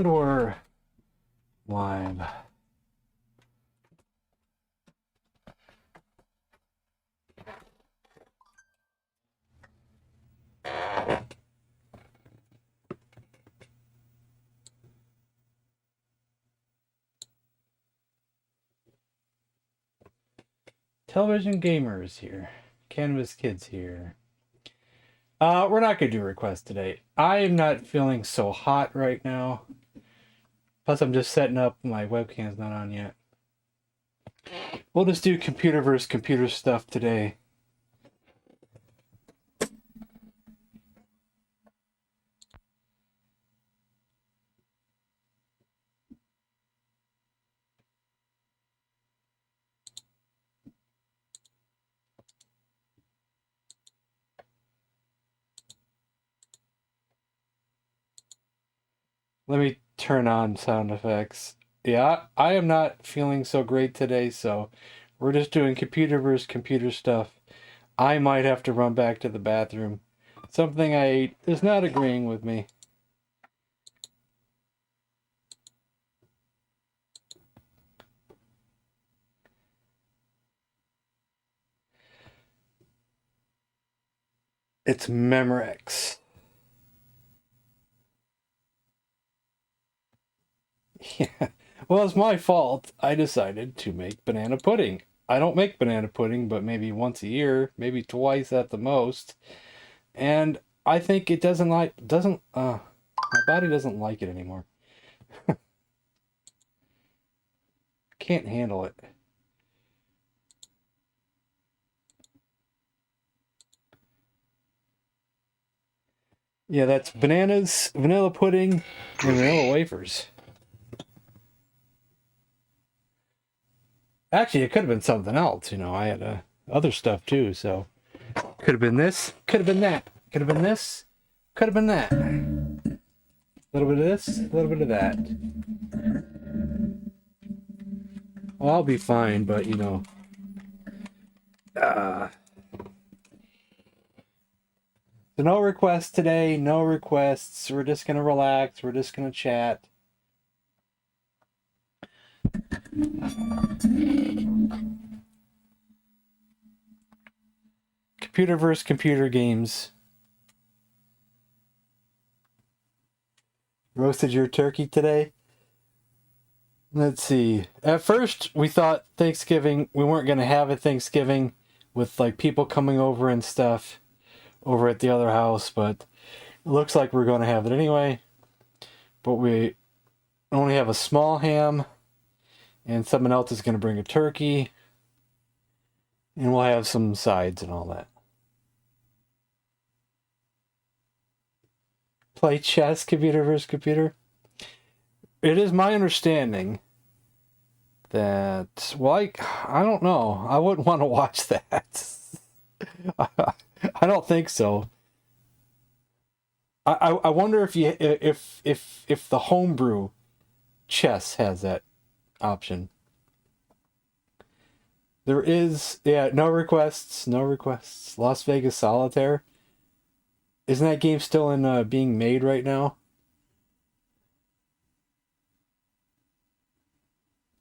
And we're live. Television gamers here. Canvas kids here. We're not going to do requests today. I am not feeling so hot right now. Plus, I'm just setting up. My webcam's not on yet. We'll just do computer versus computer stuff today. Let me turn on sound effects. Yeah, I am not feeling so great today, so we're just doing computer versus computer stuff. I might have to run back to the bathroom. Something I ate is not agreeing with me. It's Memorex. Yeah. Well, it's my fault. I decided to make banana pudding. I don't make banana pudding, but maybe once a year, maybe twice at the most. And I think it my body doesn't like it anymore. Can't handle it. Yeah, that's bananas, vanilla pudding, and vanilla wafers. Actually, it could have been something else. You know, I had other stuff too, so could have been this, could have been that, could have been this, could have been that. A little bit of this, a little bit of that. Well, I'll be fine, but you know. So no requests today, no requests. We're just gonna relax, we're just gonna chat. Computer versus computer games. Roasted your turkey today? Let's see. At first, we thought Thanksgiving, we weren't going to have a Thanksgiving with like people coming over and stuff over at the other house, but it looks like we're going to have it anyway. But we only have a small ham, and someone else is going to bring a turkey, and we'll have some sides and all that. Play chess, computer versus computer? It is my understanding that, well, I don't know. I wouldn't want to watch that. I don't think so. I wonder if the homebrew chess has that option. There is, yeah, no requests, no requests. Las Vegas Solitaire. Isn't that game still in being made right now?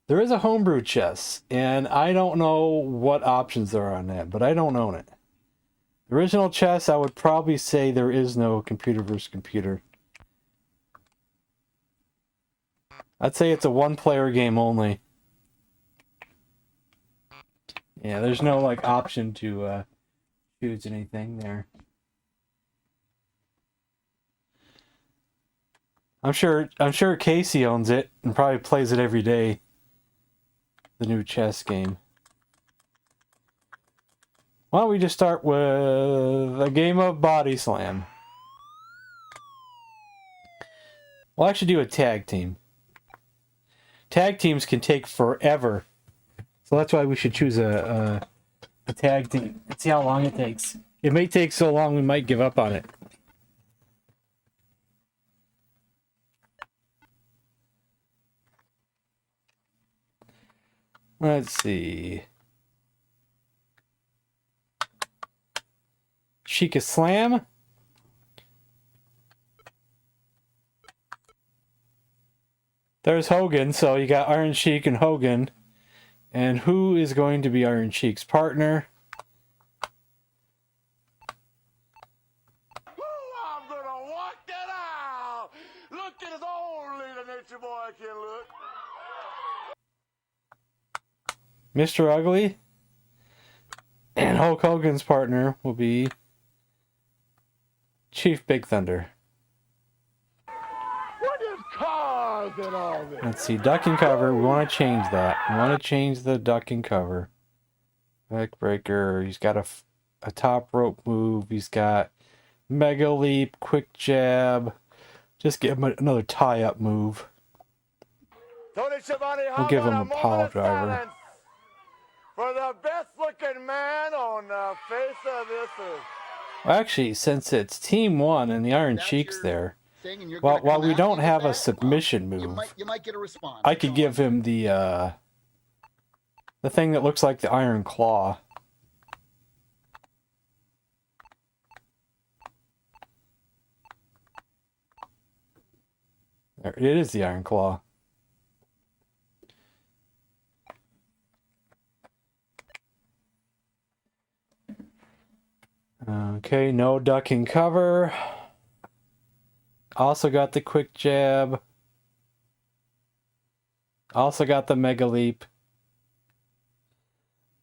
There is a homebrew chess, and I don't know what options there are on that, but I don't own it. The original chess, I would probably say there is no computer versus computer. I'd say it's a one-player game only. Yeah, there's no like option to choose anything there. I'm sure Casey owns it and probably plays it every day. The new chess game. Why don't we just start with a game of Body Slam? We'll actually do a tag team. Tag teams can take forever. So that's why we should choose a tag team. Let's see how long it takes. It may take so long we might give up on it. Let's see. Sheikah Slam. There's Hogan, so you got Iron Sheik and Hogan. And who is going to be Iron Sheik's partner? I'm gonna walk that out. Look at his old little nature boy can look. Mr. Ugly. And Hulk Hogan's partner will be Chief Big Thunder. What is cars and all this? Let's see, duck and cover. We want to change that. We want to change the duck and cover. Backbreaker. He's got a top rope move. He's got mega leap, quick jab. Just give him another tie-up move. Tony Schiavone, We'll give him a power driver. For the best-looking man on the face of this earth. Well, actually, since it's Team 1 and the Iron Sheik's there, while we don't have a submission move, you might get a response. I could give him the thing that looks like the Iron Claw. There, it is the Iron Claw. Okay, no duck and cover. Also got the quick jab. Also got the mega leap.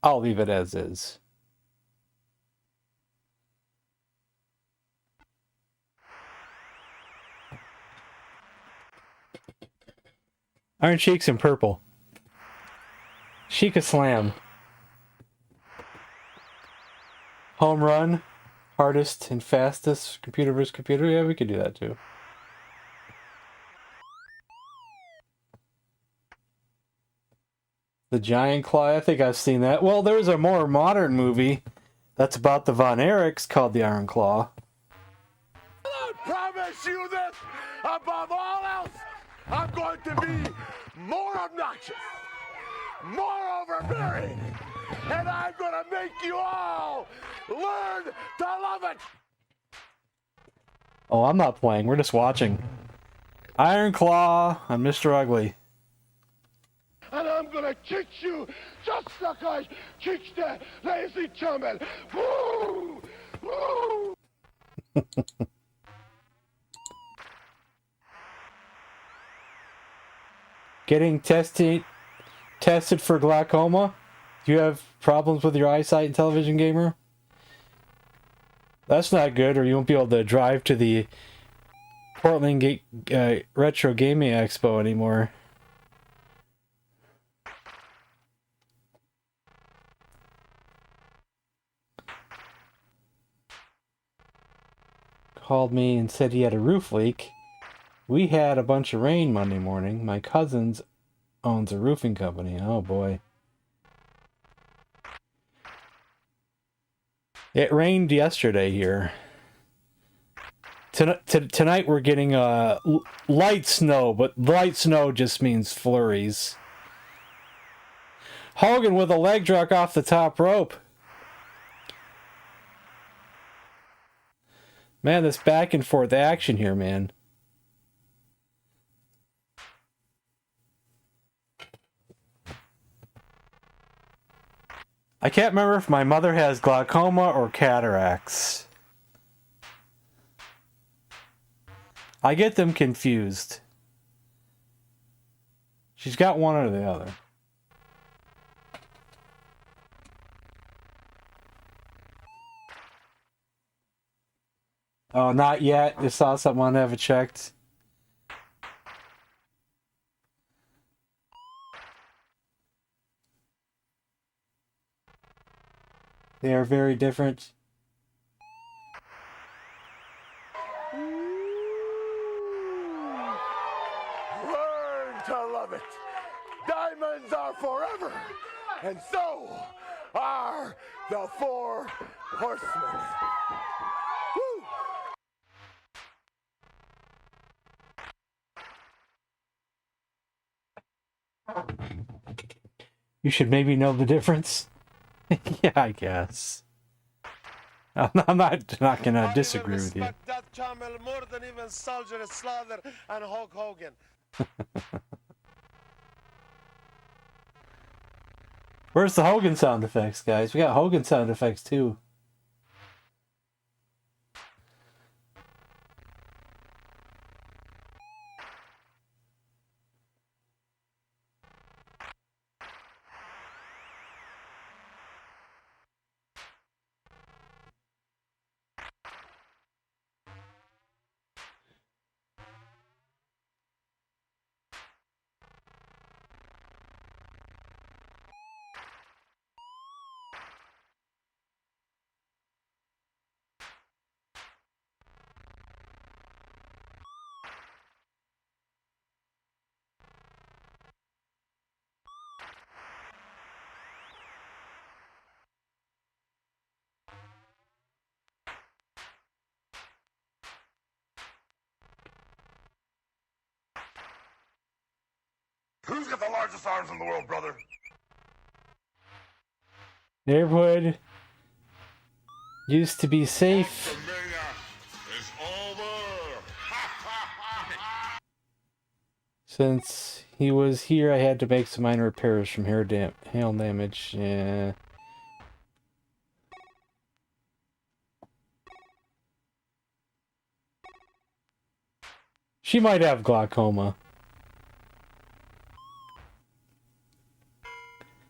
I'll leave it as is. Iron Sheik's in purple. Sheik Slam. Home run. Hardest and fastest computer versus computer. Yeah, we could do that too. The Giant Claw. I think I've seen that. Well, there's a more modern movie that's about the Von Erichs called The Iron Claw. I promise you this, above all else, I'm going to be more obnoxious, more overbearing, and I'm going to make you all learn to love it. Oh, I'm not playing. We're just watching. Iron Claw on Mr. Ugly. And I'm going to kick you just like I kicked the lazy camel. Woo! Woo! Getting tested for glaucoma? Do you have problems with your eyesight, Intellivision gamer? That's not good, or you won't be able to drive to the Portland Retro Gaming Expo anymore. Called me and said he had a roof leak. We had a bunch of rain Monday morning. My cousin owns a roofing company. Oh boy. It rained yesterday here. Tonight we're getting light snow, but light snow just means flurries. Hogan with a leg drop off the top rope. Man, this back and forth action here, man. I can't remember if my mother has glaucoma or cataracts. I get them confused. She's got one or the other. Oh, not yet. Just saw someone have it checked. They are very different. Learn to love it. Diamonds are forever, and so are the four horsemen. Woo! You should maybe know the difference. Yeah, I guess. I'm not gonna disagree with you. That camel more than even Soldier Slaughter and Hulk Hogan. Where's the Hogan sound effects, guys? We got Hogan sound effects too. Who's got the largest arms in the world, brother? Neighborhood used to be safe. It's over. Since he was here, I had to make some minor repairs from hail damage. Yeah. She might have glaucoma.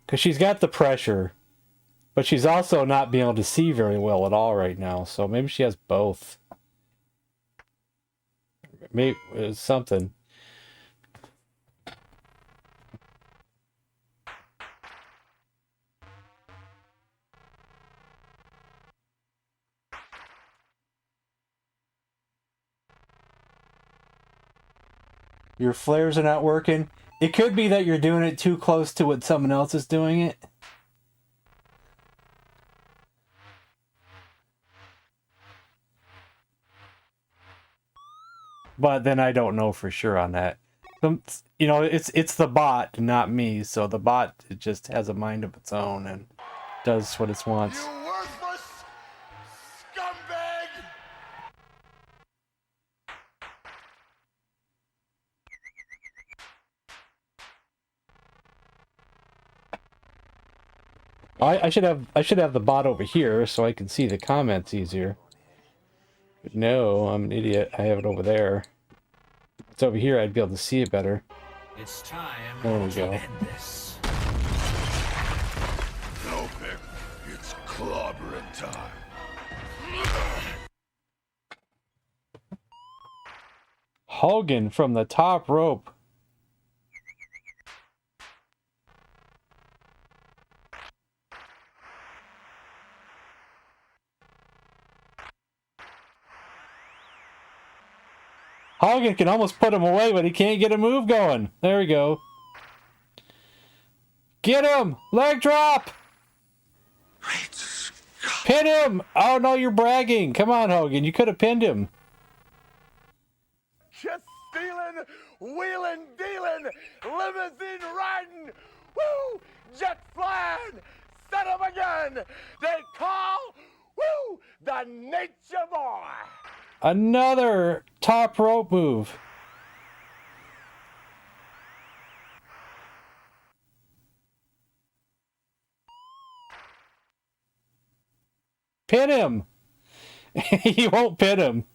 Because she's got the pressure. But she's also not being able to see very well at all right now. So maybe she has both. Maybe it's something. Your flares are not working. It could be that you're doing it too close to what someone else is doing it. But then I don't know for sure on that. You know, it's the bot, not me. So the bot, it just has a mind of its own and does what it wants. You worthless scumbag! I should have the bot over here so I can see the comments easier. But no, I'm an idiot. I have it over there. If it's over here, I'd be able to see it better. It's time There we to go. end this. No, Vic. It's clobbering time. Hogan from the top rope. Hogan can almost put him away, but he can't get a move going. There we go. Get him! Leg drop! Pin him! Oh no, you're bragging. Come on, Hogan. You could have pinned him. Just stealing, wheeling, dealing, limousine riding, woo, jet flying, son of a gun. They call, woo, the nature boy. Another top rope move. Pin him! He won't pin him.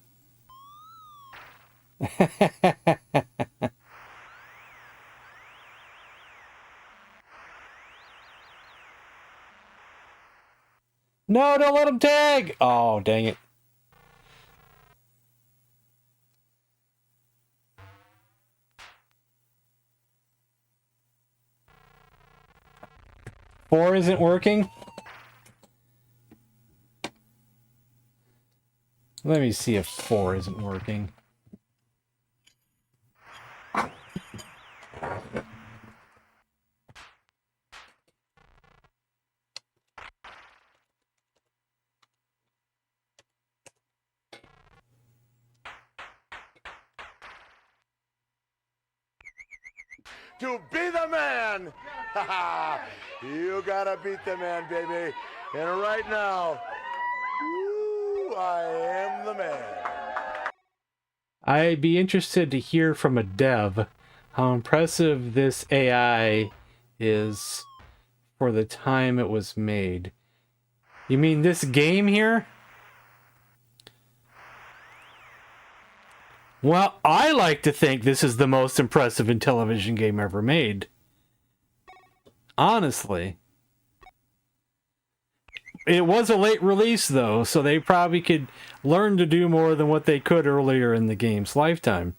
No, don't let him tag! Oh, dang it. Four isn't working? Let me see if 4 isn't working. To be the man. You gotta beat the man, baby. And right now, woo, I am the man. I'd be interested to hear from a dev how impressive this AI is for the time it was made. You mean this game here? Well, I like to think this is the most impressive Intellivision game ever made. Honestly. It was a late release, though, so they probably could learn to do more than what they could earlier in the game's lifetime.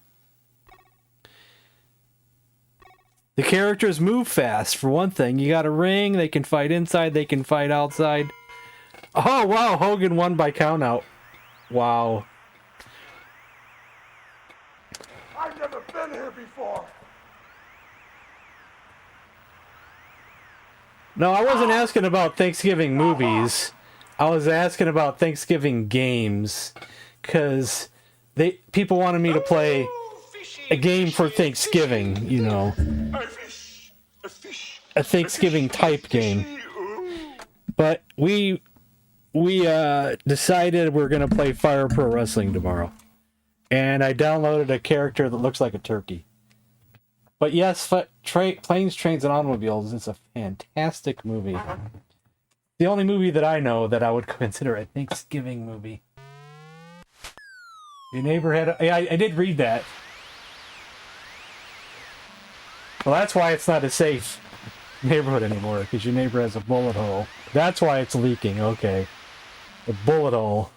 The characters move fast, for one thing. You got a ring, they can fight inside, they can fight outside. Oh, wow, Hogan won by countout. Wow. I've never been here before. No, I wasn't asking about Thanksgiving movies. I was asking about Thanksgiving games. Because people wanted me to play a game for Thanksgiving, you know. A Thanksgiving type game. But we decided we're going to play Fire Pro Wrestling tomorrow. And I downloaded a character that looks like a turkey. But yes, Planes, Trains, and Automobiles is a fantastic movie. The only movie that I know that I would consider a Thanksgiving movie. Your neighbor had... I did read that. Well, that's why it's not a safe neighborhood anymore, because your neighbor has a bullet hole. That's why it's leaking, okay. A bullet hole.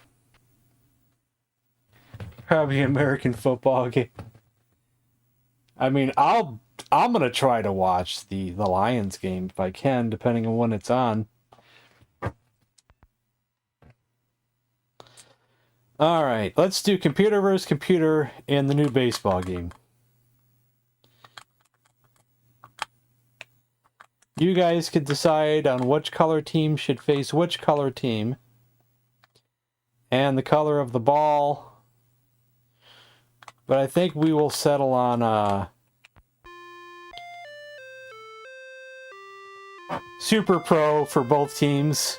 Probably an American football game. I mean, I'm gonna try to watch the Lions game if I can, depending on when it's on. All right, let's do computer versus computer in the new baseball game. You guys could decide on which color team should face which color team, and the color of the ball. But I think we will settle on Super Pro for both teams.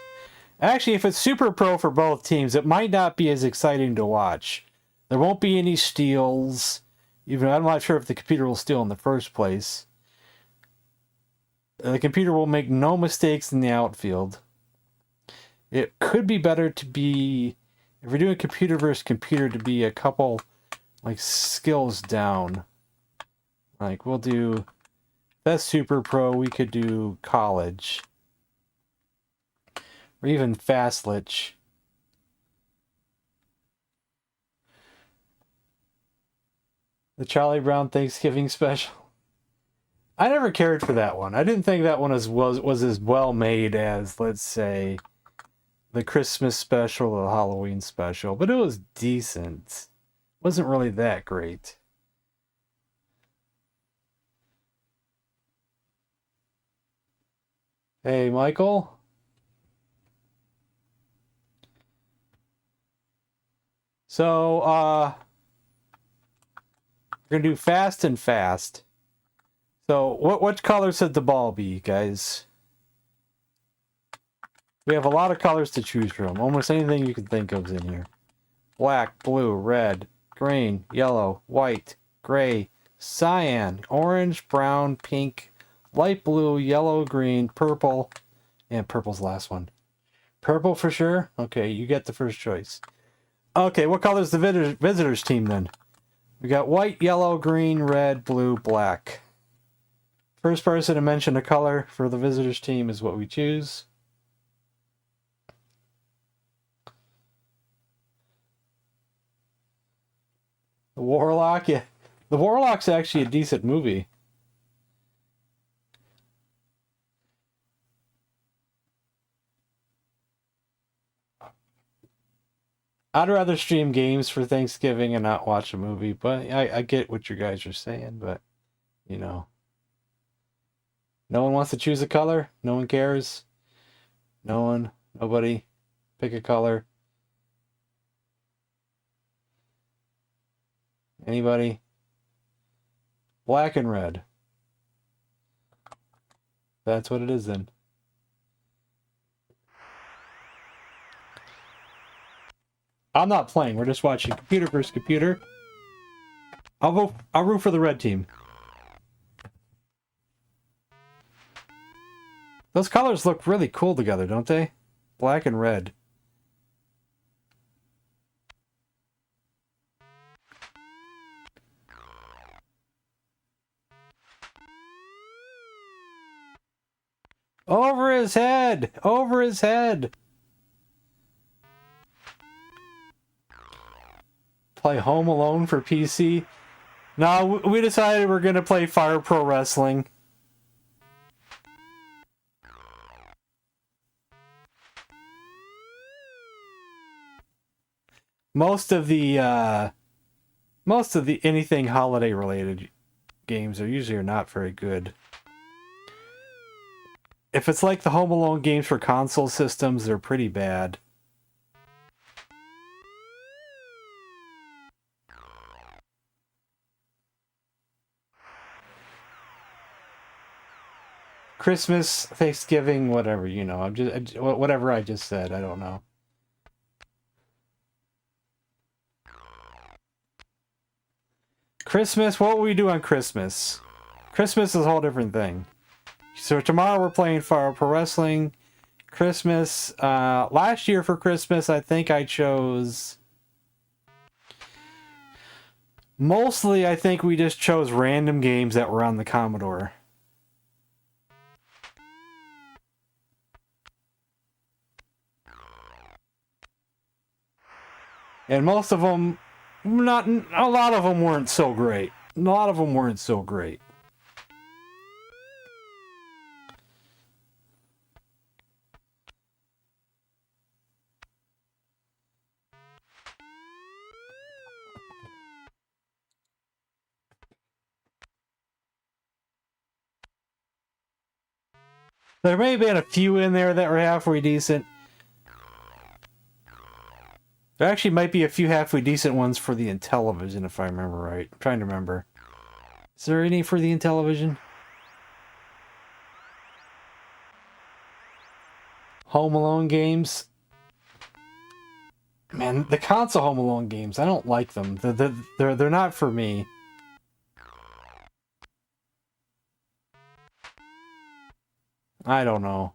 Actually, if it's Super Pro for both teams, it might not be as exciting to watch. There won't be any steals. Even I'm not sure if the computer will steal in the first place. The computer will make no mistakes in the outfield. It could be better to be, if we're doing computer versus computer, to be a couple like skills down. Like we'll do, that's Super Pro, we could do college. Or even Fastlich. The Charlie Brown Thanksgiving special. I never cared for that one. I didn't think that one was as well made as, let's say, the Christmas special or the Halloween special. But it was decent. Wasn't really that great. Hey, Michael? So, we're gonna do fast and fast. So, what color should the ball be, guys? We have a lot of colors to choose from. Almost anything you can think of is in here. Black, blue, red, green, yellow, white, gray, cyan, orange, brown, pink, light blue, yellow, green, purple, and purple's the last one. Purple for sure? Okay, you get the first choice. Okay, what color is the visitors team then? We got white, yellow, green, red, blue, black. First person to mention a color for the visitors team is what we choose. The Warlock, yeah. The Warlock's actually a decent movie. I'd rather stream games for Thanksgiving and not watch a movie, but I get what you guys are saying, but, you know. No one wants to choose a color? No one cares? No one? Nobody? Pick a color. Anybody? Black and red. That's what it is then. I'm not playing. We're just watching computer versus computer. I'll root for the red team. Those colors look really cool together, don't they? Black and red. Over his head! Over his head! Play Home Alone for PC. No, we decided we're gonna play Fire Pro Wrestling. Most of the anything holiday related games are usually not very good. If it's like the Home Alone games for console systems, they're pretty bad. Christmas, Thanksgiving, whatever, you know. Whatever I just said, I don't know. Christmas, what will we do on Christmas? Christmas is a whole different thing. So tomorrow we're playing Fire Pro Wrestling. Christmas, last year for Christmas, I think I chose... Mostly, I think we just chose random games that were on the Commodore. And most of them, a lot of them weren't so great. A lot of them weren't so great. There may have been a few in there that were halfway decent. There actually might be a few halfway decent ones for the Intellivision, if I remember right. I'm trying to remember. Is there any for the Intellivision? Home Alone games? Man, the console Home Alone games, I don't like them. They're not for me. I don't know.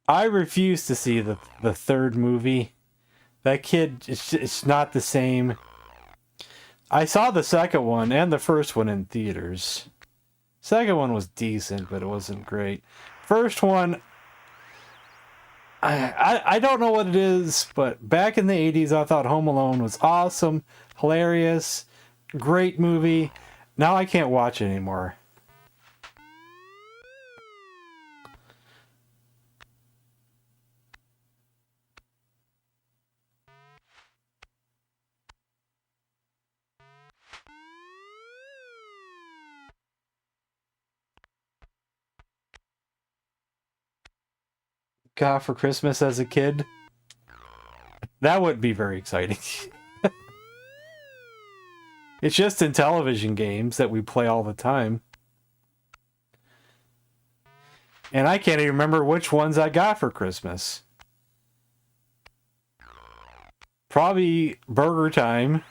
I refuse to see the third movie. That kid, it's not the same. I saw the second one and the first one in theaters. Second one was decent, but it wasn't great. First one, I don't know what it is, but back in the 80s, I thought Home Alone was awesome, hilarious, great movie. Now I can't watch it anymore. Got for Christmas as a kid? That would be very exciting. It's just Intellivision games that we play all the time. And I can't even remember which ones I got for Christmas. Probably Burger Time,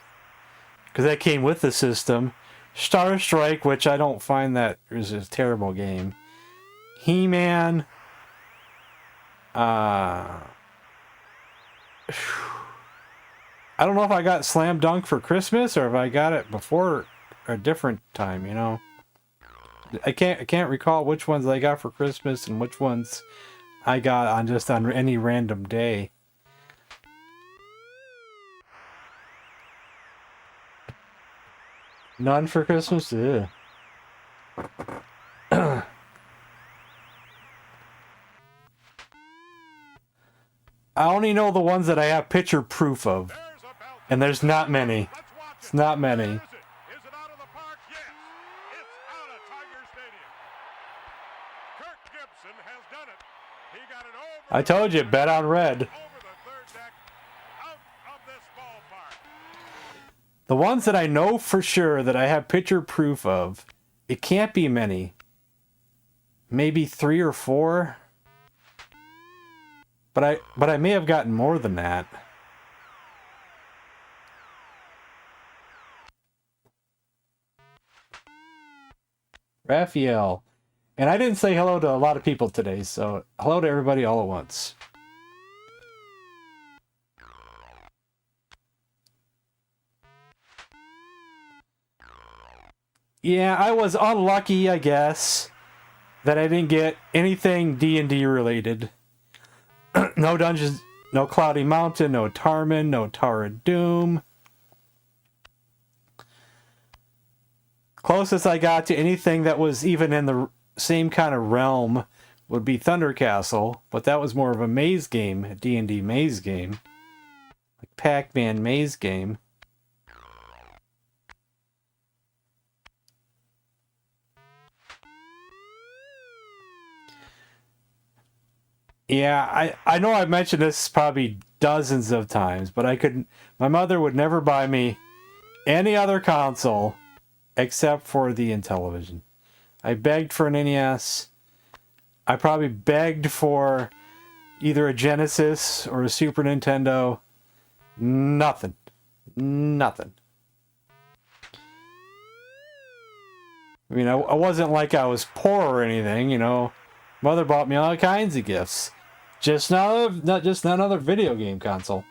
because that came with the system. Star Strike, which I don't find that is a terrible game. He-Man. I don't know if I got Slam Dunk for Christmas or if I got it before a different time, you know. I can't recall which ones I got for Christmas and which ones I got on any random day. None for Christmas? Ugh. I only know the ones that I have picture proof of. And there's not many. It's not many. I told you, bet on red. The ones that I know for sure that I have picture proof of, it can't be many. Maybe 3 or 4. But I may have gotten more than that. Raphael. And I didn't say hello to a lot of people today, so hello to everybody all at once. Yeah, I was unlucky, I guess, that I didn't get anything D&D related. No dungeons, no Cloudy Mountain, no Tarman, no Tower of Doom. Closest I got to anything that was even in the same kind of realm would be Thunder Castle, but that was more of a maze game, a D&D maze game. Like Pac-Man maze game. Yeah, I know I've mentioned this probably dozens of times, but my mother would never buy me any other console except for the Intellivision. I begged for an NES. I probably begged for either a Genesis or a Super Nintendo. Nothing. Nothing. I mean, I wasn't like I was poor or anything, you know. Mother bought me all kinds of gifts. Just not another video game console.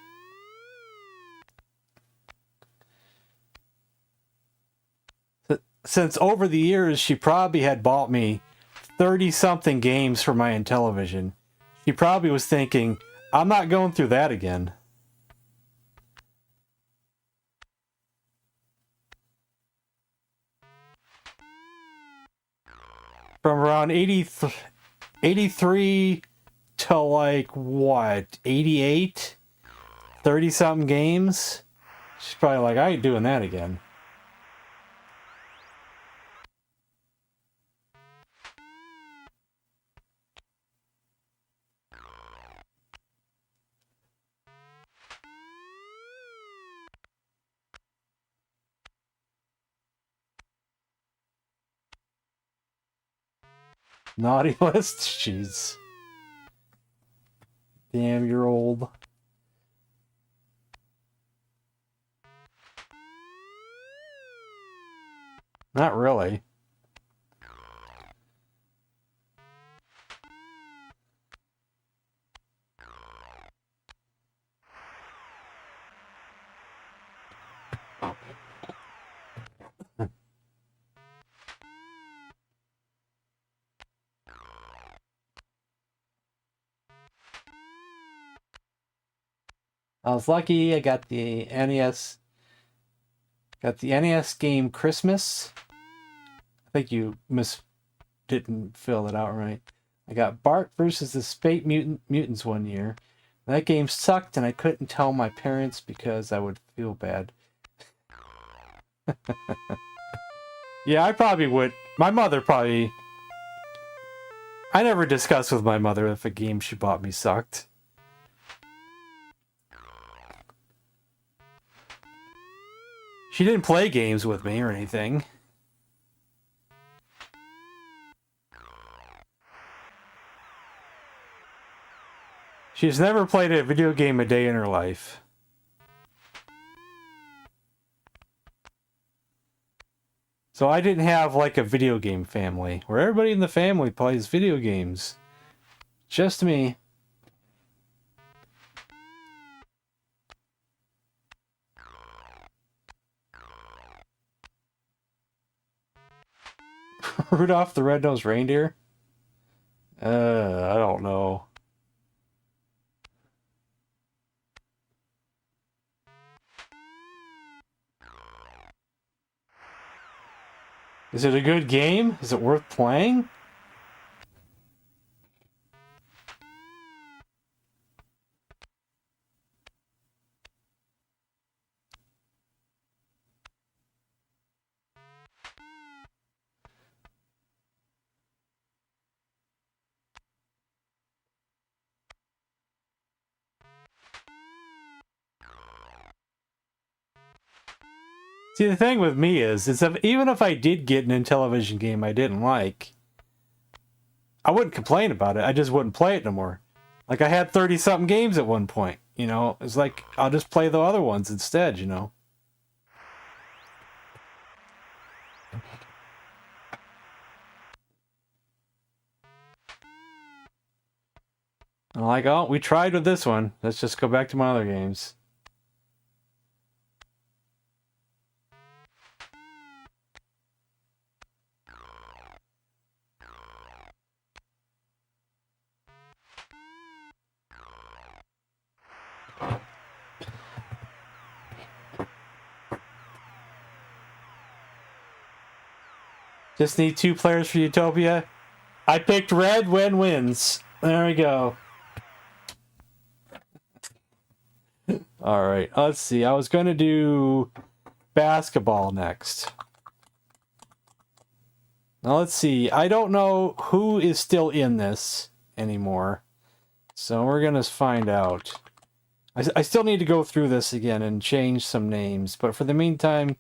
Since over the years, she probably had bought me 30-something games for my Intellivision. She probably was thinking, I'm not going through that again. From around 83 to like, what, 88? 30-something games? She's probably like, I ain't doing that again. Naughty list? Jeez. Damn, you're old. Not really. I was lucky. I got the NES. Got the NES game Christmas. I think you didn't fill it out right. I got Bart versus the Space Mutants one year. That game sucked, and I couldn't tell my parents because I would feel bad. Yeah, I probably would. My mother probably. I never discussed with my mother if a game she bought me sucked. She didn't play games with me or anything. She's never played a video game a day in her life. So I didn't have like a video game family where everybody in the family plays video games. Just me. Rudolph the Red-Nosed Reindeer? I don't know. Is it a good game? Is it worth playing? See, the thing with me is even if I did get an Intellivision game I didn't like, I wouldn't complain about it. I just wouldn't play it no more. Like, I had 30-something games at one point, you know? It's like, I'll just play the other ones instead, you know? I'm like, oh, we tried with this one. Let's just go back to my other games. Just need 2 players for Utopia. I picked red, wins. There we go. Alright, let's see. I was going to do basketball next. Now let's see. I don't know who is still in this anymore. So we're going to find out. I still need to go through this again and change some names. But for the meantime,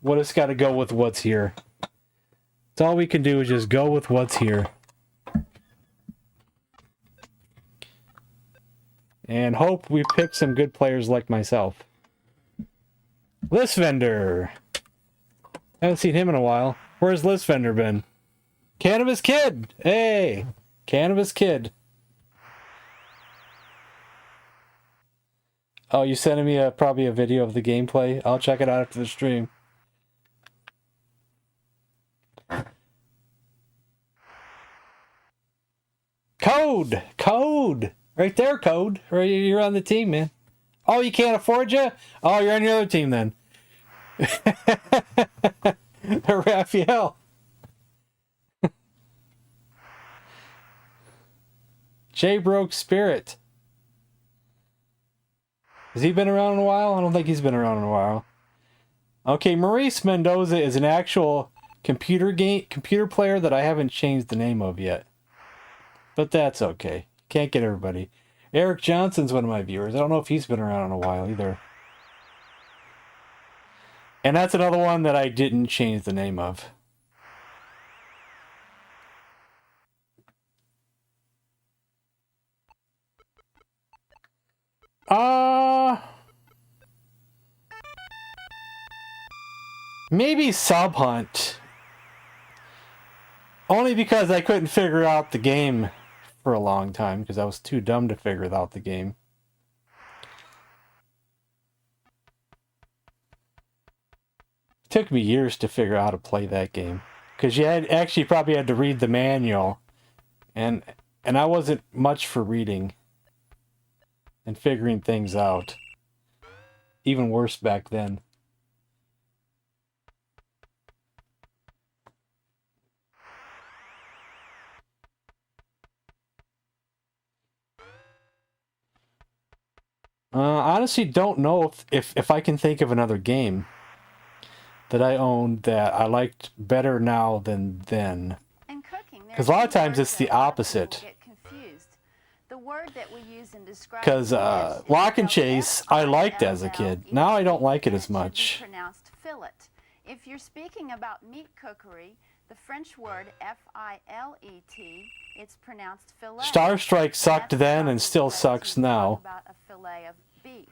we'll just got to go with what's here. That's all we can do is just go with what's here. And hope we pick some good players like myself. List Vendor. Haven't seen him in a while. Where's List Vendor been? Cannabis Kid! Hey! Cannabis Kid. Oh, you sending me probably a video of the gameplay? I'll check it out after the stream. Code! Code! Right there, Code. Right, you're on the team, man. Oh, you can't afford you? Oh, you're on your other team then. Raphael. J Broke Spirit. Has he been around in a while? I don't think he's been around in a while. Okay, Maurice Mendoza is an actual computer player that I haven't changed the name of yet. But that's okay. Can't get everybody. Eric Johnson's one of my viewers. I don't know if he's been around in a while either. And that's another one that I didn't change the name of. Maybe Sub Hunt. Only because I couldn't figure out the game for a long time, because I was too dumb to figure out the game. It took me years to figure out how to play that game. Because you actually probably had to read the manual. And I wasn't much for reading and figuring things out. Even worse back then. Honestly, don't know if I can think of another game that I owned that I liked better now than then. Because a lot of times it's the opposite. Because Lock and Chase, I liked as a kid. Now I don't like it as much. If you're speaking about meat cookery, the French word F-I-L-E-T, it's pronounced filet. Star Strike sucked then and still sucks now. About a fillet of beef.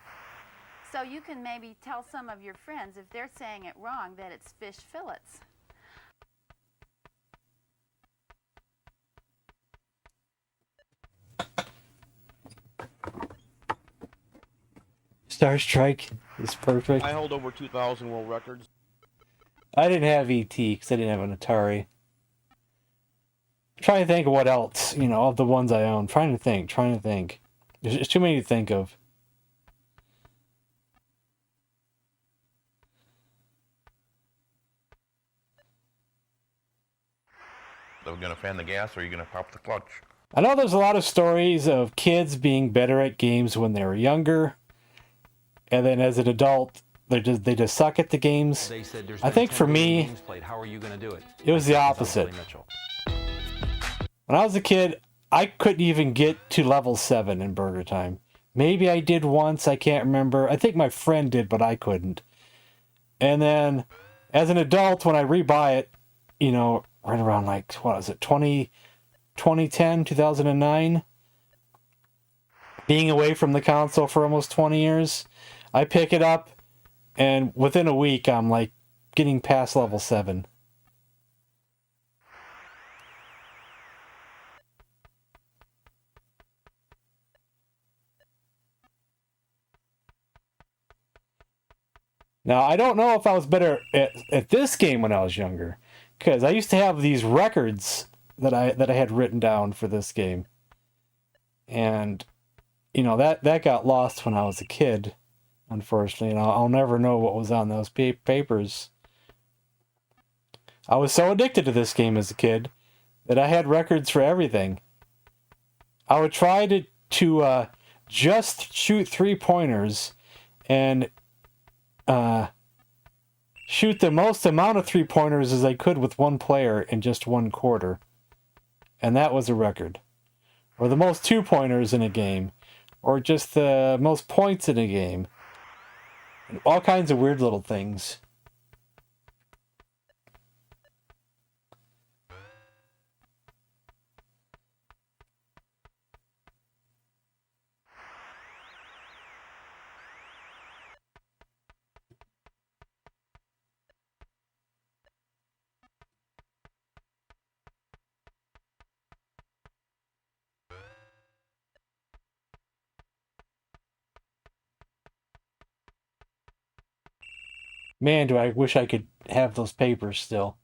So you can maybe tell some of your friends, if they're saying it wrong, that it's fish fillets. Star Strike is perfect. I hold over 2,000 world records. I didn't have ET because I didn't have an Atari. I'm trying to think of what else, you know, of the ones I own. Trying to think. There's too many to think of. Are we going to fan the gas or are you going to pop the clutch? I know there's a lot of stories of kids being better at games when they were younger. And then as an adult, they just suck at the games. I think for me, it was the opposite. When I was a kid, I couldn't even get to level 7 in Burger Time. Maybe I did once, I can't remember. I think my friend did, but I couldn't. And then, as an adult, when I rebuy it, you know, right around like, what was it, 2010, 2009? being away from the console for almost 20 years, I pick it up, and within a week, I'm like getting past level 7. Now, I don't know if I was better at this game when I was younger, because I used to have these records that I had written down for this game. And, you know, that got lost when I was a kid, unfortunately, and I'll never know what was on those papers. I was so addicted to this game as a kid that I had records for everything. I would try to just shoot 3-pointers and shoot the most amount of 3-pointers as I could with one player in just 1 quarter. And that was a record. Or the most 2-pointers in a game. Or just the most points in a game. All kinds of weird little things. Man, do I wish I could have those papers still.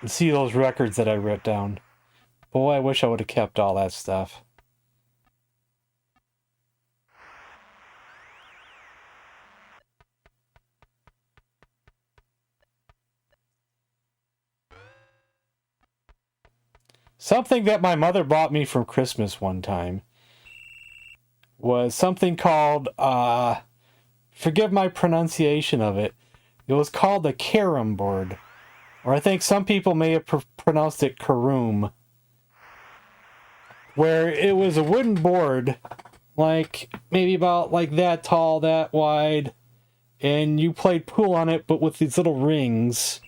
And see those records that I wrote down. Boy, I wish I would have kept all that stuff. Something that my mother bought me for Christmas one time was something called, forgive my pronunciation of it, it was called a carom board. Or I think some people may have pronounced it caroom. Where it was a wooden board, like maybe about like that tall, that wide, and you played pool on it, but with these little rings.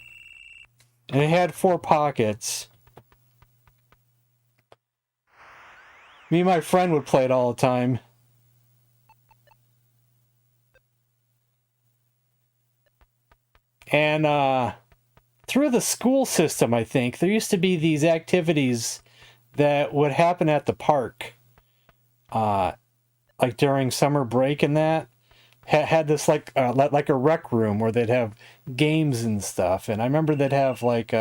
And it had 4 pockets. Me and my friend would play it all the time. And through the school system, I think, there used to be these activities that would happen at the park. Like during summer break and that. Had this like a rec room where they'd have games and stuff. And I remember they'd have like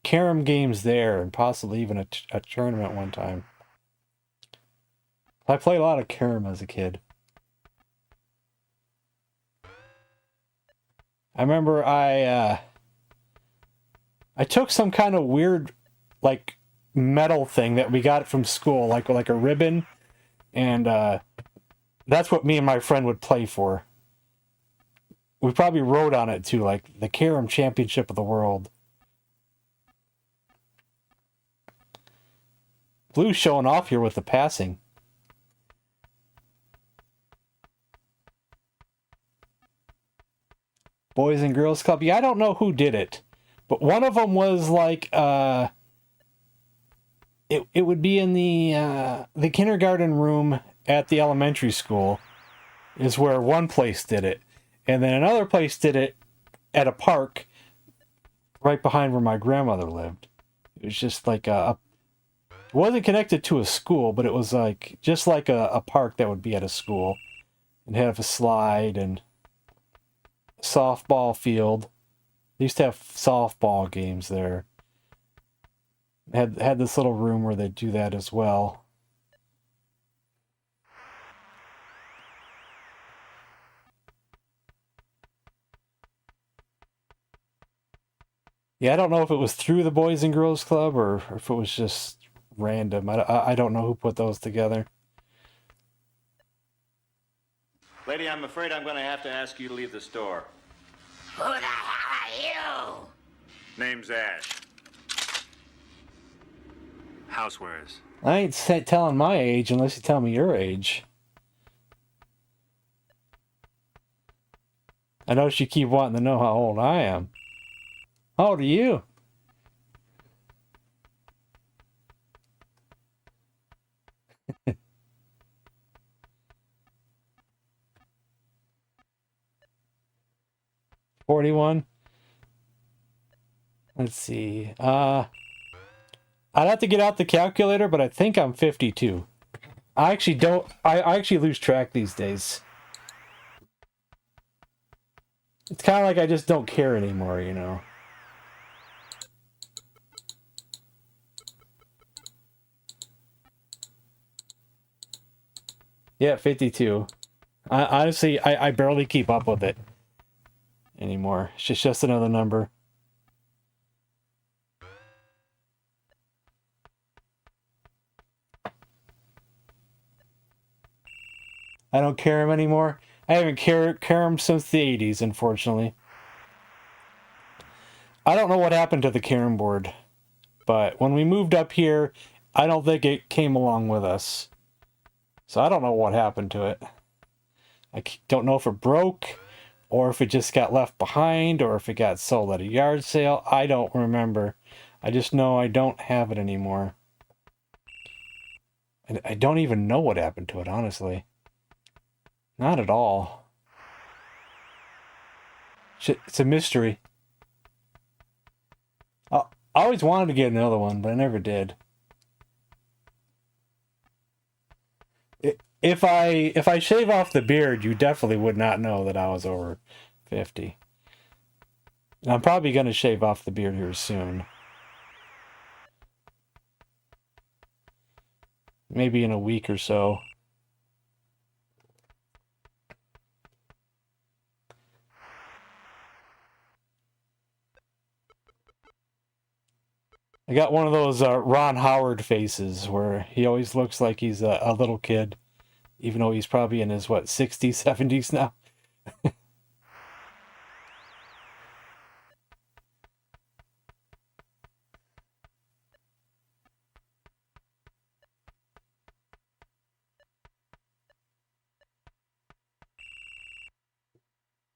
carom games there and possibly even a tournament one time. I played a lot of carom as a kid. I remember I took some kind of weird like metal thing that we got from school, like a ribbon, and that's what me and my friend would play for. We probably wrote on it too, like the Carom Championship of the World. Blue's showing off here with the passing. Boys and Girls Club. Yeah, I don't know who did it, but one of them was like it would be in the kindergarten room at the elementary school is where one place did it, and then another place did it at a park right behind where my grandmother lived. It was just like it wasn't connected to a school, but it was like just like a park that would be at a school and have a slide and softball field. They used to have softball games there. Had this little room where they do that as well. Yeah, I don't know if it was through the Boys and Girls Club or if it was just random. I don't know who put those together. Lady, I'm afraid I'm going to have to ask you to leave the store. Who the hell are you? Name's Ash. Housewares. I ain't telling my age unless you tell me your age. I notice you keep wanting to know how old I am. How old are you? 41. Let's see. I'd have to get out the calculator, but I think I'm 52. I actually don't. I actually lose track these days. It's kind of like I just don't care anymore, you know. Yeah, 52. Honestly, I barely keep up with it anymore. It's just another number. I don't care him anymore. I haven't care him since the 80s, unfortunately. I don't know what happened to the carom board, but when we moved up here, I don't think it came along with us. So I don't know what happened to it. I don't know if it broke, or if it just got left behind, or if it got sold at a yard sale. I don't remember. I just know I don't have it anymore. And I don't even know what happened to it, honestly. Not at all. It's a mystery. I always wanted to get another one, but I never did. If I shave off the beard, you definitely would not know that I was over 50. And I'm probably going to shave off the beard here soon. Maybe in a week or so. I got one of those Ron Howard faces where he always looks like he's a little kid, even though he's probably in his, 60s, 70s now.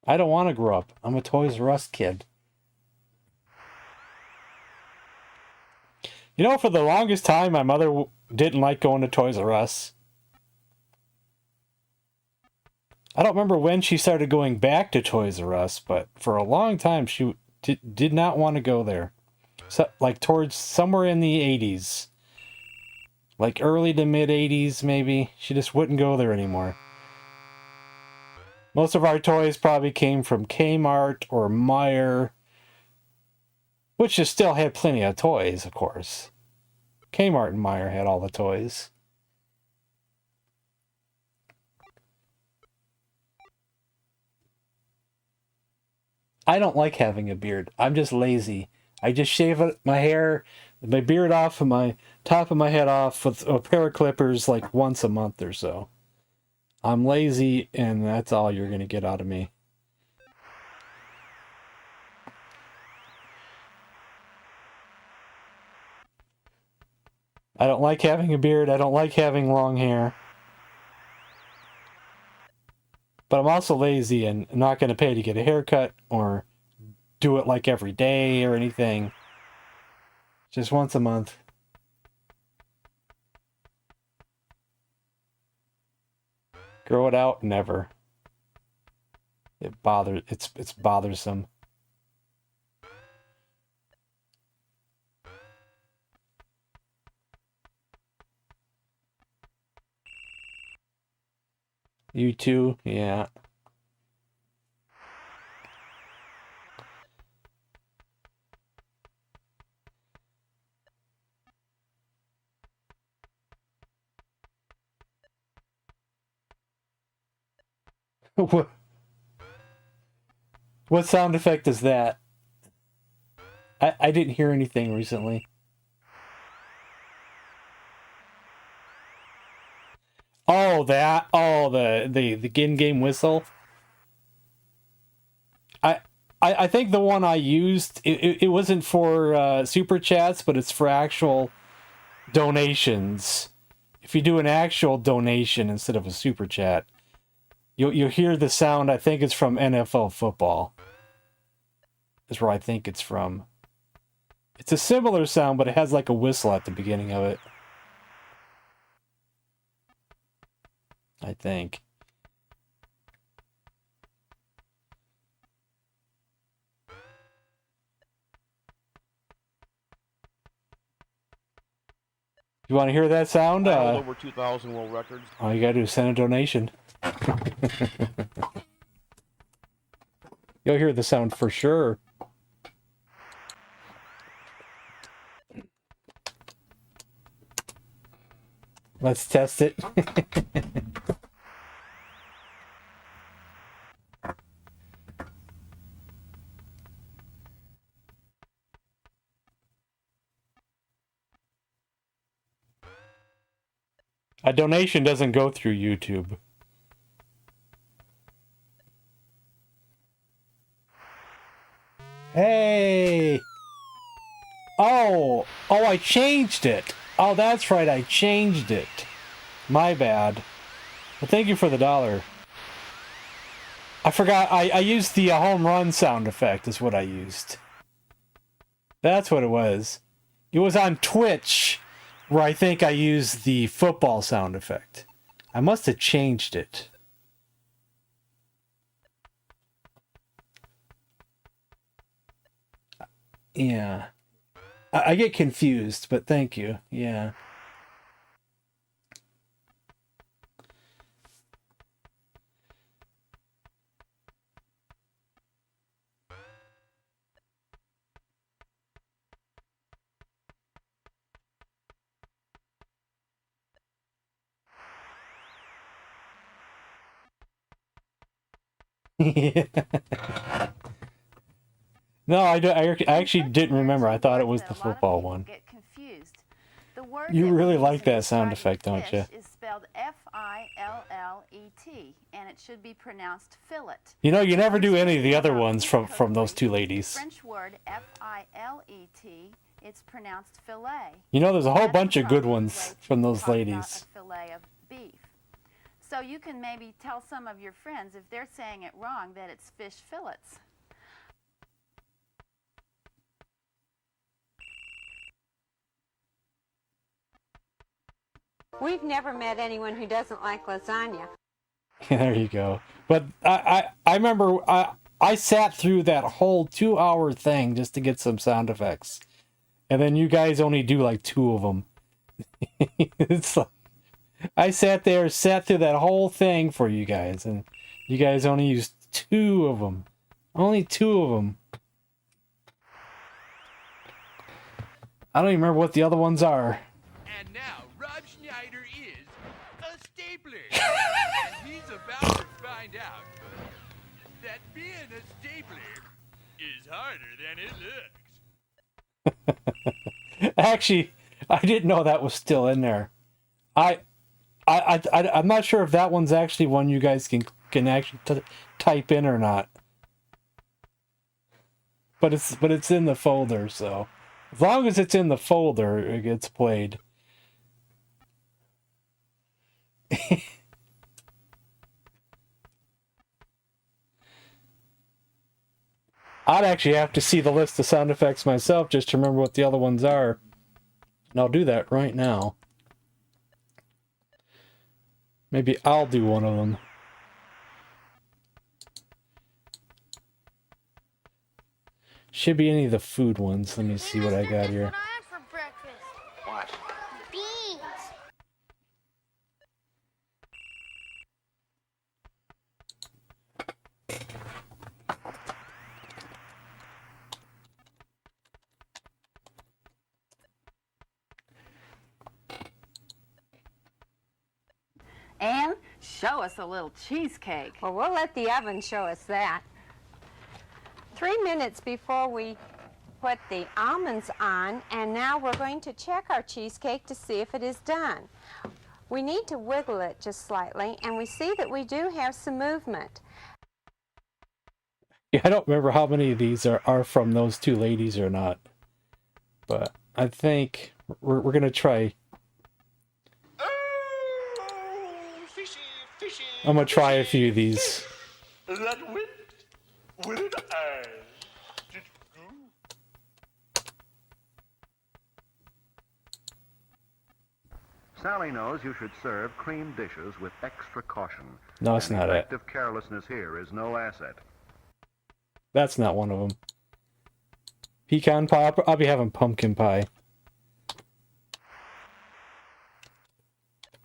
I don't want to grow up. I'm a Toys R Us kid. You know, for the longest time, my mother didn't like going to Toys R Us. I don't remember when she started going back to Toys R Us, but for a long time, she did not want to go there. So, like, towards somewhere in the 80s. Like, early to mid 80s, maybe. She just wouldn't go there anymore. Most of our toys probably came from Kmart or Meijer, which just still had plenty of toys, of course. Kmart and Meijer had all the toys. I don't like having a beard. I'm just lazy. I just shave my hair, my beard off, and my top of my head off with a pair of clippers like once a month or so. I'm lazy, and that's all you're going to get out of me. I don't like having a beard. I don't like having long hair. But I'm also lazy and not going to pay to get a haircut or do it like every day or anything. Just once a month. Grow it out? Never. It's bothersome. You too? Yeah. What sound effect is that? I didn't hear anything recently. Oh, that. Oh, the in-game whistle. I think the one I used, it wasn't for super chats, but it's for actual donations. If you do an actual donation instead of a super chat, you'll hear the sound. I think it's from NFL football. Is where I think it's from. It's a similar sound, but it has like a whistle at the beginning of it. I think. You want to hear that sound? I hold over 2,000 world records. All you gotta do is send a donation. You'll hear the sound for sure. Let's test it. A donation doesn't go through YouTube. Hey! Oh, I changed it. Oh, that's right, I changed it. My bad. Well, thank you for the $1. I forgot, I used the home run sound effect is what I used. That's what it was. It was on Twitch where I think I used the football sound effect. I must have changed it. Yeah. I get confused, but thank you. Yeah. Yeah. No, I actually didn't remember. I thought it was the football one. Get confused. The word You that really we like use in that sound describing effect, don't you? fish is spelled F-I-L-L-E-T, and it should be pronounced fillet. You know, you never do When any of the other speaking ones about from those cookery, two ladies. The French word F-I-L-E-T, it's pronounced fillet. You know, there's a whole That's bunch the of good proper ones way to from those talk about ladies. a fillet of beef. So you can maybe tell some of your friends, if they're saying it wrong, that it's fish fillets. We've never met anyone who doesn't like lasagna. There you go. But I remember I sat through that whole 2-hour thing just to get some sound effects. And then you guys only do like 2 of them. It's like, I sat through that whole thing for you guys, and you guys only used 2 of them. Only 2 of them. I don't even remember what the other ones are. And now, Rob Schneider is a stapler. And he's about to find out that being a stapler is harder than it looks. Actually, I didn't know that was still in there. I'm not sure if that one's actually one you guys can actually type in or not. But it's in the folder, so as long as it's in the folder, it gets played. I'd actually have to see the list of sound effects myself just to remember what the other ones are. And I'll do that right now. Maybe I'll do one of them. Should be any of the food ones. Let me see what I got here. What I had for breakfast. What? Beans. And show us a little cheesecake. Well, we'll let the oven show us that. 3 minutes before we put the almonds on, and now we're going to check our cheesecake to see if it is done. We need to wiggle it just slightly, and we see that we do have some movement. Yeah, I don't remember how many of these are from those 2 ladies or not. But I think we're going to try. Fishy, fishy. I'm going to try a few of these. That wind with an eye. Sally knows you should serve cream dishes with extra caution. No, it's not it. Effective carelessness here is no asset. That's not one of them. Pecan pie. I'll be having pumpkin pie.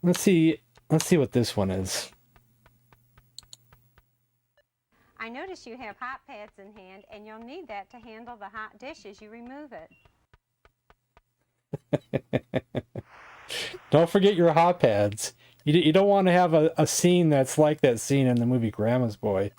Let's see what this one is. I notice you have hot pads in hand, and you'll need that to handle the hot dish as you remove it. Don't forget your hot pads. You don't want to have a scene that's like that scene in the movie Grandma's Boy.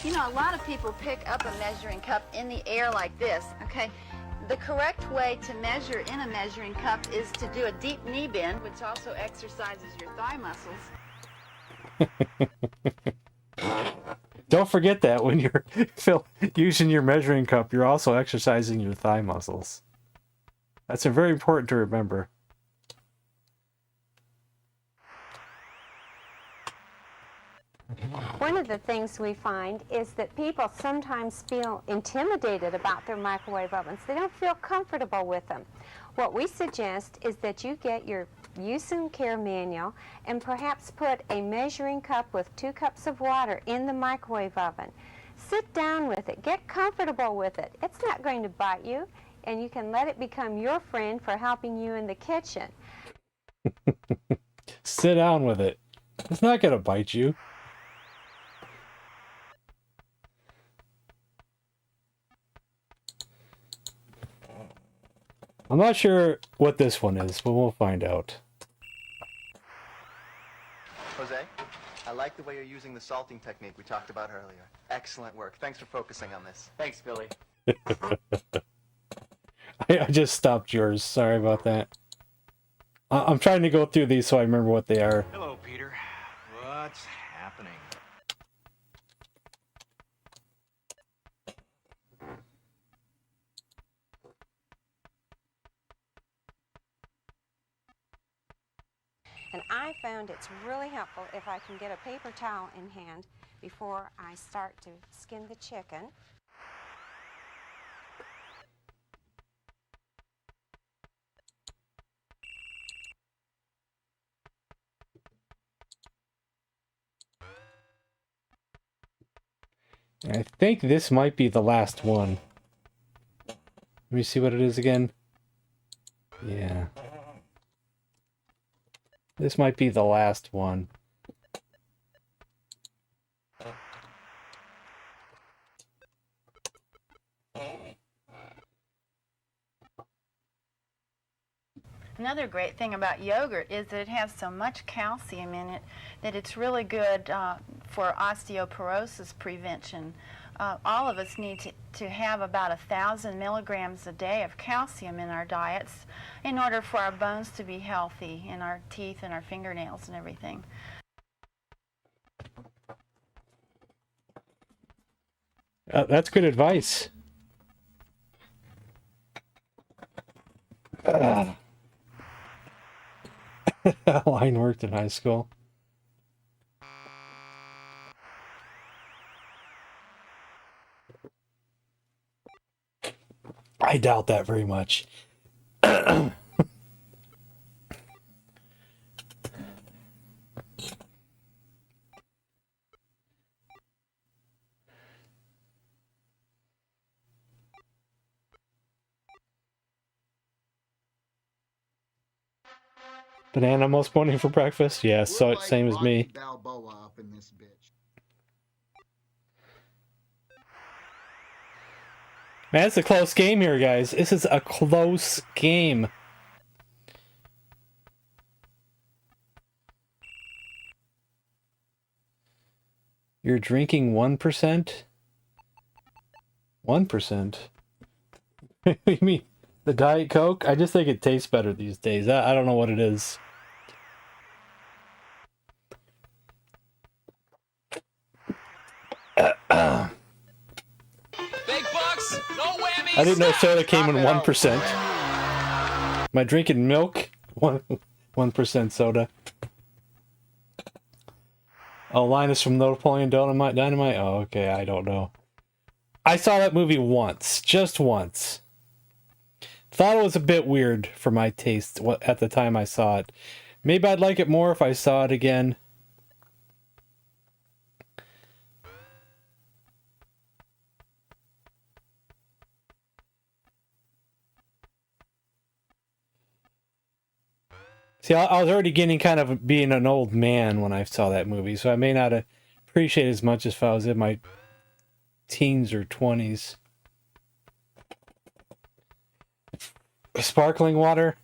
You know, a lot of people pick up a measuring cup in the air like this, okay? The correct way to measure in a measuring cup is to do a deep knee bend, which also exercises your thigh muscles. Don't forget that when you're using your measuring cup, you're also exercising your thigh muscles. That's very important to remember. One of the things we find is that people sometimes feel intimidated about their microwave ovens. They don't feel comfortable with them. What we suggest is that you get your use and care manual and perhaps put a measuring cup with 2 cups of water in the microwave oven. Sit down with it. Get comfortable with it. It's not going to bite you, and you can let it become your friend for helping you in the kitchen. Sit down with it. It's not going to bite you. I'm not sure what this one is, but we'll find out. Jose, I like the way you're using the salting technique we talked about earlier. Excellent work. Thanks for focusing on this. Thanks, Billy. I just stopped yours. Sorry about that. I'm trying to go through these so I remember what they are. Hello, Peter. What's happening? And I found it's really helpful if I can get a paper towel in hand before I start to skin the chicken. I think this might be the last one. Let me see what it is again. Yeah. This might be the last one. Another great thing about yogurt is that it has so much calcium in it that it's really good for osteoporosis prevention. All of us need to have about 1,000 milligrams a day of calcium in our diets in order for our bones to be healthy and our teeth and our fingernails and everything. That's good advice. Line worked in high school. I doubt that very much. Banana most morning for breakfast? Yeah, so like same as me. Balboa up in this bitch. Man, it's a close game here, guys. This is a close game. You're drinking 1%? 1%? You mean the Diet Coke? I just think it tastes better these days. I don't know what it is. Big bucks, no whammies. I didn't know soda came in 1%. Am I drinking milk? 1% soda. Oh, Linus from Napoleon Dynamite? Oh, okay, I don't know. I saw that movie once. Just once. Thought it was a bit weird for my taste at the time I saw it. Maybe I'd like it more if I saw it again. See, I was already getting kind of being an old man when I saw that movie, so I may not appreciate it as much as if I was in my teens or 20s. Sparkling water.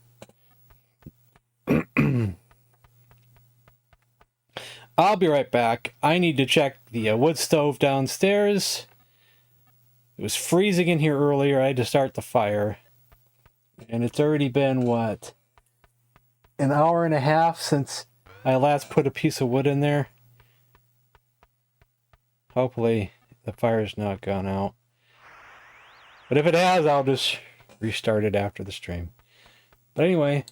I'll be right back. I need to check the wood stove downstairs. It was freezing in here earlier. I had to start the fire. And it's already been, what, an hour and a half since I last put a piece of wood in there. Hopefully the fire's not gone out. But if it has, I'll just restart it after the stream. But anyway,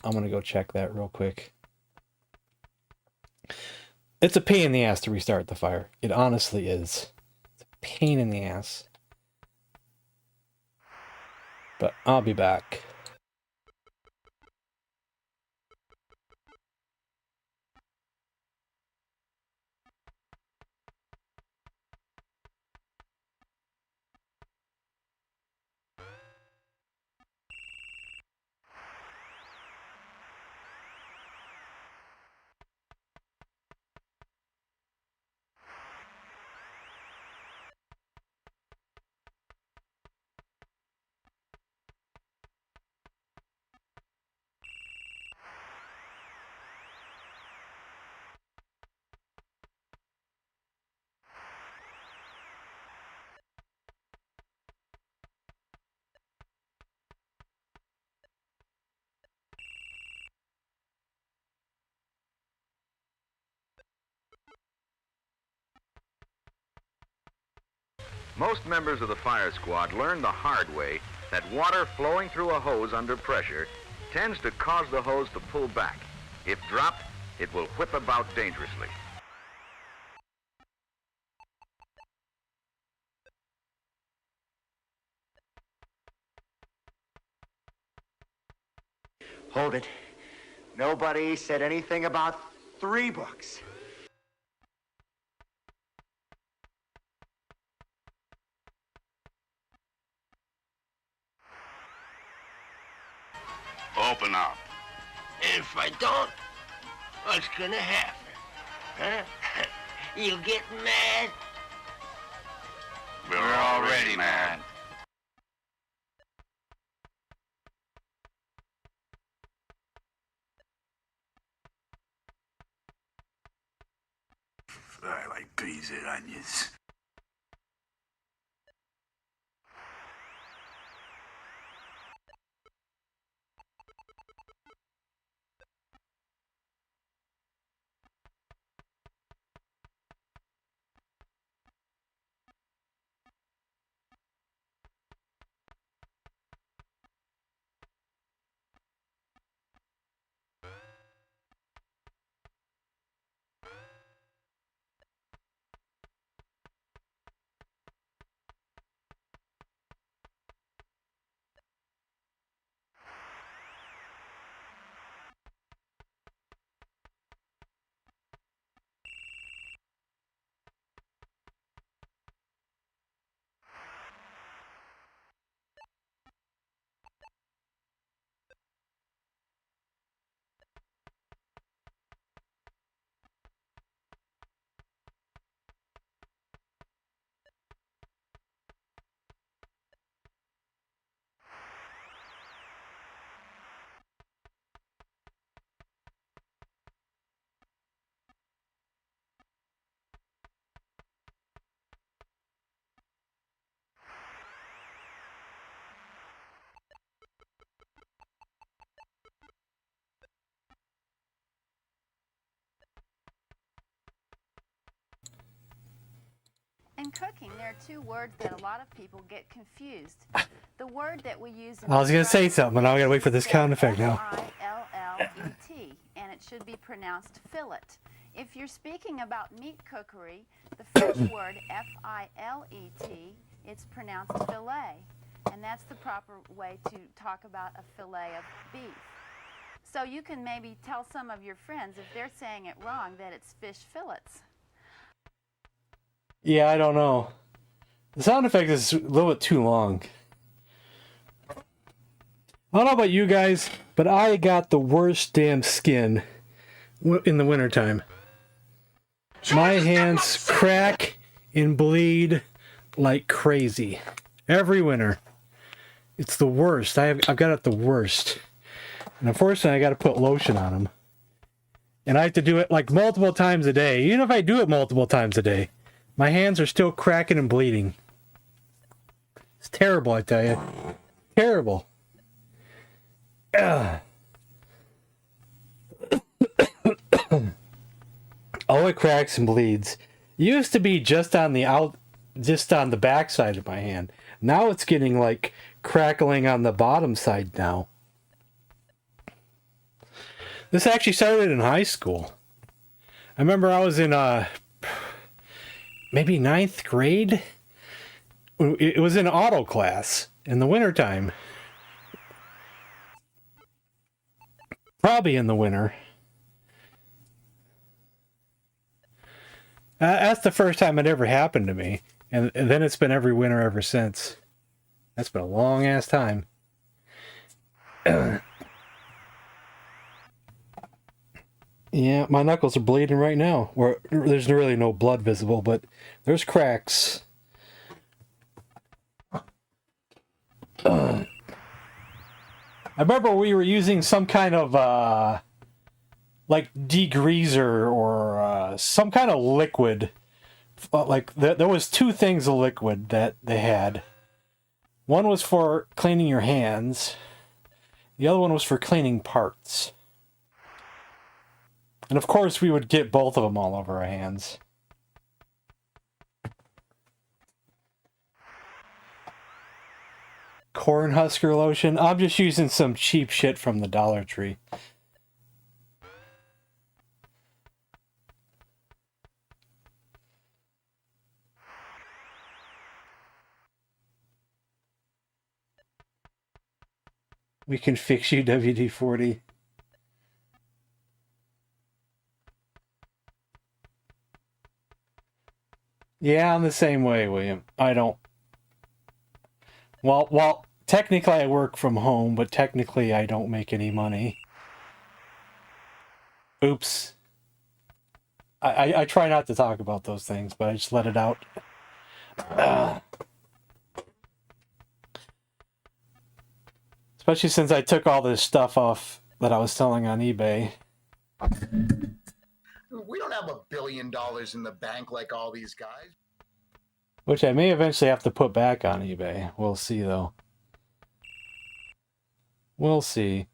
I'm going to go check that real quick. It's a pain in the ass to restart the fire. It honestly is. It's a pain in the ass. But I'll be back. Most members of the fire squad learn the hard way that water flowing through a hose under pressure tends to cause the hose to pull back. If dropped, it will whip about dangerously. Hold it. Nobody said anything about $3. Open up. If I don't, what's gonna happen? Huh? You get mad? We're already mad. I like peas and onions. In cooking, there are two words that a lot of people get confused. The word that we use in I was going to say something, but now I got to wait for this sound effect now. F-I-L-L-E-T, and it should be pronounced fillet. If you're speaking about meat cookery, the first word, F-I-L-E-T, it's pronounced filet. And that's the proper way to talk about a fillet of beef. So you can maybe tell some of your friends, if they're saying it wrong, that it's fish fillets. Yeah, I don't know. The sound effect is a little bit too long. I don't know about you guys, but I got the worst damn skin in the wintertime. My hands crack and bleed like crazy. Every winter. It's the worst. I've got it the worst. And unfortunately, I got to put lotion on them. And I have to do it like multiple times a day. Even if I do it multiple times a day, my hands are still cracking and bleeding. It's terrible, I tell you. Terrible. Ugh. Oh, it cracks and bleeds. It used to be just on the back side of my hand. Now it's getting like crackling on the bottom side now. This actually started in high school. I remember I was in maybe 9th grade. It was in auto class in the wintertime. Probably in the winter. That's the first time it ever happened to me. And then it's been every winter ever since. That's been a long ass time. Yeah, my knuckles are bleeding right now. There's really no blood visible, but there's cracks. I remember we were using some kind of like degreaser or some kind of liquid. Like there was two things of liquid that they had. One was for cleaning your hands. The other one was for cleaning parts. And of course we would get both of them all over our hands. Cornhusker lotion. I'm just using some cheap shit from the Dollar Tree. We can fix you, WD-40. Yeah, I'm the same way, William. I don't... Well, technically I work from home, but technically I don't make any money. Oops. I try not to talk about those things, but I just let it out. Especially since I took all this stuff off that I was selling on eBay. We don't have $1 billion in the bank like all these guys. Which I may eventually have to put back on eBay. We'll see, though. We'll see.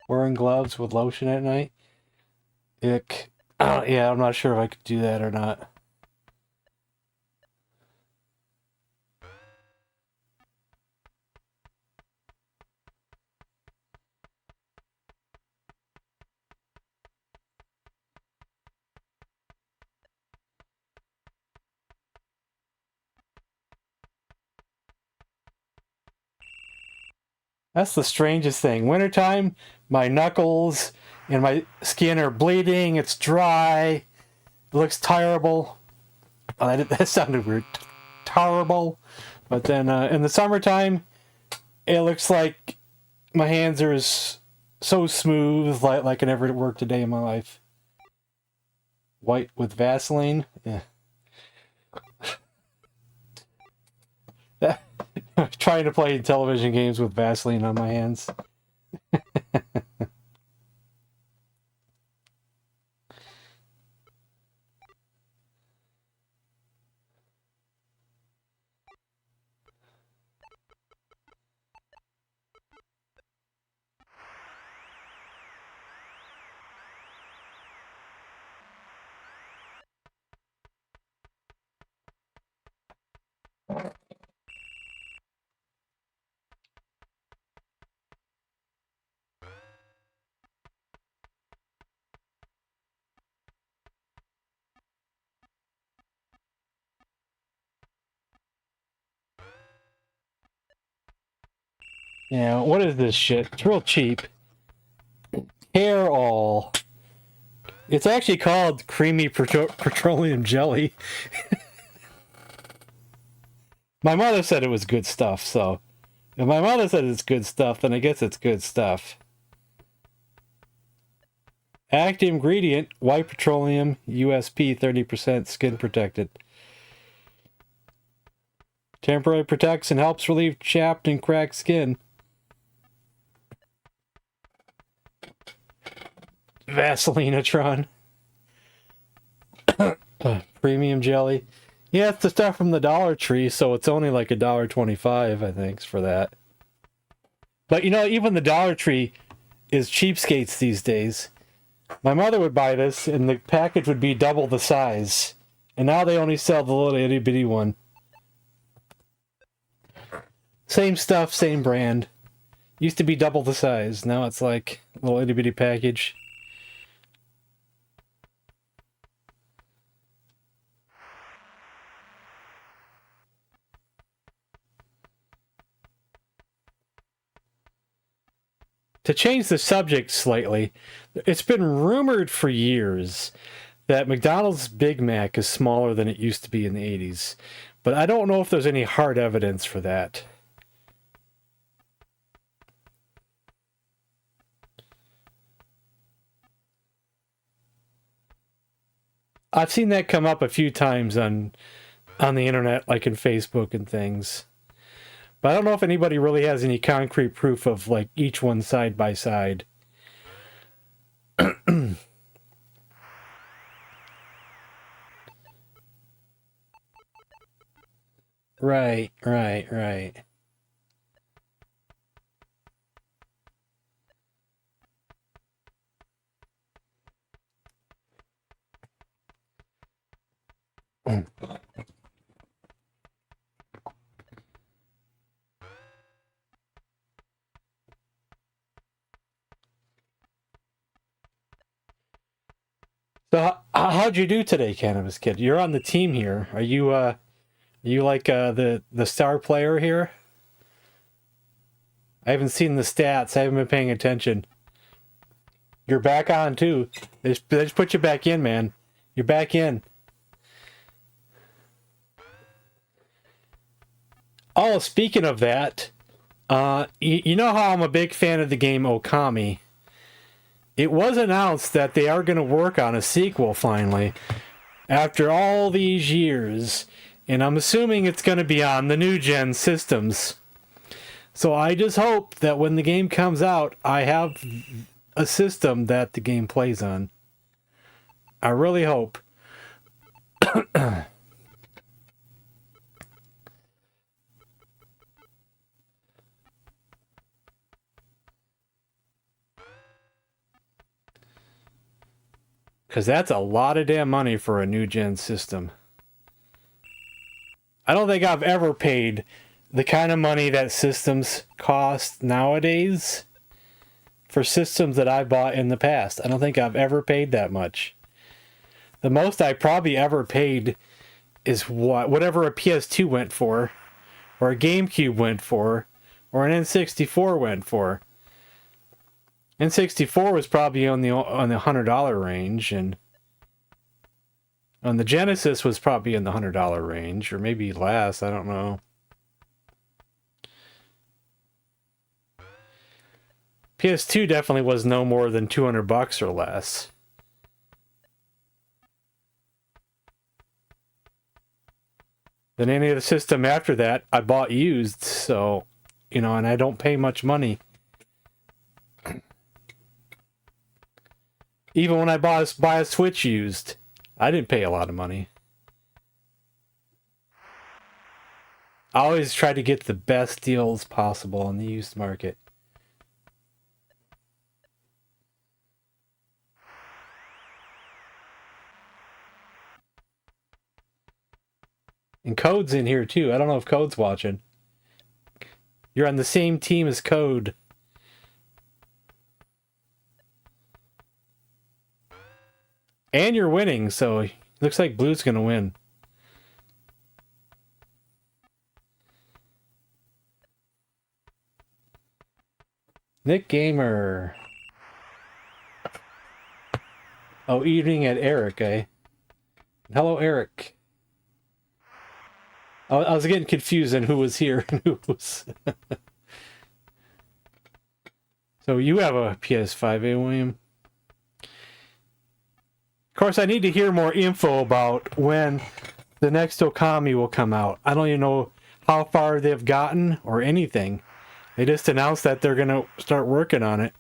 Wearing gloves with lotion at night? Ick. Yeah, I'm not sure if I could do that or not. That's the strangest thing. Wintertime, my knuckles and my skin are bleeding. It's dry. It looks terrible. Oh, that sounded weird. Terrible. But then in the summertime, it looks like my hands are so smooth, like I never worked a day in my life. White with Vaseline? Yeah. Trying to play television games with Vaseline on my hands. Yeah, what is this shit? It's real cheap. Hair all. It's actually called creamy petroleum jelly. My mother said it was good stuff, so if my mother said it's good stuff, then I guess it's good stuff. Active ingredient, white petroleum, USP 30%, skin protected. Temporarily protects and helps relieve chapped and cracked skin. Vaselinatron. Premium jelly. Yeah, it's the stuff from the Dollar Tree, so it's only like $1.25, I think, for that. But you know, even the Dollar Tree is cheapskates these days. My mother would buy this, and the package would be double the size. And now they only sell the little itty bitty one. Same stuff, same brand. Used to be double the size. Now it's like a little itty bitty package. To change the subject slightly, it's been rumored for years that McDonald's Big Mac is smaller than it used to be in the 80s. But I don't know if there's any hard evidence for that. I've seen that come up a few times on the internet, like in Facebook and things. But I don't know if anybody really has any concrete proof of like each one side by side. Right. So how'd you do today, Cannabis Kid? You're on the team here. Are you like the star player here? I haven't seen the stats. I haven't been paying attention. You're back on too. They just put you back in, man. You're back in. Oh, speaking of that, you know how I'm a big fan of the game Okami. It was announced that they are going to work on a sequel finally, after all these years, and I'm assuming it's going to be on the new gen systems. So I just hope that when the game comes out, I have a system that the game plays on. I really hope. Because that's a lot of damn money for a new gen system. I don't think I've ever paid the kind of money that systems cost nowadays for systems that I bought in the past. I don't think I've ever paid that much. The most I probably ever paid is whatever a PS2 went for, or a GameCube went for, or an N64 went for. N64 was probably on the $100 range, and on the Genesis was probably in the $100 range, or maybe less. I don't know. PS2 definitely was no more than $200 or less. Then any other system after that, I bought used, so, and I don't pay much money. Even when I buy a Switch used, I didn't pay a lot of money. I always try to get the best deals possible on the used market. And Code's in here too. I don't know if Code's watching. You're on the same team as Code. And you're winning, so looks like Blue's gonna win. Nick Gamer. Oh, evening at Eric, eh? Hello, Eric. I was getting confused on who was here and who was... So you have a PS5, eh, William? Of course, I need to hear more info about when the next Okami will come out. I don't even know how far they've gotten or anything. They just announced that they're going to start working on it.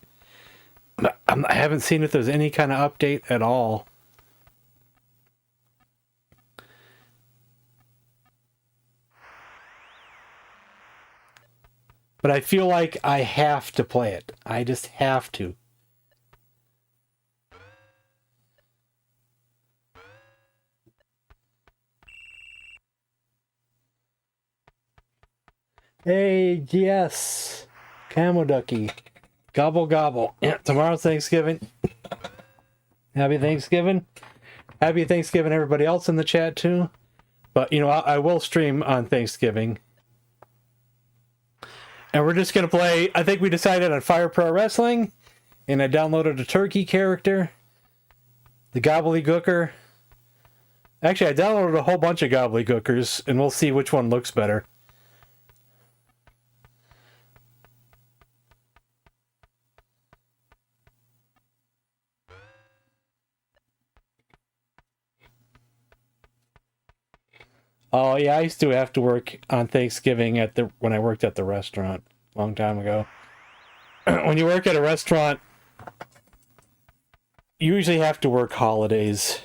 But I haven't seen if there's any kind of update at all. But I feel like I have to play it. I just have to. Hey, yes. Camo Ducky. Gobble gobble. Yeah, tomorrow's Thanksgiving. Happy Thanksgiving. Happy Thanksgiving, everybody else in the chat too. But, you know, I will stream on Thanksgiving. And we're just going to play, I think we decided on Fire Pro Wrestling. And I downloaded a turkey character. The Gobbledygooker. Actually, I downloaded a whole bunch of Gobbledygookers. And we'll see which one looks better. Oh yeah, I used to have to work on Thanksgiving when I worked at the restaurant a long time ago. When you work at a restaurant, you usually have to work holidays.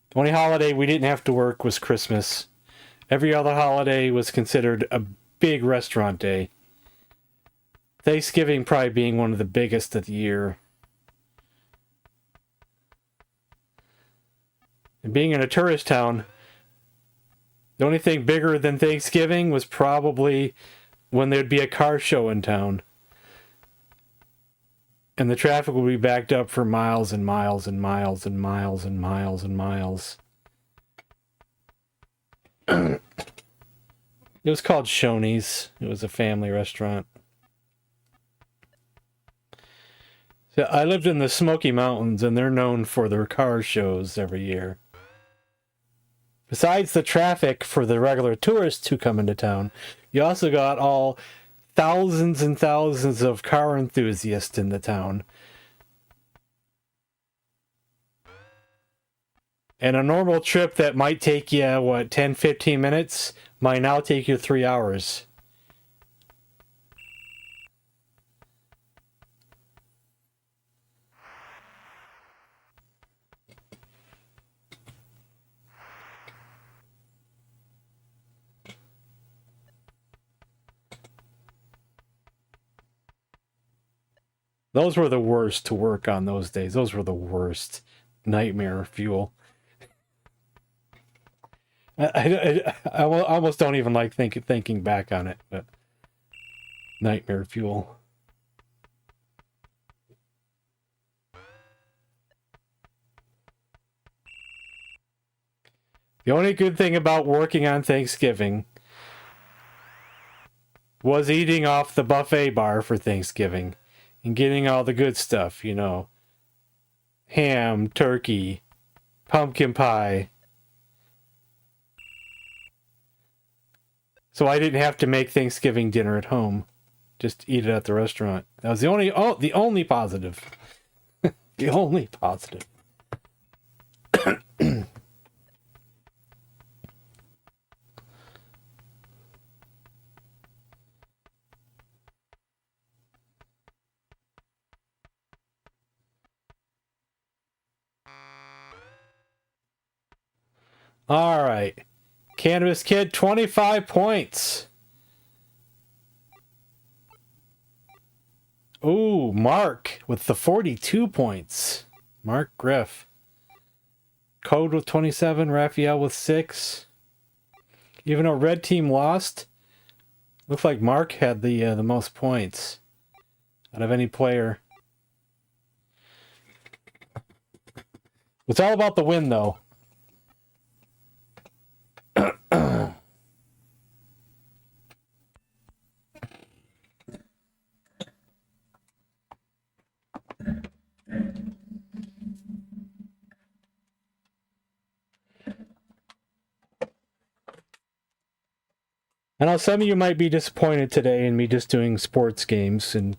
The only holiday we didn't have to work was Christmas. Every other holiday was considered a big restaurant day. Thanksgiving probably being one of the biggest of the year. And being in a tourist town, the only thing bigger than Thanksgiving was probably when there'd be a car show in town. And the traffic would be backed up for miles and miles and miles and miles and miles and miles. It was called Shoney's. It was a family restaurant. So I lived in the Smoky Mountains, and they're known for their car shows every year. Besides the traffic for the regular tourists who come into town, you also got all thousands and thousands of car enthusiasts in the town. And a normal trip that might take you, 10, 15 minutes, might now take you 3 hours. Those were the worst to work on those days. Those were the worst. Nightmare fuel. I almost don't even like thinking back on it, but nightmare fuel. The only good thing about working on Thanksgiving was eating off the buffet bar for Thanksgiving and getting all the good stuff, you know. Ham, turkey, pumpkin pie. So I didn't have to make Thanksgiving dinner at home. Just eat it at the restaurant. That was the only positive. The only positive. All right. Cannabis Kid, 25 points. Ooh, Mark with the 42 points. Mark Griff. Code with 27, Raphael with 6. Even though Red Team lost, looks like Mark had the most points out of any player. It's all about the win, though. I know some of you might be disappointed today in me just doing sports games and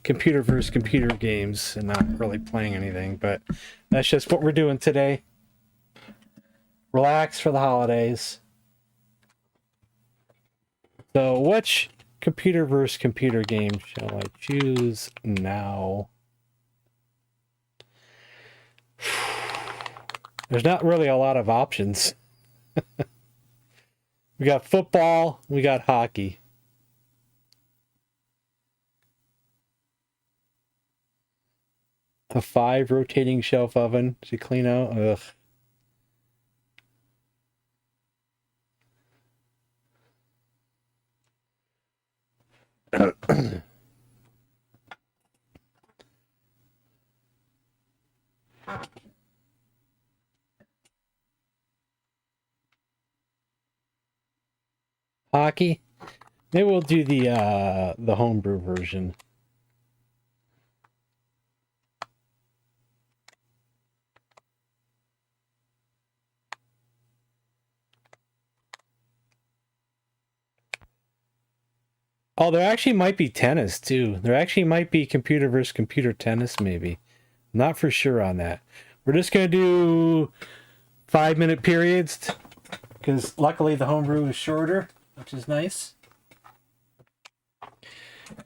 computer versus computer games and not really playing anything, but that's just what we're doing today. Relax for the holidays. So which computer versus computer game shall I choose now? There's not really a lot of options. We got football, we got hockey. A 5 rotating shelf oven to clean out. Ugh. Hockey. Maybe we'll do the homebrew version. Oh, there actually might be tennis too. There actually might be computer versus computer tennis, maybe. Not for sure on that. We're just gonna do 5-minute periods because luckily the homebrew is shorter, which is nice.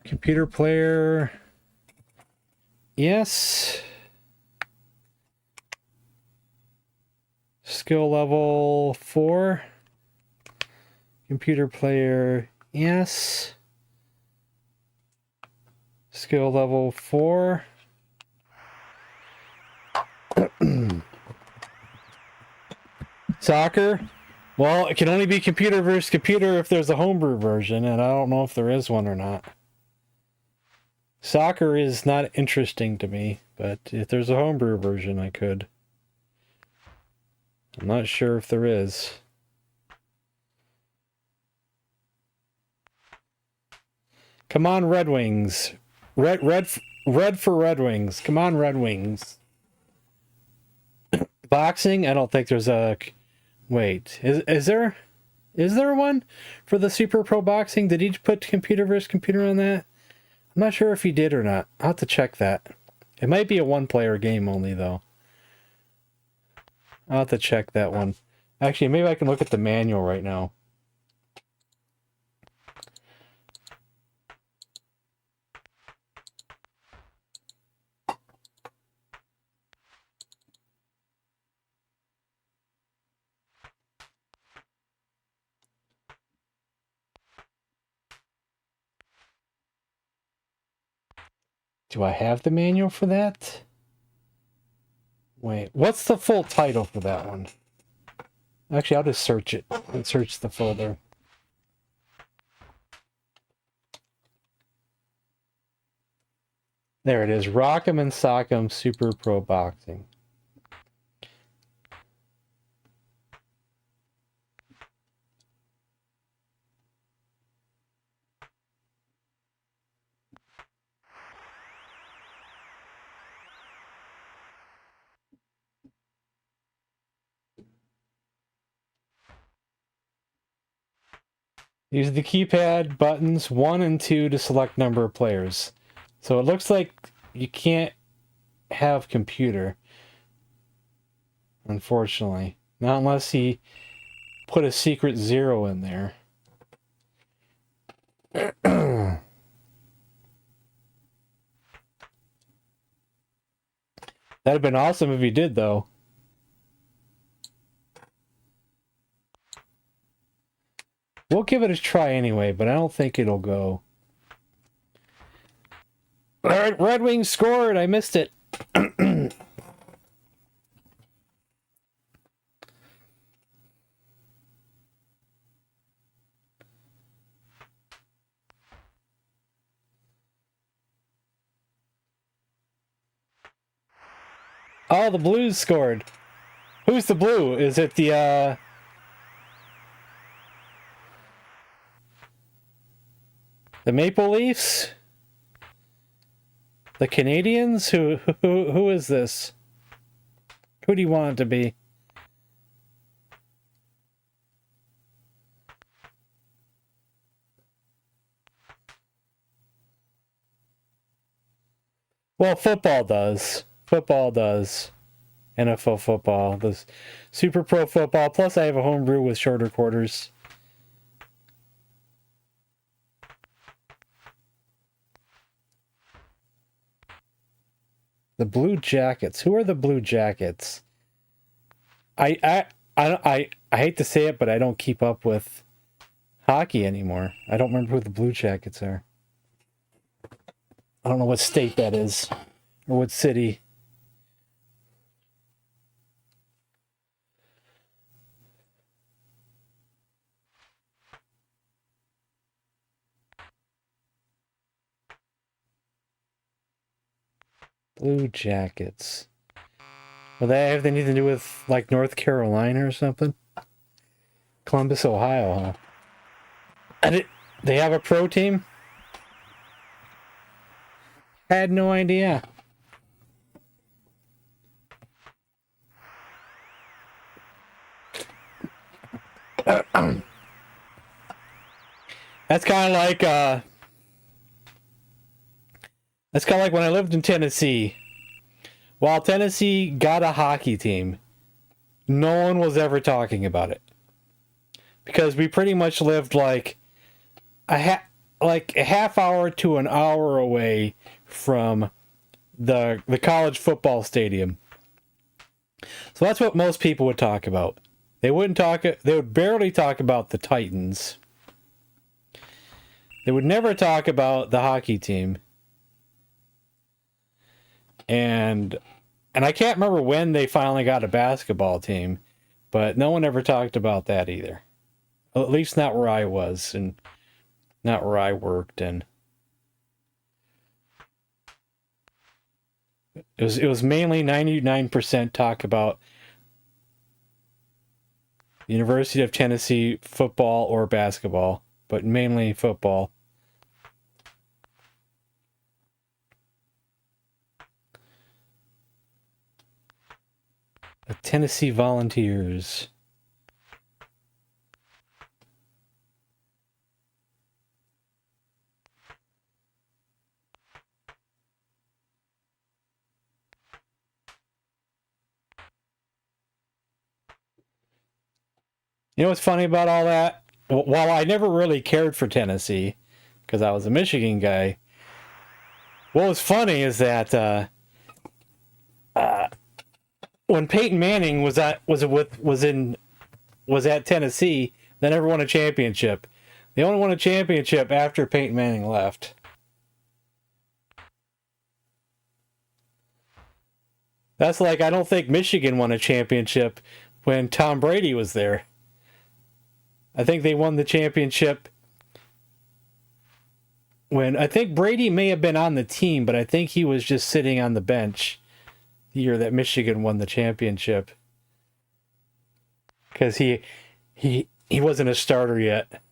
Computer player. Yes. Skill level 4. Computer player. Yes. Skill level 4. Soccer. Well, it can only be computer versus computer if there's a homebrew version, and I don't know if there is one or not. Soccer is not interesting to me, but if there's a homebrew version, I could. I'm not sure if there is. Come on, Red Wings. Red for Red Wings. Come on, Red Wings. Boxing? I don't think there's a... Wait, is there one for the Super Pro Boxing? Did he put computer versus computer on that? I'm not sure if he did or not. I'll have to check that. It might be a one-player game only, though. I'll have to check that one. Actually, maybe I can look at the manual right now. Do I have the manual for that? Wait, what's the full title for that one? Actually, I'll just search it and search the folder. There it is. Rock'em and Sock'em Super Pro Boxing. Use the keypad buttons 1 and 2 to select number of players. So it looks like you can't have computer, unfortunately. Not unless he put a secret 0 in there. That'd have been awesome if he did, though. We'll give it a try anyway, but I don't think it'll go. Alright, Red Wings scored! I missed it. Oh, the Blues scored. Who's the Blue? Is it the Maple Leafs? The Canadians? Who is this? Who do you want it to be? 'Cause Well, football does. Football does. NFL football. The Super Pro football. Plus, I have a homebrew with shorter quarters. The Blue Jackets. Who are the Blue Jackets? I hate to say it, but I don't keep up with hockey anymore. I don't remember who the Blue Jackets are. I don't know what state that is or what city. Blue Jackets. Will that have anything to do with like North Carolina or something? Columbus, Ohio, huh? They have a pro team? Had no idea. That's kind of like when I lived in Tennessee. While Tennessee got a hockey team, no one was ever talking about it. Because we pretty much lived like a half hour to an hour away from the college football stadium. So that's what most people would talk about. They would barely talk about the Titans. They would never talk about the hockey team. And I can't remember when they finally got a basketball team, but no one ever talked about that either. At least not where I was and not where I worked. And it was mainly 99% talk about University of Tennessee football or basketball, but mainly football. The Tennessee Volunteers. You know what's funny about all that? While I never really cared for Tennessee, because I was a Michigan guy, what was funny is that when Peyton Manning was at Tennessee, they never won a championship. They only won a championship after Peyton Manning left. That's like, I don't think Michigan won a championship when Tom Brady was there. I think they won the championship when, I think Brady may have been on the team, but I think he was just sitting on the bench the year that Michigan won the championship. Because he wasn't a starter yet.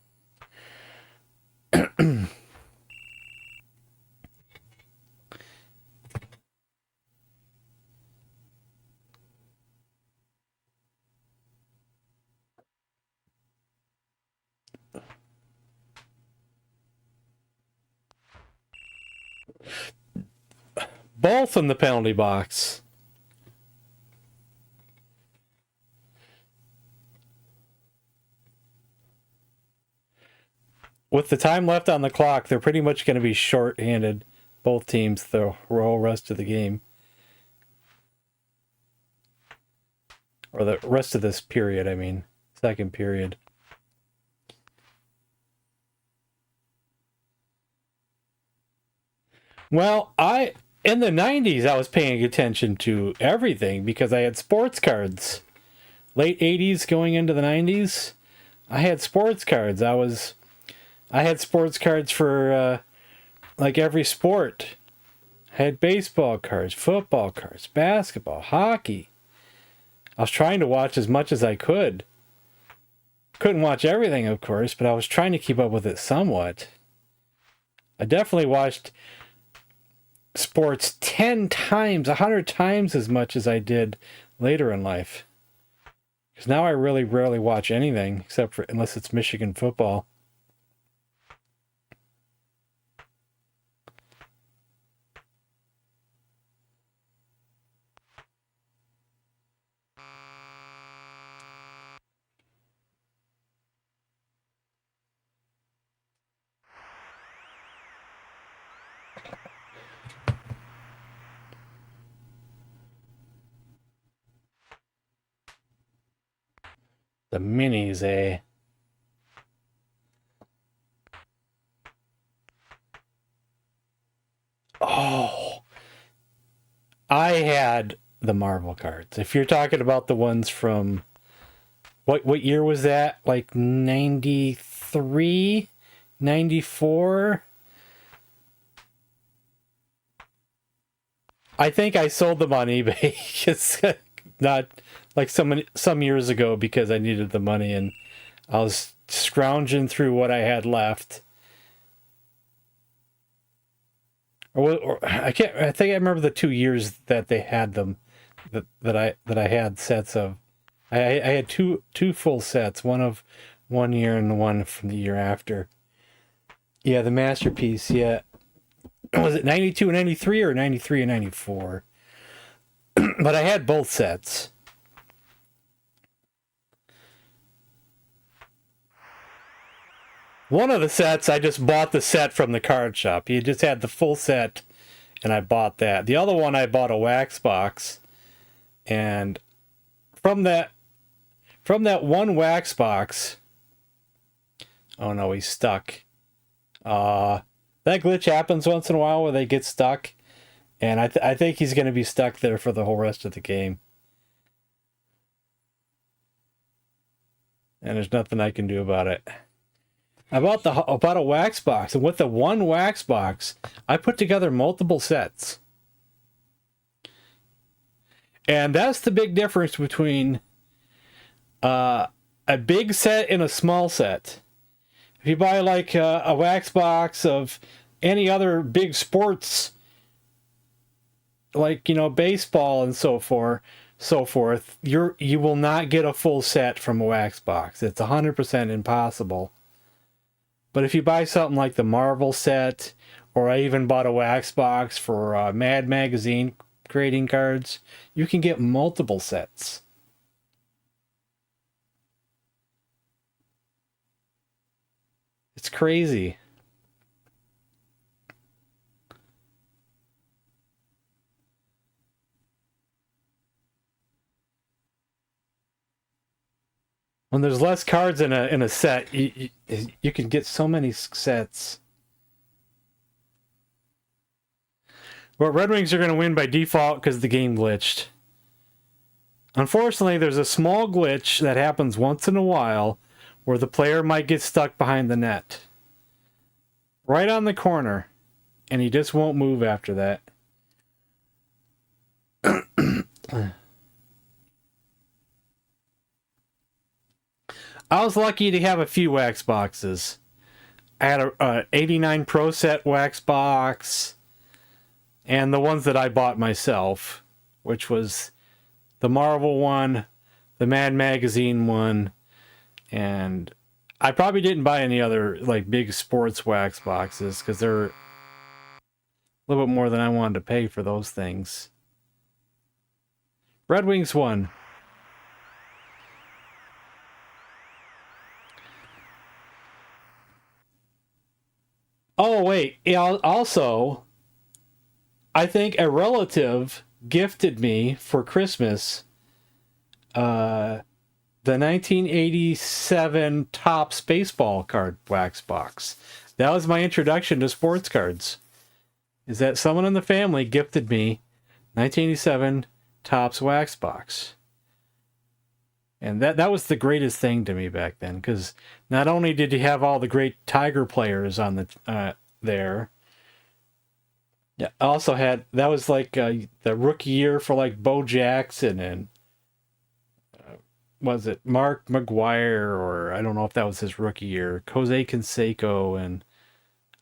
Both in the penalty box. With the time left on the clock, they're pretty much going to be short-handed, both teams, the whole rest of the game. Or the rest of this period, I mean. Second period. Well, in the 90s, I was paying attention to everything because I had sports cards. Late 80s going into the 90s, I had sports cards. I had sports cards for like every sport. I had baseball cards, football cards, basketball, hockey. I was trying to watch as much as I could. Couldn't watch everything, of course, but I was trying to keep up with it somewhat. I definitely watched sports 10 times, 100 times as much as I did later in life. Because now I really rarely watch anything, unless it's Michigan football. The minis, eh? Oh, I had the Marvel cards. If you're talking about the ones from what year was that? Like 93, 94. I think I sold them on eBay. It's not like some years ago because I needed the money and I was scrounging through what I had left. Or I can't. I think I remember the 2 years that they had them. That I had sets of. I had two full sets. One of 1 year and one from the year after. Yeah, the masterpiece. Yeah, was it 92 and 93 or 93 and 94? But I had both sets. One of the sets, I just bought the set from the card shop. He just had the full set, and I bought that. The other one, I bought a wax box, and from that one wax box, oh no, he's stuck. That glitch happens once in a while where they get stuck, and I think he's going to be stuck there for the whole rest of the game. And there's nothing I can do about it. About a wax box, and with the one wax box, I put together multiple sets. And that's the big difference between a big set and a small set. If you buy like a wax box of any other big sports, like baseball and so forth, you will not get a full set from a wax box. It's 100% impossible. But if you buy something like the Marvel set, or I even bought a wax box for Mad Magazine trading cards, you can get multiple sets. It's crazy. When there's less cards in a set, you can get so many sets. But Red Wings are going to win by default because the game glitched. Unfortunately, there's a small glitch that happens once in a while where the player might get stuck behind the net. Right on the corner. And he just won't move after that. I was lucky to have a few wax boxes. I had a 89 Pro set wax box, and the ones that I bought myself, which was the Marvel one, the Mad Magazine one, and I probably didn't buy any other like big sports wax boxes because they're a little bit more than I wanted to pay for those things. Red Wings won. Oh, wait. Also, I think a relative gifted me for Christmas the 1987 Topps baseball card wax box. That was my introduction to sports cards. Is that someone in the family gifted me 1987 Topps wax box. And that was the greatest thing to me back then, because not only did you have all the great Tiger players on the there, yeah, also had, that was like the rookie year for like Bo Jackson and was it Mark McGuire, or I don't know if that was his rookie year, Jose Canseco, and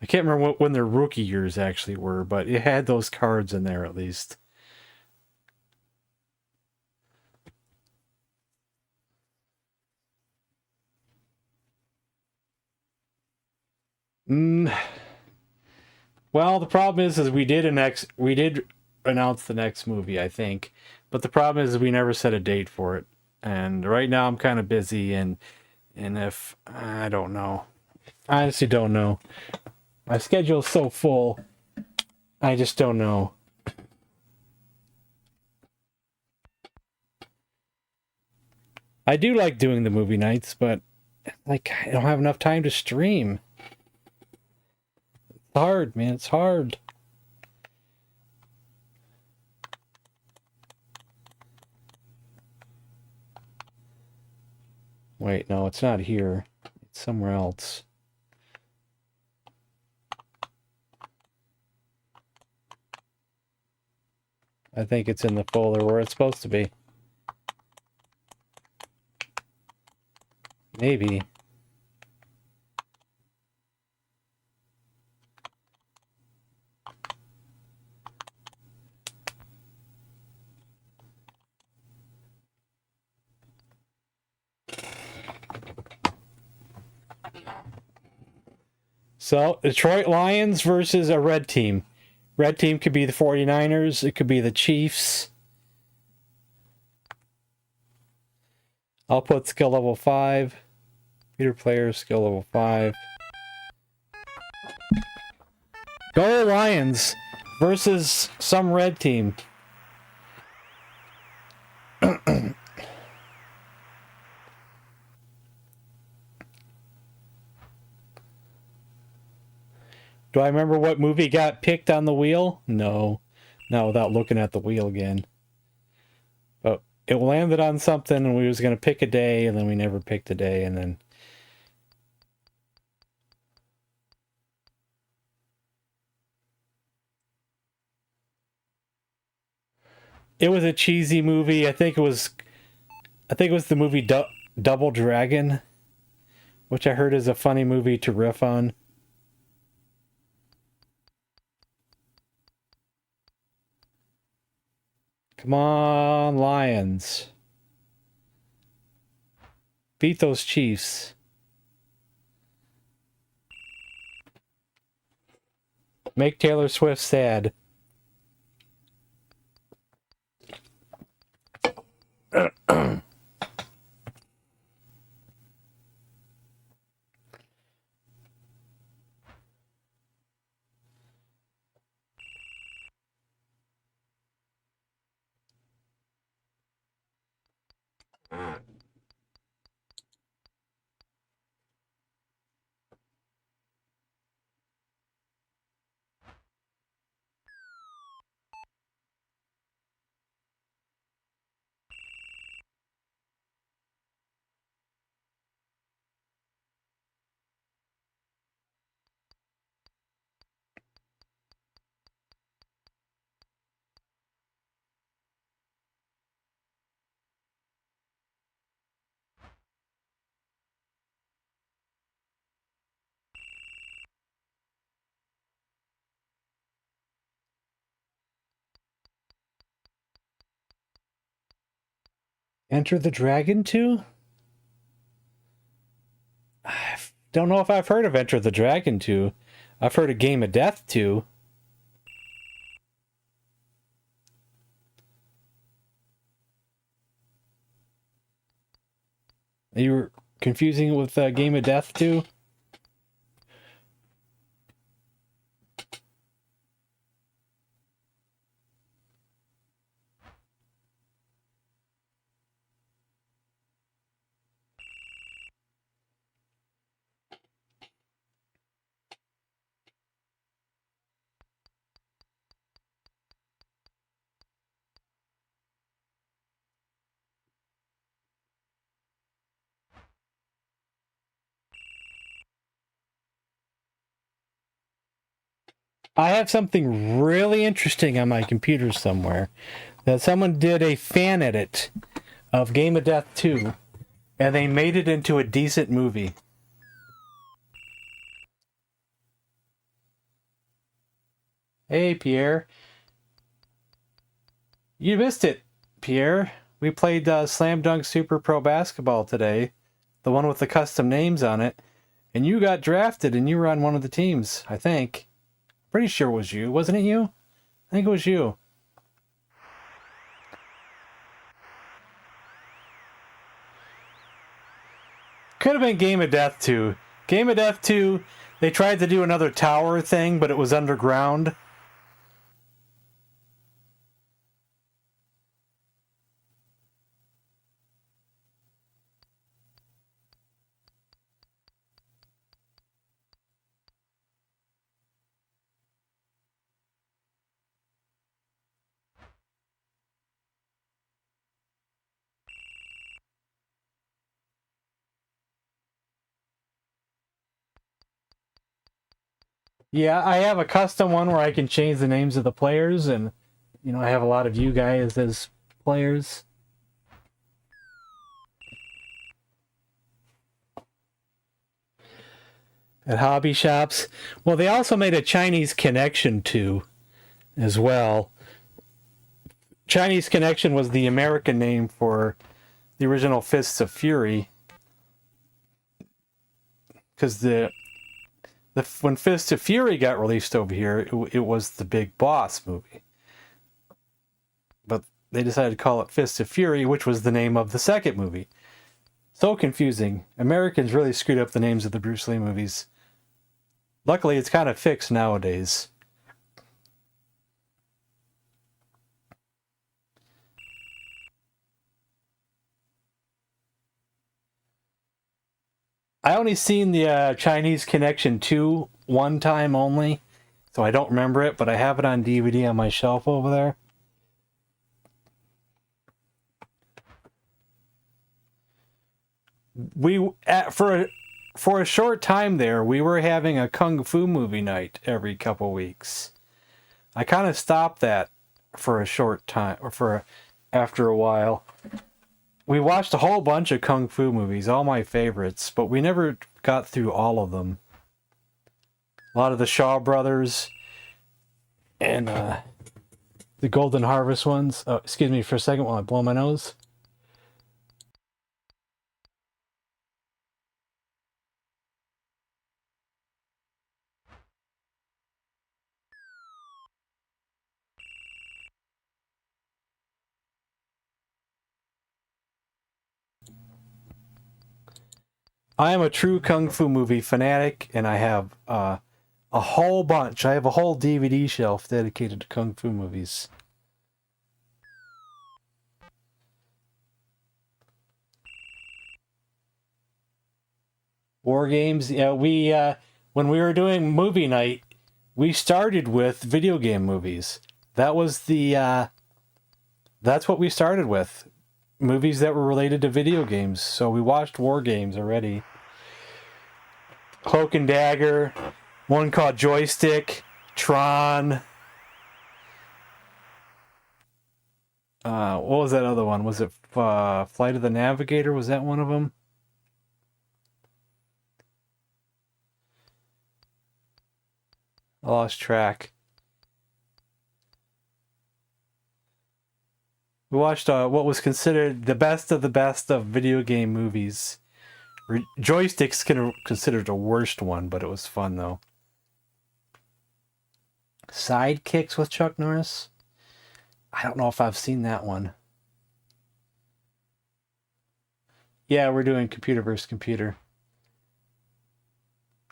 I can't remember when their rookie years actually were, but it had those cards in there at least. Well, the problem is we did announce the next movie, I think, but the problem is we never set a date for it, and right now I'm kind of busy, and if I don't know, I honestly don't know. My schedule is so full, I just don't know. I do like doing the movie nights, but like I don't have enough time to stream. It's hard, man. It's hard. Wait, no, it's not here. It's somewhere else. I think it's in the folder where it's supposed to be. Maybe. So, Detroit Lions versus a red team. Red team could be the 49ers. It could be the Chiefs. I'll put skill level 5. Peter player, skill level 5. Go Lions versus some red team. Do I remember what movie got picked on the wheel? No. Not without looking at the wheel again. But it landed on something and we was going to pick a day and then we never picked a day and then... It was a cheesy movie. I think it was the movie Double Dragon, which I heard is a funny movie to riff on. Come on, Lions. Beat those Chiefs. Make Taylor Swift sad. Enter the Dragon 2? I don't know if I've heard of Enter the Dragon 2. I've heard of Game of Death 2. Are you confusing it with Game of Death 2? I have something really interesting on my computer somewhere. That someone did a fan edit of Game of Death 2, and they made it into a decent movie. Hey, Pierre. You missed it, Pierre. We played Slam Dunk Super Pro Basketball today, the one with the custom names on it, and you got drafted and you were on one of the teams, I think. Pretty sure it was you. Wasn't it you? I think it was you. Could have been Game of Death 2. Game of Death 2, they tried to do another tower thing, but it was underground. Yeah, I have a custom one where I can change the names of the players, and you know, I have a lot of you guys as players. At hobby shops. Well, they also made a Chinese Connection 2 as well. Chinese Connection was the American name for the original Fists of Fury. Because when Fists of Fury got released over here, it was the Big Boss movie. But they decided to call it Fists of Fury, which was the name of the second movie. So confusing. Americans really screwed up the names of the Bruce Lee movies. Luckily, it's kind of fixed nowadays. I only seen the Chinese Connection 2 one time only, so I don't remember it, but I have it on DVD on my shelf over there. For a short time there, we were having a kung fu movie night every couple weeks. I kind of stopped that for a short time, or after a while. We watched a whole bunch of kung fu movies, all my favorites, but we never got through all of them. A lot of the Shaw Brothers and the Golden Harvest ones. Oh, excuse me for a second while I blow my nose. I am a true kung fu movie fanatic, and I have a whole bunch. I have a whole DVD shelf dedicated to kung fu movies. War games. Yeah, we when we were doing movie night, we started with video game movies. That was that's what we started with. Movies that were related to video games. So we watched war games already. Cloak and Dagger, one called Joystick, Tron. What was that other one? Was it Flight of the Navigator? Was that one of them? I lost track. We watched what was considered the best of video game movies. Joystick's considered the worst one, but it was fun though. Sidekicks with Chuck Norris? I don't know if I've seen that one. Yeah, we're doing computer versus computer.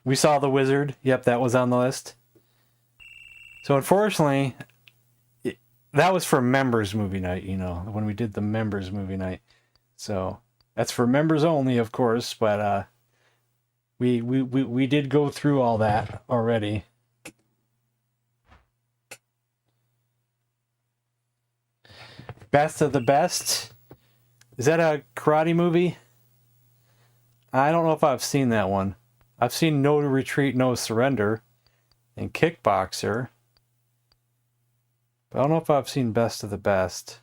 We saw The Wizard. Yep, that was on the list. So unfortunately, that was for members movie night, you know, when we did the members movie night. So that's for members only, of course, but we did go through all that already. Best of the Best. Is that a karate movie? I don't know if I've seen that one. I've seen No Retreat, No Surrender and Kickboxer. But I don't know if I've seen Best of the Best.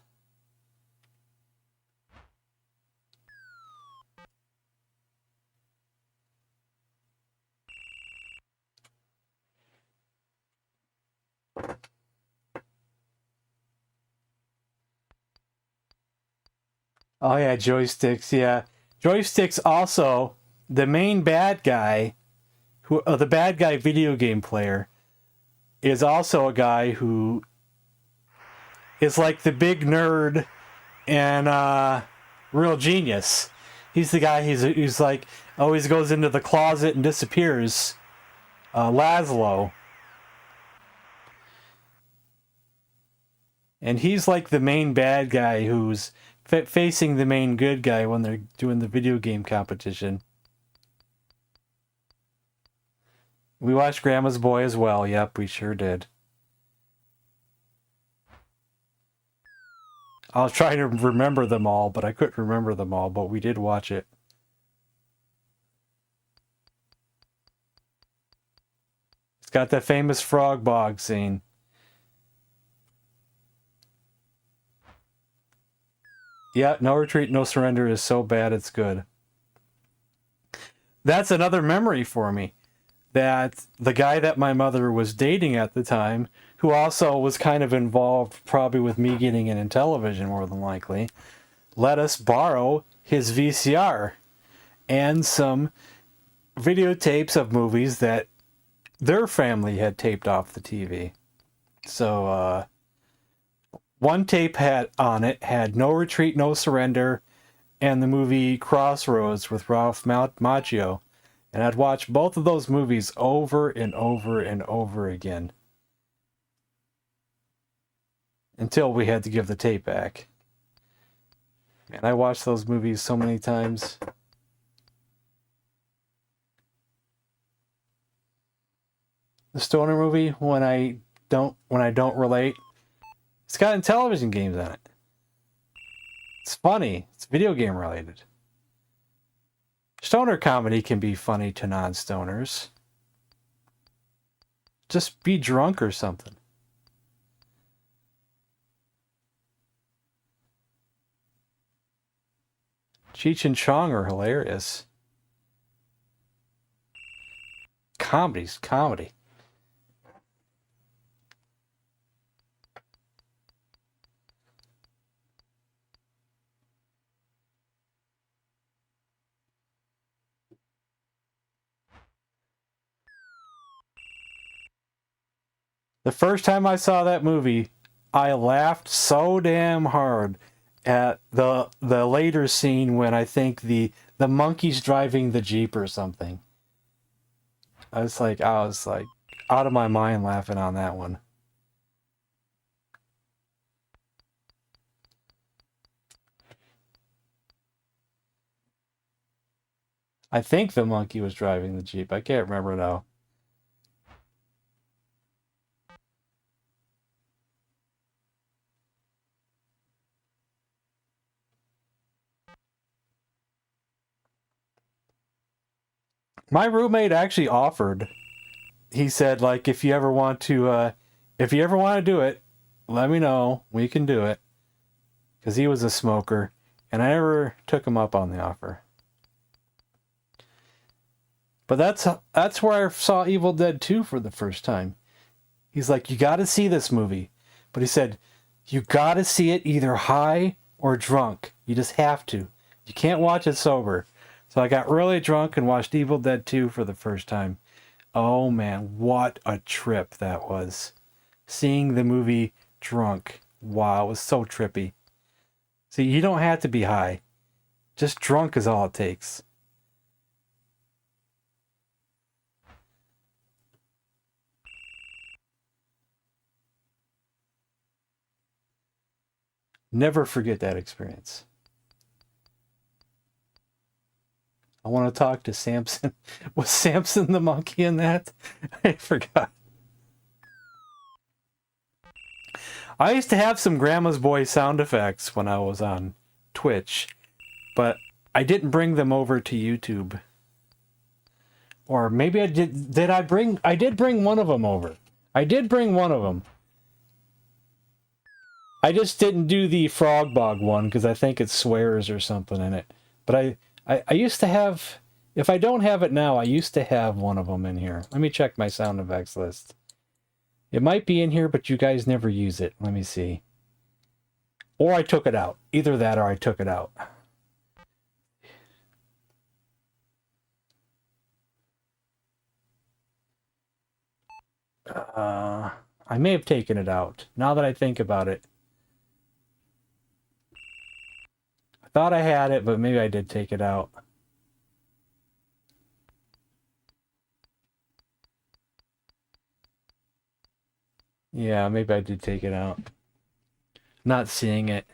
Oh yeah, Joysticks, yeah. Joysticks also, the main bad guy, the bad guy video game player, is also a guy who is like the big nerd and real genius. He's the guy who's like always goes into the closet and disappears. Laszlo. And he's like the main bad guy who's facing the main good guy when they're doing the video game competition. We watched Grandma's Boy as well. Yep, we sure did. I was trying to remember them all, but I couldn't remember them all, but we did watch it. got that famous frog bog scene. Yeah, No Retreat, No Surrender is so bad it's good. That's another memory for me. That the guy that my mother was dating at the time, who also was kind of involved probably with me getting an Intellivision more than likely, let us borrow his VCR and some videotapes of movies that their family had taped off the TV. So, one tape had No Retreat, No Surrender, and the movie Crossroads with Ralph Macchio. And I'd watch both of those movies over and over and over again. Until we had to give the tape back. And I watched those movies so many times. The stoner movie, when I don't relate, it's got Intellivision games in it. It's funny. It's video game related. Stoner comedy can be funny to non-stoners. Just be drunk or something. Cheech and Chong are hilarious. Comedy's comedy. The first time I saw that movie, I laughed so damn hard at the later scene when I think the monkey's driving the Jeep or something. I was like out of my mind laughing on that one. I think the monkey was driving the Jeep. I can't remember now. My roommate actually offered. He said, like, if you ever want to do it, let me know. We can do it. Because he was a smoker, and I never took him up on the offer. But that's where I saw Evil Dead 2 for the first time. He's like, you got to see this movie. But he said, you got to see it either high or drunk. You just have to. You can't watch it sober. So I got really drunk and watched Evil Dead 2 for the first time. Oh man, what a trip that was. Seeing the movie drunk. Wow, it was so trippy. See, you don't have to be high. Just drunk is all it takes. Never forget that experience. I want to talk to Samson. Was Samson the monkey in that? I forgot. I used to have some Grandma's Boy sound effects when I was on Twitch, but I didn't bring them over to YouTube. Or maybe I did. I did bring one of them over. I did bring one of them. I just didn't do the Frog Bog one because I think it swears or something in it. But I used to have, if I don't have it now, I used to have one of them in here. Let me check my sound effects list. It might be in here, but you guys never use it. Let me see. Or I took it out. Either that or I took it out. I may have taken it out. Now that I think about it. I thought I had it, but maybe I did take it out. Yeah, maybe I did take it out. Not seeing it.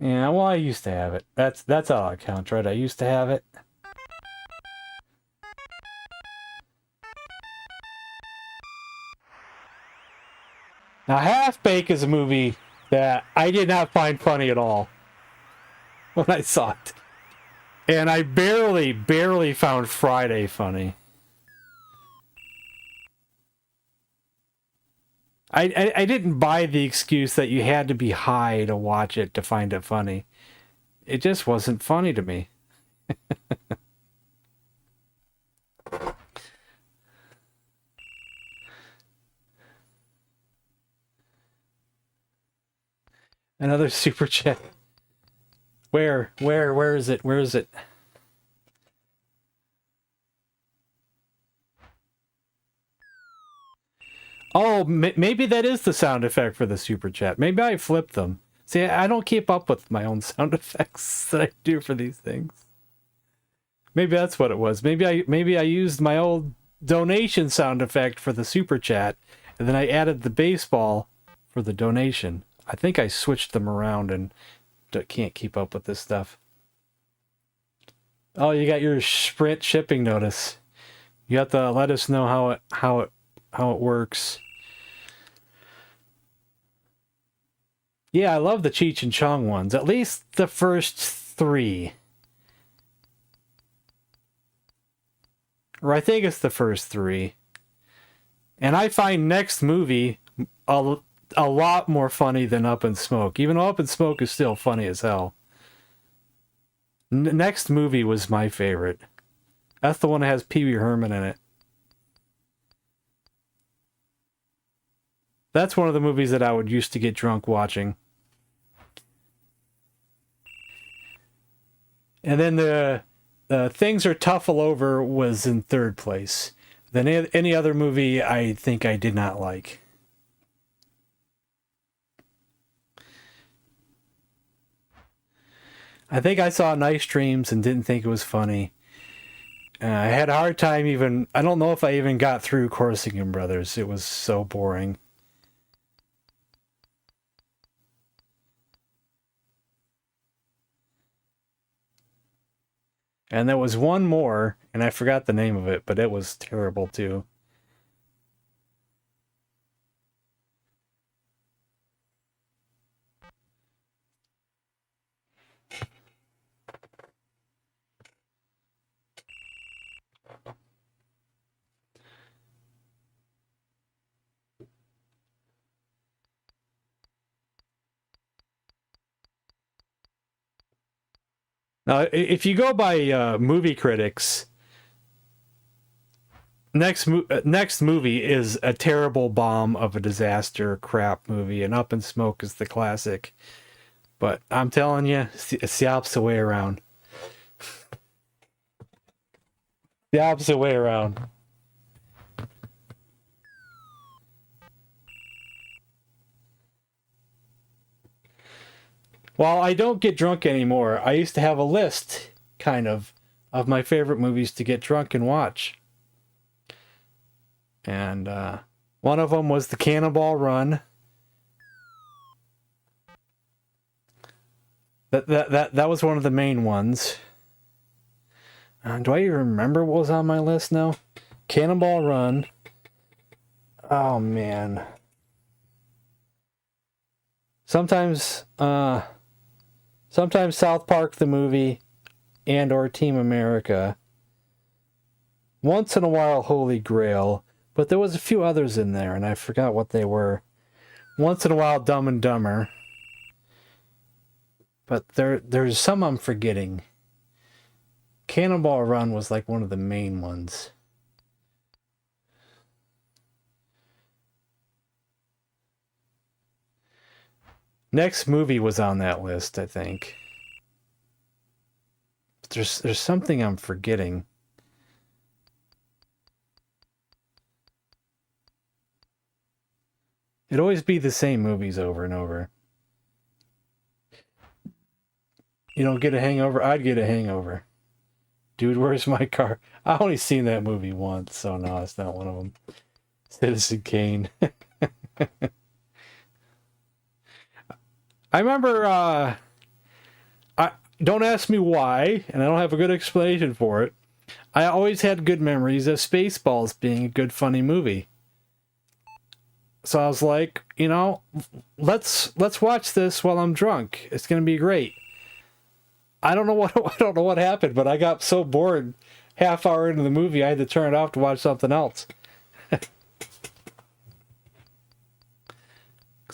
Yeah, well, I used to have it. That's all it counts, right? I used to have it. Now, Half Baked is a movie that I did not find funny at all when I saw it. And I barely found Friday funny. I didn't buy the excuse that you had to be high to watch it to find it funny. It just wasn't funny to me. Another super chat. Where is it? Where is it? Oh, maybe that is the sound effect for the super chat. Maybe I flipped them. See, I don't keep up with my own sound effects that I do for these things. Maybe that's what it was. Maybe I used my old donation sound effect for the super chat, and then I added the baseball for the donation. I think I switched them around and can't keep up with this stuff. Oh, you got your Sprint shipping notice. You have to let us know how it works. Yeah, I love the Cheech and Chong ones. At least the first 3. Or I think it's the first 3. And I find Next Movie a lot more funny than Up in Smoke. Even though Up in Smoke is still funny as hell. Next Movie was my favorite. That's the one that has Pee Wee Herman in it. That's one of the movies that I would used to get drunk watching. And then the Things Are Tough All Over was in 3rd place. Then any other movie I think I did not like. I think I saw Nice Dreams and didn't think it was funny. I had a hard time I don't know if I even got through Corsican Brothers. It was so boring. And there was one more, and I forgot the name of it, but it was terrible too. Now, if you go by movie critics, next movie is a terrible bomb of a disaster crap movie, and Up in Smoke is the classic. But I'm telling you, it's the opposite way around. The opposite way around. While I don't get drunk anymore, I used to have a list, kind of my favorite movies to get drunk and watch. And one of them was The Cannonball Run. That was one of the main ones. Do I even remember what was on my list now? Cannonball Run. Oh, man. Sometimes South Park the movie and or Team America. Once in a while Holy Grail, but there was a few others in there and I forgot what they were. Once in a while Dumb and Dumber. But there's some I'm forgetting. Cannonball Run was like one of the main ones. Next Movie was on that list, I think. There's something I'm forgetting. It'd always be the same movies over and over. You don't get a hangover? I'd get a hangover. Dude, Where's My Car? I only seen that movie once, so no, it's not one of them. Citizen Kane. I remember, don't ask me why, and I don't have a good explanation for it. I always had good memories of Spaceballs being a good, funny movie. So I was like, let's watch this while I'm drunk. It's gonna be great. I don't know what happened, but I got so bored half hour into the movie I had to turn it off to watch something else. Because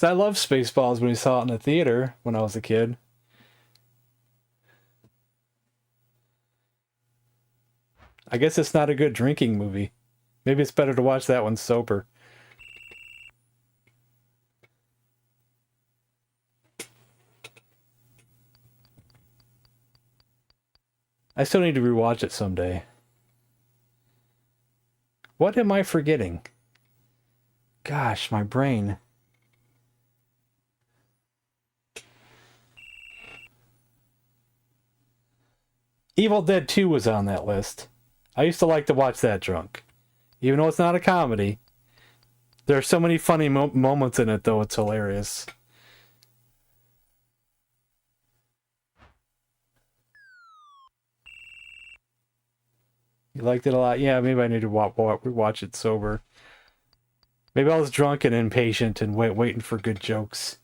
I loved Spaceballs when we saw it in the theater when I was a kid. I guess it's not a good drinking movie. Maybe it's better to watch that one sober. I still need to rewatch it someday. What am I forgetting? Gosh, my brain. Evil Dead 2 was on that list. I used to like to watch that drunk. Even though it's not a comedy. There are so many funny moments in it, though. It's hilarious. You liked it a lot? Yeah, maybe I need to watch it sober. Maybe I was drunk and impatient and waiting for good jokes.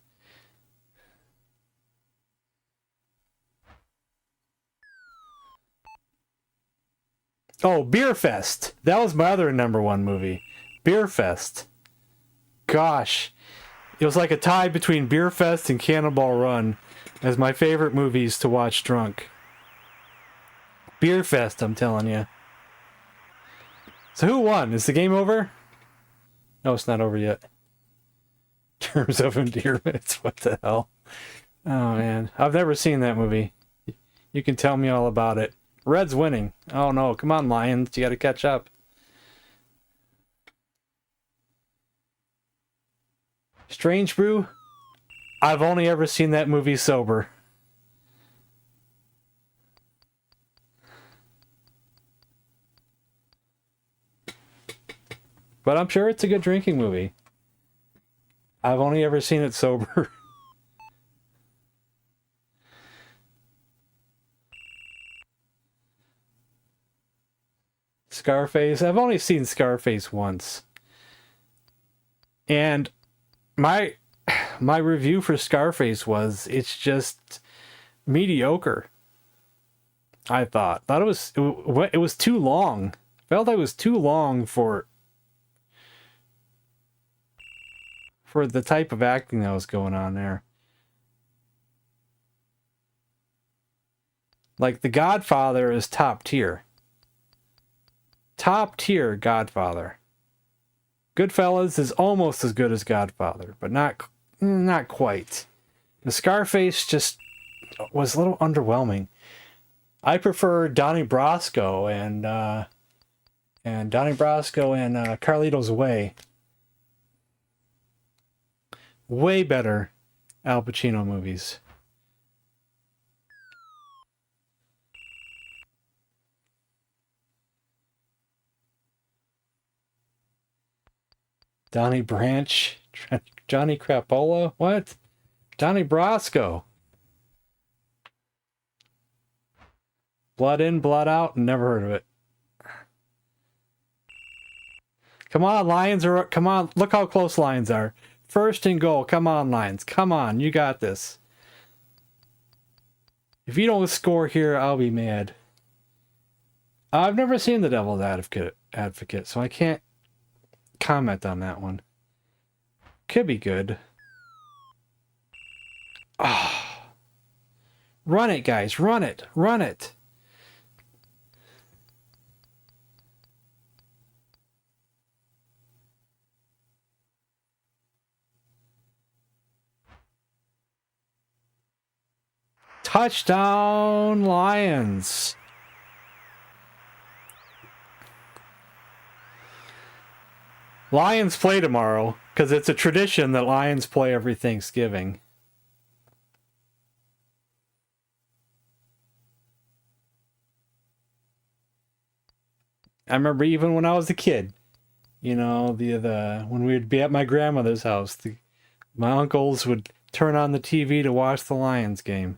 Oh, Beer Fest. That was my other #1 movie. Beer Fest. Gosh. It was like a tie between Beer Fest and Cannonball Run as my favorite movies to watch drunk. Beer Fest, I'm telling you. So who won? Is the game over? No, it's not over yet. Terms of Endearment. What the hell? Oh, man. I've never seen that movie. You can tell me all about it. Red's winning. Oh, no. Come on, Lions. You got to catch up. Strange Brew? I've only ever seen that movie sober. But I'm sure it's a good drinking movie. I've only ever seen it sober. Scarface? I've only seen Scarface once. And my review for Scarface was it's just mediocre. I thought it was too long. Felt like it was too long for the type of acting that was going on there. Like, The Godfather is top tier. Top tier Godfather. Goodfellas is almost as good as Godfather, but not quite. The Scarface just was a little underwhelming. I prefer Donnie Brasco and Carlito's Way. Way better Al Pacino movies. Donnie Branch, Johnny Crapola, what? Donnie Brasco. Blood In, Blood Out, never heard of it. Come on, Lions come on, look how close Lions are. First and goal, come on, Lions, come on, you got this. If you don't score here, I'll be mad. I've never seen The Devil's Advocate, so I can't comment on that one. Could be good. Oh. Run it, guys, run it, run it. Touchdown, Lions. Lions play tomorrow, because it's a tradition that Lions play every Thanksgiving. I remember even when I was a kid, you know, when we would be at my grandmother's house, my uncles would turn on the TV to watch the Lions game.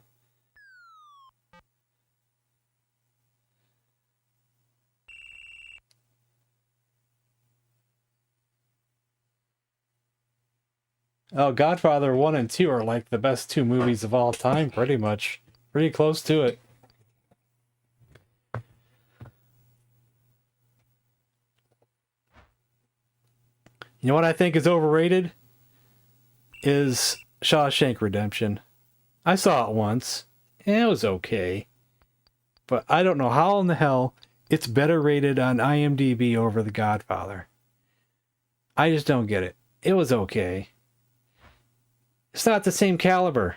Oh, Godfather 1 and 2 are like the best two movies of all time, pretty much. Pretty close to it. You know what I think is overrated? Is Shawshank Redemption. I saw it once, and it was okay. But I don't know how in the hell it's better rated on IMDb over The Godfather. I just don't get it. It was okay. It's not the same caliber.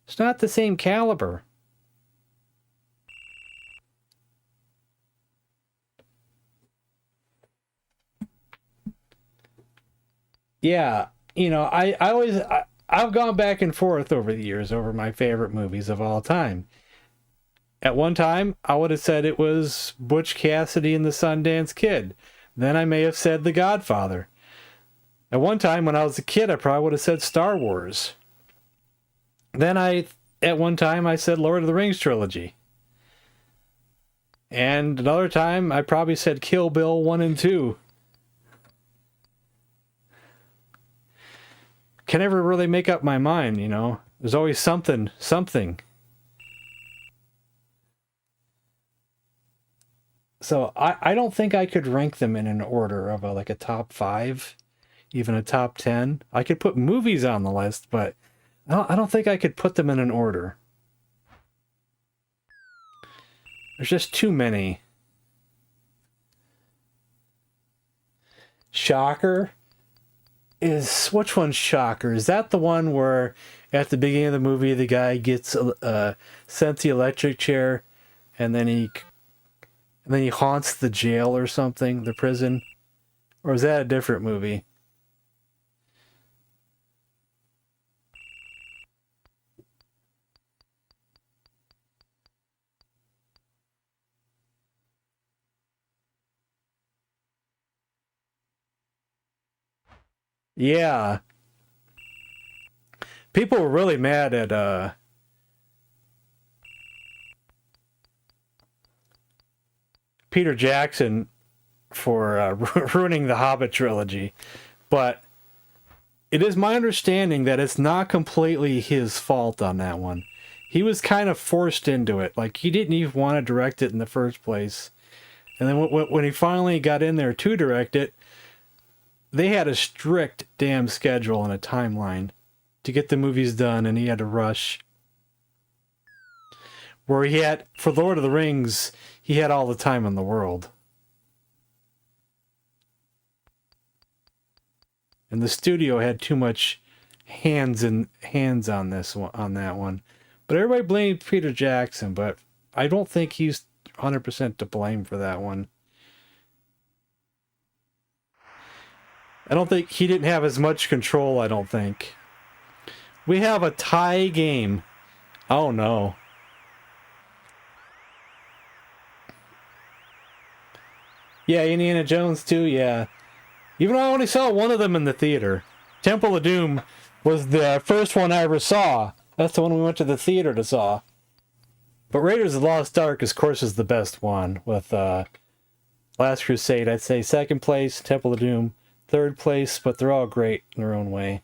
It's not the same caliber. Yeah, you know, I've gone back and forth over the years over my favorite movies of all time. At one time, I would have said it was Butch Cassidy and the Sundance Kid. Then I may have said The Godfather. At one time, when I was a kid, I probably would have said Star Wars. Then at one time, I said Lord of the Rings trilogy. And another time, I probably said Kill Bill 1 and 2. Can never really make up my mind, you know. There's always something. So I don't think I could rank them in an order of like a top 5, even a top 10. I could put movies on the list, but I don't think I could put them in an order. There's just too many. Shocker? Which one's Shocker? Is that the one where at the beginning of the movie the guy gets sent the electric chair and then he haunts the jail or something, the prison? Or is that a different movie? Yeah. People were really mad at Peter Jackson for ruining the Hobbit trilogy. But it is my understanding that it's not completely his fault on that one. He was kind of forced into it. Like, he didn't even want to direct it in the first place. And then when he finally got in there to direct it, they had a strict damn schedule and a timeline to get the movies done, and he had to rush. Where he had, for Lord of the Rings, he had all the time in the world. And the studio had too much hands on that one. But everybody blamed Peter Jackson, but I don't think he's 100% to blame for that one. I don't think he didn't have as much control, I don't think. We have a tie game. Oh no. Yeah, Indiana Jones too, yeah. Even though I only saw one of them in the theater. Temple of Doom was the first one I ever saw. That's the one we went to the theater to saw. But Raiders of the Lost Ark, of course, is the best one. With Last Crusade, I'd say second place, Temple of Doom third place, but they're all great in their own way.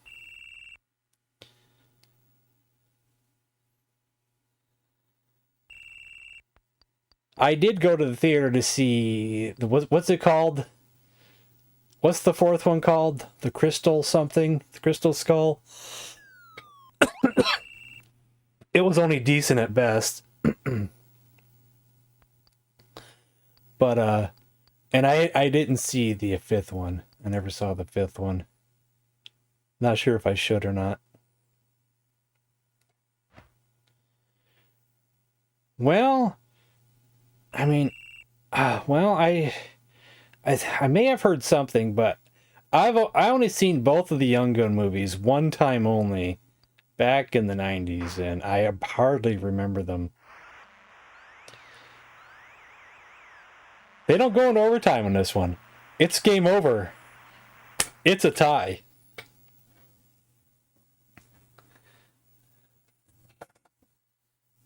I did go to the theater to see what's it called? What's the fourth one called? The Crystal something? The Crystal Skull? It was only decent at best. But and I didn't see the fifth one. I never saw the fifth one. Not sure if I should or not. Well, I mean, I may have heard something, but I only seen both of the Young Gun movies one time only, back in the 90s, and I hardly remember them. They don't go into overtime in this one. It's game over. It's a tie.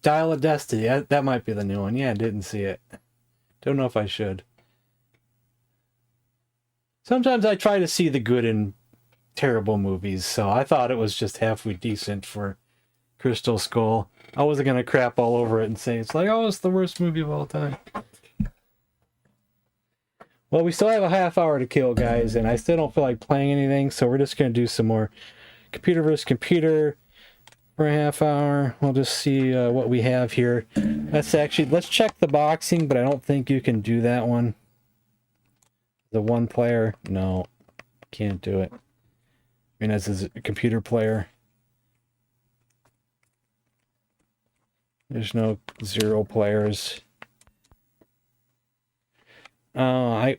Dial of Destiny. That might be the new one. Yeah, I didn't see it. Don't know if I should. Sometimes I try to see the good in terrible movies, so I thought it was just halfway decent for Crystal Skull. I wasn't gonna crap all over it and say it's like, oh, it's the worst movie of all time. Well, we still have a half hour to kill, guys, and I still don't feel like playing anything, so we're just gonna do some more computer versus computer for a half hour. We'll just see what we have here. Let's check the boxing, but I don't think you can do that one. The one player, no, can't do it. I mean, as a computer player, there's no 0 players. I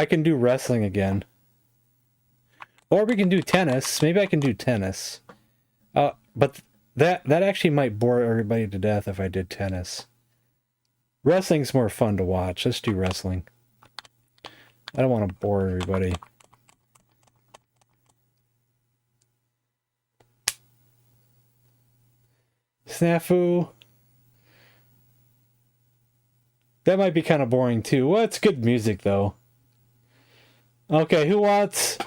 can do wrestling again, or we can do tennis. Maybe I can do tennis. But that actually might bore everybody to death if I did tennis. Wrestling's more fun to watch. Let's do wrestling. I don't want to bore everybody. Snafu. That might be kind of boring too. Well, it's good music though. Okay, who wants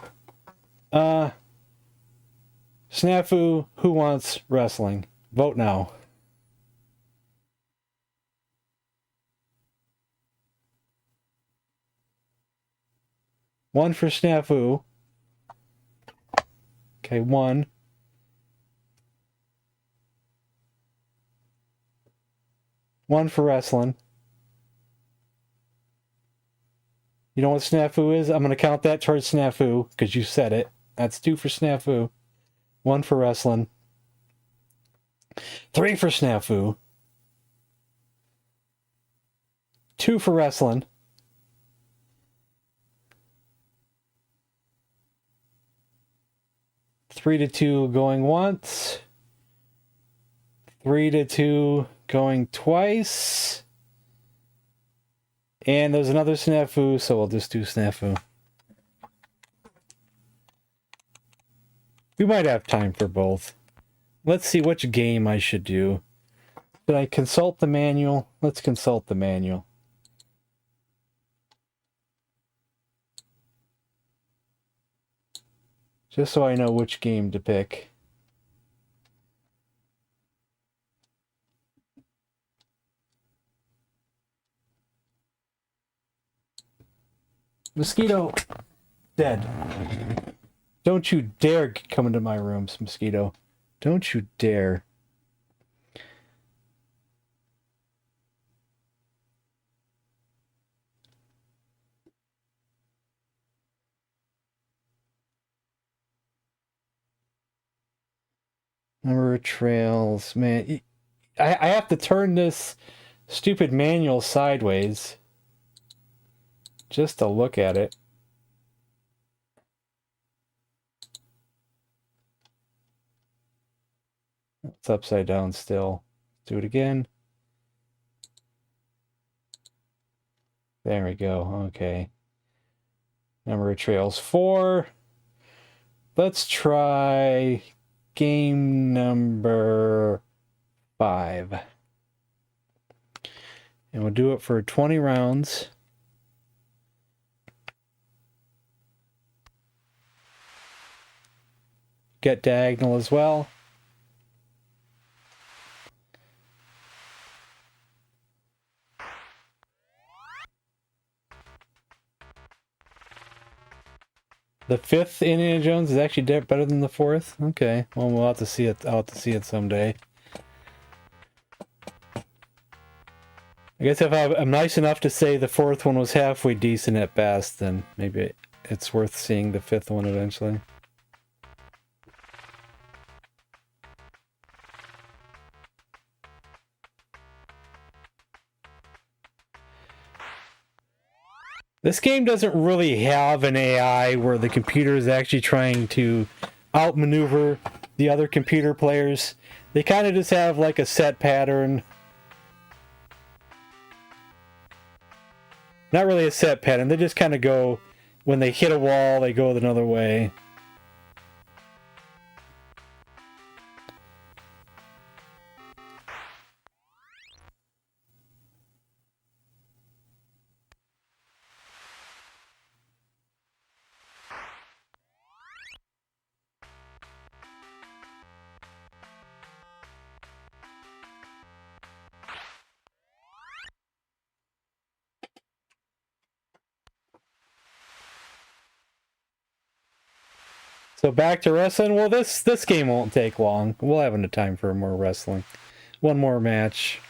Snafu, who wants wrestling? Vote now. One for Snafu. Okay, one. One for wrestling. You know what Snafu is? I'm going to count that towards Snafu, because you said it. That's 2 for Snafu. 1 for wrestling. 3 for Snafu. 2 for wrestling. 3-2 going once. 3-2 going twice. And there's another Snafu, so we'll just do Snafu. We might have time for both. Let's see which game I should do. Should I consult the manual? Let's consult the manual. Just so I know which game to pick. Mosquito, dead. Don't you dare come into my rooms, Mosquito. Don't you dare. Number of trails, man. I have to turn this stupid manual sideways just to look at it. It's upside down still. Do it again. There we go. Okay. Number of trails 4. Let's try game number 5. And we'll do it for 20 rounds. Get diagonal as well. The 5th Indiana Jones is actually better than the 4th? Okay. Well, we'll have to see it. I'll have to see it someday. I guess if I'm nice enough to say the 4th one was halfway decent at best, then maybe it's worth seeing the 5th one eventually. This game doesn't really have an AI where the computer is actually trying to outmaneuver the other computer players. They kind of just have like a set pattern. Not really a set pattern. They just kind of go, when they hit a wall, they go another way. So back to wrestling. Well, this game won't take long. We'll have enough time for more wrestling. One more match.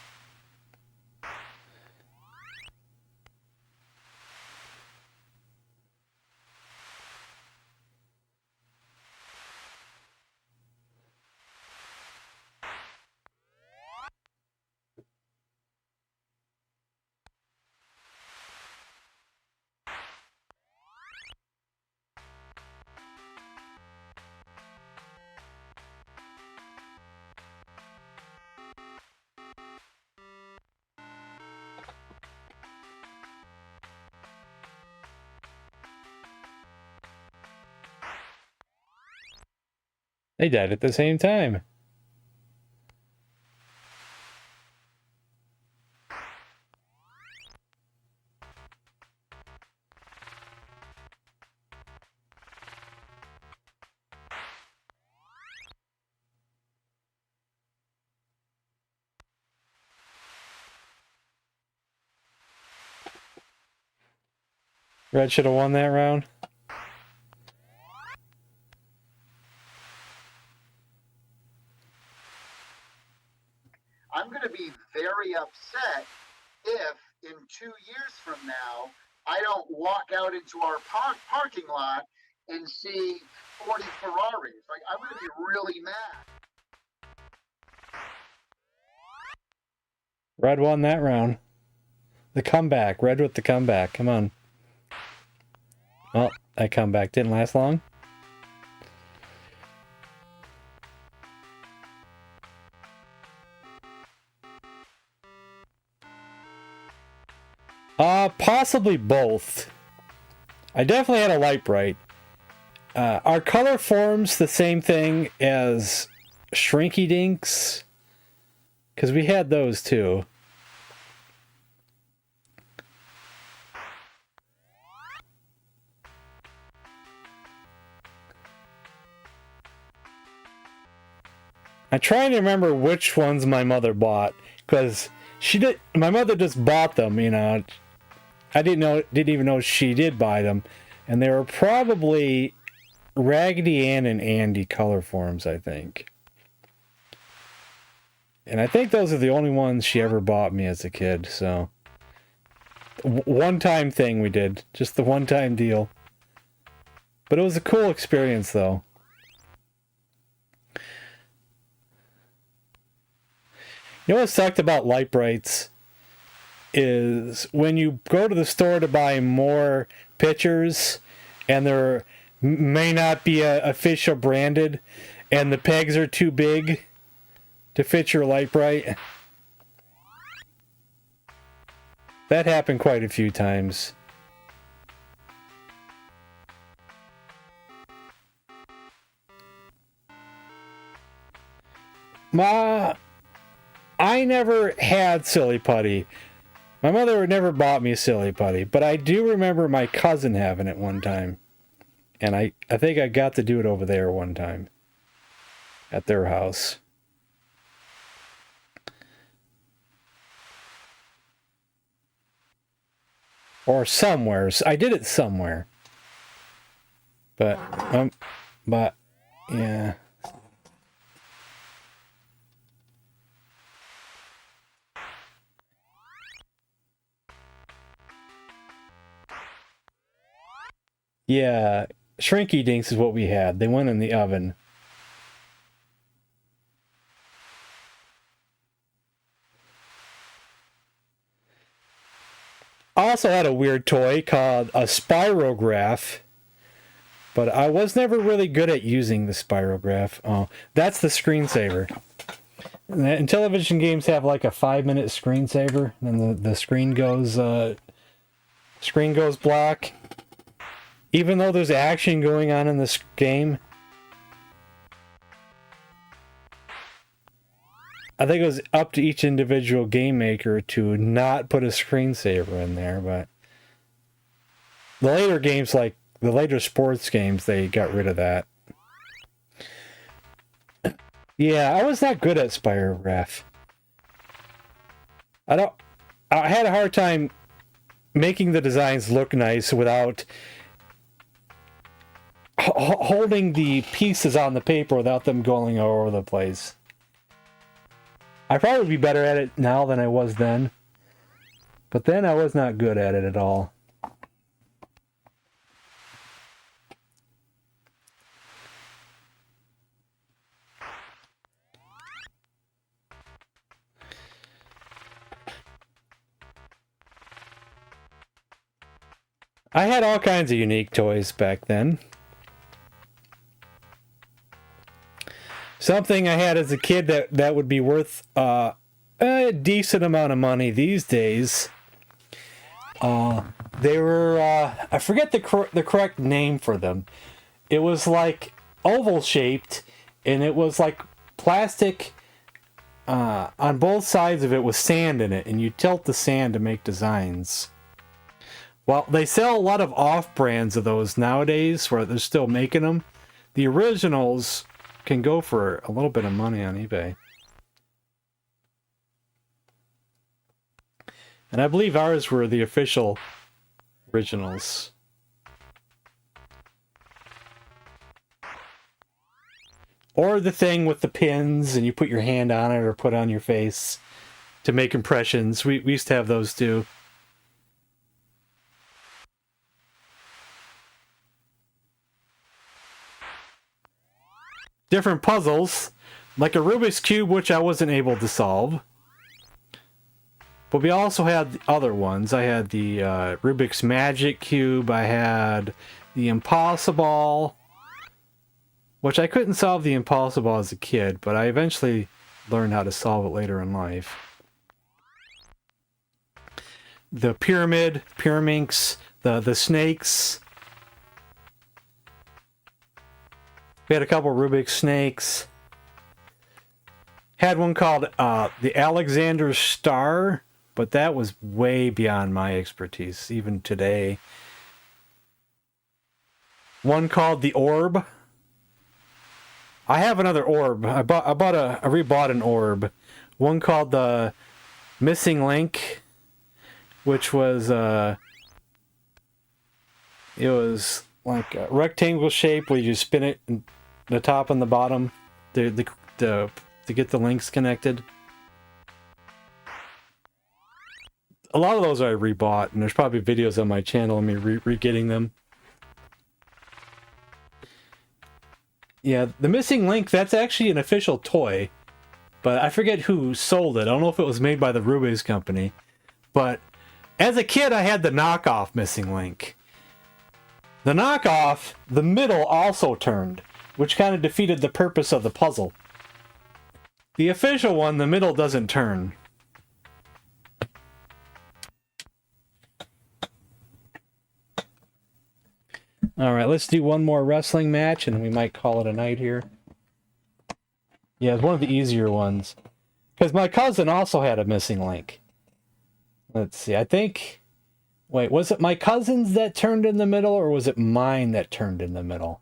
They died at the same time. Red should have won that round. I'm going to be very upset if in 2 years from now I don't walk out into our parking lot and see 40 Ferraris. Like, I'm going to be really mad. Red won that round. The comeback. Red with the comeback. Come on. Well, that comeback didn't last long. Possibly both. I definitely had a light bright. Our color forms the same thing as Shrinky Dinks, because we had those too. I'm trying to remember which ones my mother bought, because my mother just bought them, you know. I didn't even know she did buy them, and they were probably Raggedy Ann and Andy color forms, I think. And I think those are the only ones she ever bought me as a kid, so one-time thing we did, just the one-time deal. But it was a cool experience, though. You know what sucked about light brights is when you go to the store to buy more pictures and there may not be a official branded and the pegs are too big to fit your light bright. That happened quite a few times. I never had Silly Putty. My mother never bought me a Silly Putty, but I do remember my cousin having it one time. And I think I got to do it over there one time. At their house. Or somewhere. I did it somewhere. But, yeah. Yeah, Shrinky Dinks is what we had. They went in the oven. I also had a weird toy called a spirograph, but I was never really good at using the spirograph. Oh, that's the screensaver. Intellivision games have like a 5-minute screensaver, and then the screen goes black. Even though there's action going on in this game, I think it was up to each individual game maker to not put a screensaver in there, but the later games, like the later sports games, they got rid of that. Yeah, I was not good at spirograph. I had a hard time making the designs look nice without holding the pieces on the paper without them going all over the place. I'd probably be better at it now than I was then. But then I was not good at it at all. I had all kinds of unique toys back then. Something I had as a kid that would be worth a decent amount of money these days. They were, I forget the correct name for them. It was like oval shaped, and it was like plastic on both sides of it with sand in it, and you tilt the sand to make designs. Well, they sell a lot of off-brands of those nowadays where they're still making them. The originals can go for a little bit of money on eBay. And I believe ours were the official originals. Or the thing with the pins and you put your hand on it or put on your face to make impressions. We used to have those too. Different puzzles, like a Rubik's Cube, which I wasn't able to solve. But we also had other ones. I had the Rubik's Magic Cube. I had the Impossible, which I couldn't solve the Impossible as a kid, but I eventually learned how to solve it later in life. The Pyramid, Pyraminx, the snakes. We had a couple Rubik's snakes. Had one called the Alexander Star, but that was way beyond my expertise, even today. One called the Orb. I have another orb. I rebought an orb. One called the Missing Link, which was it was like a rectangle shape where you spin it in the top and the bottom to get the links connected. A lot of those I rebought, and there's probably videos on my channel of me re-getting them. Yeah, the Missing Link, that's actually an official toy, but I forget who sold it. I don't know if it was made by the Rubik's company, but as a kid I had the knockoff Missing Link. The knockoff, the middle also turned, which kind of defeated the purpose of the puzzle. The official one, the middle doesn't turn. Alright, let's do one more wrestling match and we might call it a night here. Yeah, it's one of the easier ones. Because my cousin also had a Missing Link. Let's see, I think... Wait, was it my cousin's that turned in the middle, or was it mine that turned in the middle?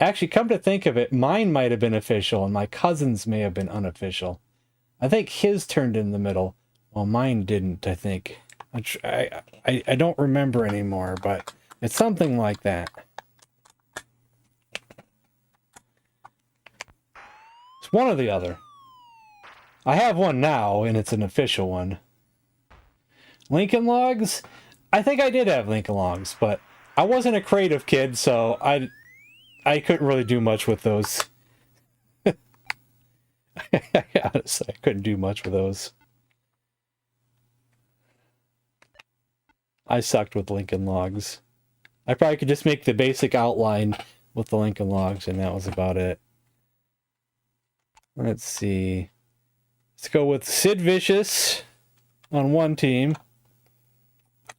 Actually, come to think of it, mine might have been official, and my cousin's may have been unofficial. I think his turned in the middle, while mine didn't, I think. I don't remember anymore, but it's something like that. It's one or the other. I have one now, and it's an official one. Lincoln Logs? I think I did have Lincoln Logs, but I wasn't a creative kid, so I couldn't really do much with those. Honestly, I couldn't do much with those. I sucked with Lincoln Logs. I probably could just make the basic outline with the Lincoln Logs, and that was about it. Let's see. Let's go with Sid Vicious on one team.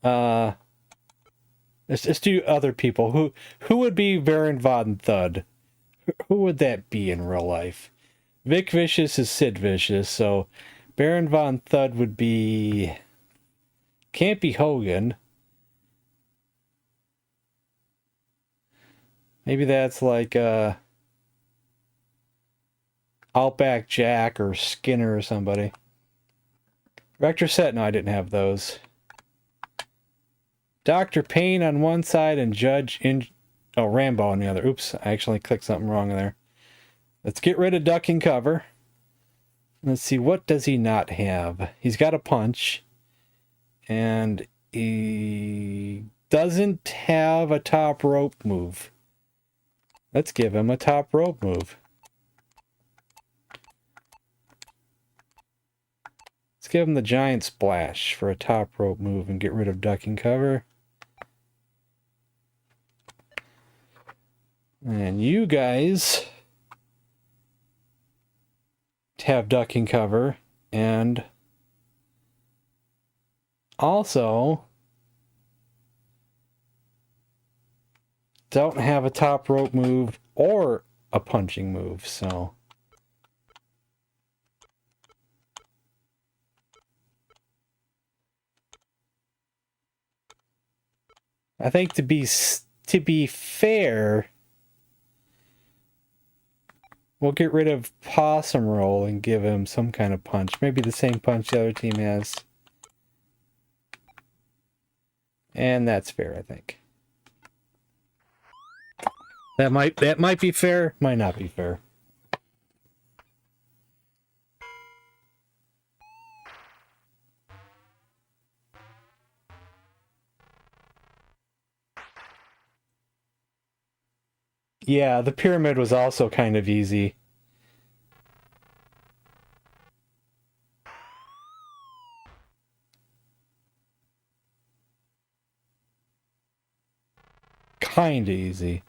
Let's do other people. Who would be Baron von Thud? Who would that be in real life? Vic Vicious is Sid Vicious, so Baron von Thud would be... Can't be Hogan. Maybe that's like Outback Jack or Skinner or somebody. Rector Set, no, I didn't have those. Dr. Payne on one side and Judge Oh, Rambo on the other. Oops, I actually clicked something wrong there. Let's get rid of duck and cover. Let's see, what does he not have? He's got a punch. And he doesn't have a top rope move. Let's give him a top rope move. Let's give him the giant splash for a top rope move and get rid of duck and cover. And you guys have duck and cover, and also don't have a top rope move or a punching move, so I think to be fair, we'll get rid of Possum Roll and give him some kind of punch. Maybe the same punch the other team has. And that's fair, I think. That might be fair, might not be fair. Yeah, the pyramid was also kind of easy. Kind of easy.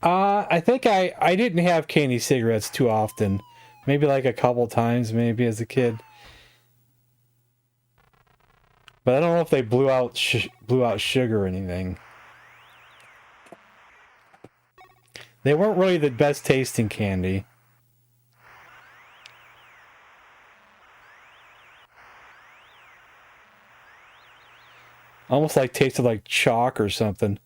I think I didn't have candy cigarettes too often. Maybe like a couple times, maybe as a kid. But I don't know if they blew out sugar or anything. They weren't really the best tasting candy. Almost like tasted like chalk or something.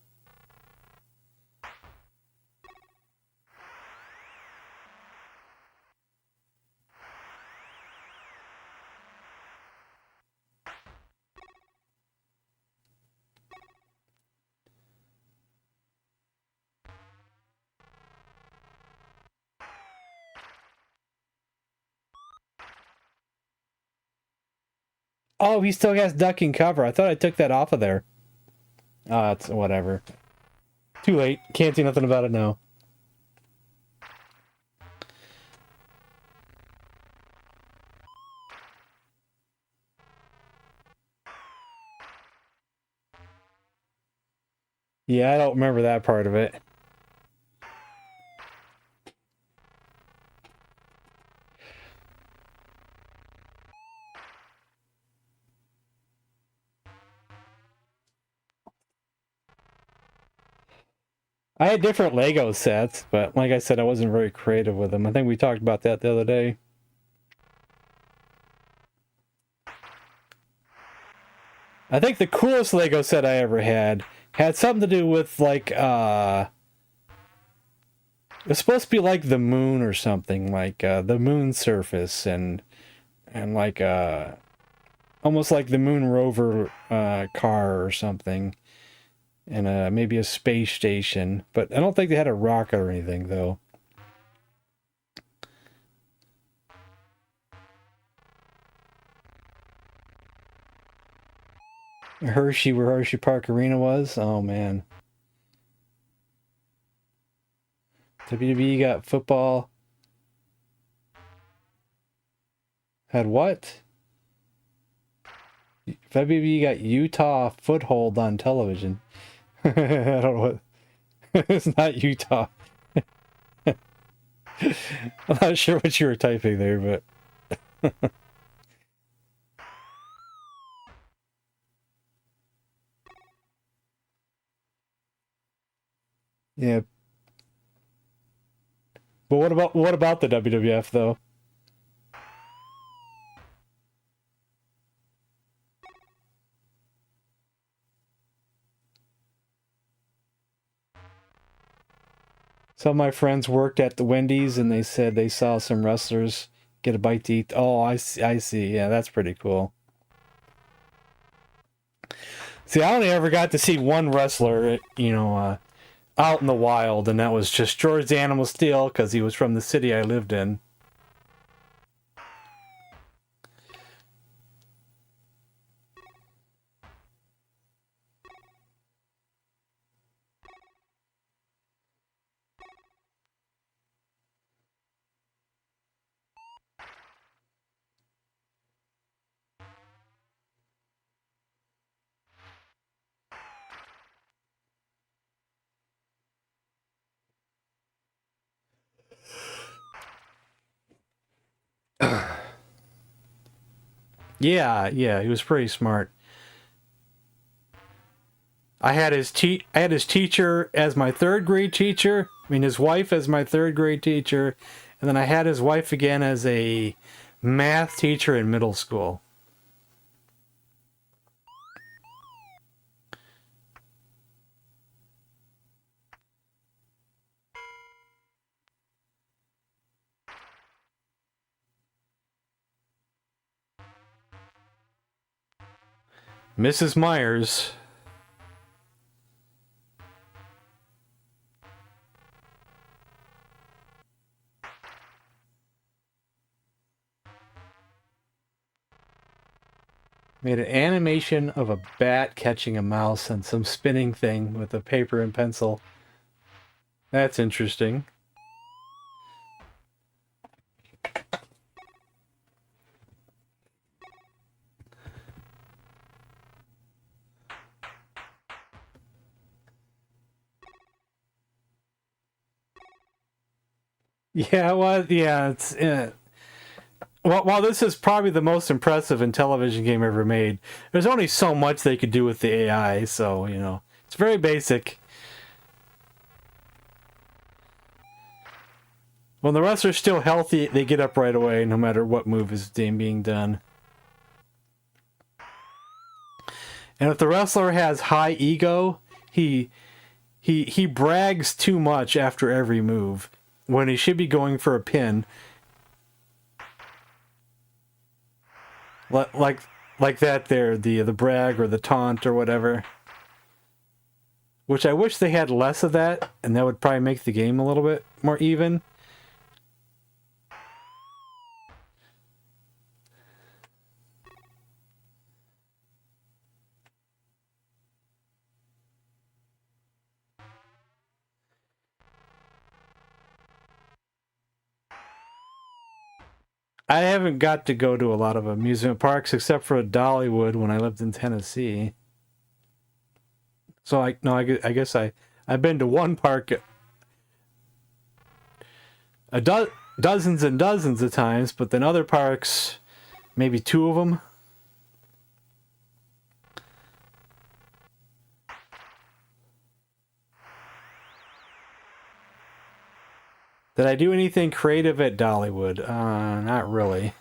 Oh, he still has duck and cover. I thought I took that off of there. Oh, it's whatever. Too late. Can't do nothing about it now. Yeah, I don't remember that part of it. I had different Lego sets, but like I said, I wasn't very creative with them. I think we talked about that the other day. I think the coolest Lego set I ever had something to do with like it was supposed to be like the moon or something, like the moon surface and like almost like the moon rover car or something, and maybe a space station, but I don't think they had a rocket or anything though. Hershey, where Hershey Park Arena was? Oh man. WWE got football. Had what? WWE got Utah foothold on television. I don't know what. It's not Utah. I'm not sure what you were typing there, but. Yeah. But what about the WWF though? Some of my friends worked at the Wendy's and they said they saw some wrestlers get a bite to eat. Oh, I see. Yeah, that's pretty cool. See, I only ever got to see one wrestler, out in the wild, and that was just George the Animal Steel, because he was from the city I lived in. Yeah, he was pretty smart. I had his teacher as my third grade teacher. I mean, his wife as my third grade teacher, and then I had his wife again as a math teacher in middle school. Mrs. Myers. Made an animation of a bat catching a mouse and some spinning thing with a paper and pencil. That's interesting. Yeah, well, yeah, it's... Well, while this is probably the most impressive Intellivision game ever made, there's only so much they could do with the AI, so, it's very basic. When the rest are still healthy, they get up right away, no matter what move is being done. And if the wrestler has high ego, he brags too much after every move, when he should be going for a pin. Like that there, the brag or the taunt or whatever. Which I wish they had less of that, and that would probably make the game a little bit more even. I haven't got to go to a lot of amusement parks except for Dollywood when I lived in Tennessee. So I guess I've been to one park dozens and dozens of times, but then other parks, maybe two of them. Did I do anything creative at Dollywood? Not really.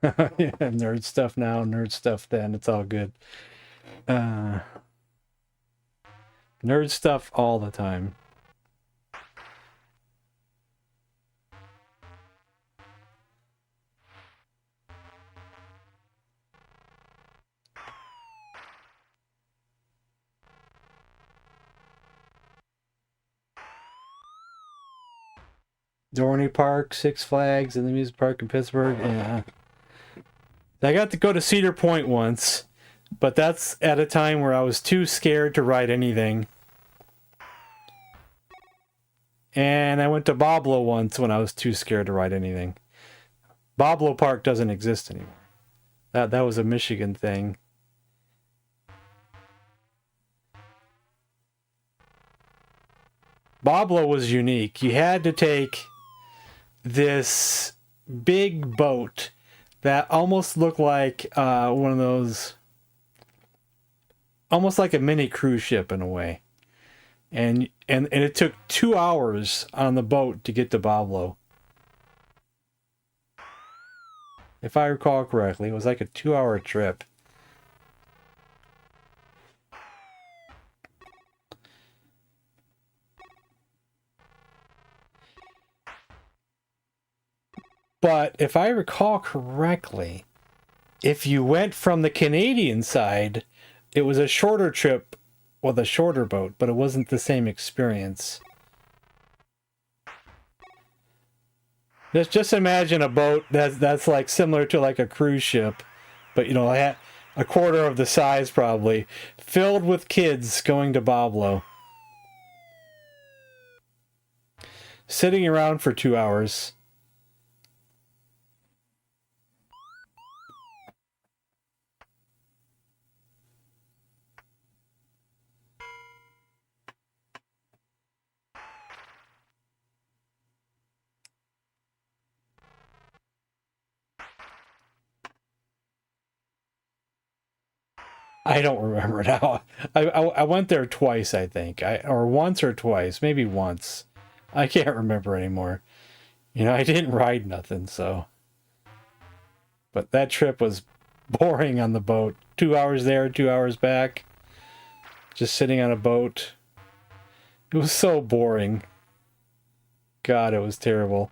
Yeah, nerd stuff now, nerd stuff then. It's all good. Nerd stuff all the time. Dorney Park, Six Flags, and the Music Park in Pittsburgh. Yeah. I got to go to Cedar Point once, but that's at a time where I was too scared to ride anything. And I went to Boblo once when I was too scared to ride anything. Boblo Park doesn't exist anymore. That was a Michigan thing. Boblo was unique. You had to take this big boat that almost looked like one of those, almost like a mini cruise ship in a way. And it took 2 hours on the boat to get to Boblo. if I recall correctly. It was like a 2-hour trip. But if I recall correctly, if you went from the Canadian side, it was a shorter trip with a shorter boat, but it wasn't the same experience. Just imagine a boat that's like similar to like a cruise ship, but you know, a quarter of the size probably, filled with kids going to Boblo. Sitting around for 2 hours. I don't remember now. I went there twice, I think. Or once or twice. Maybe once. I can't remember anymore. You know, I didn't ride nothing, so. But that trip was boring on the boat. 2 hours there, 2 hours back. Just sitting on a boat. It was so boring. God, it was terrible.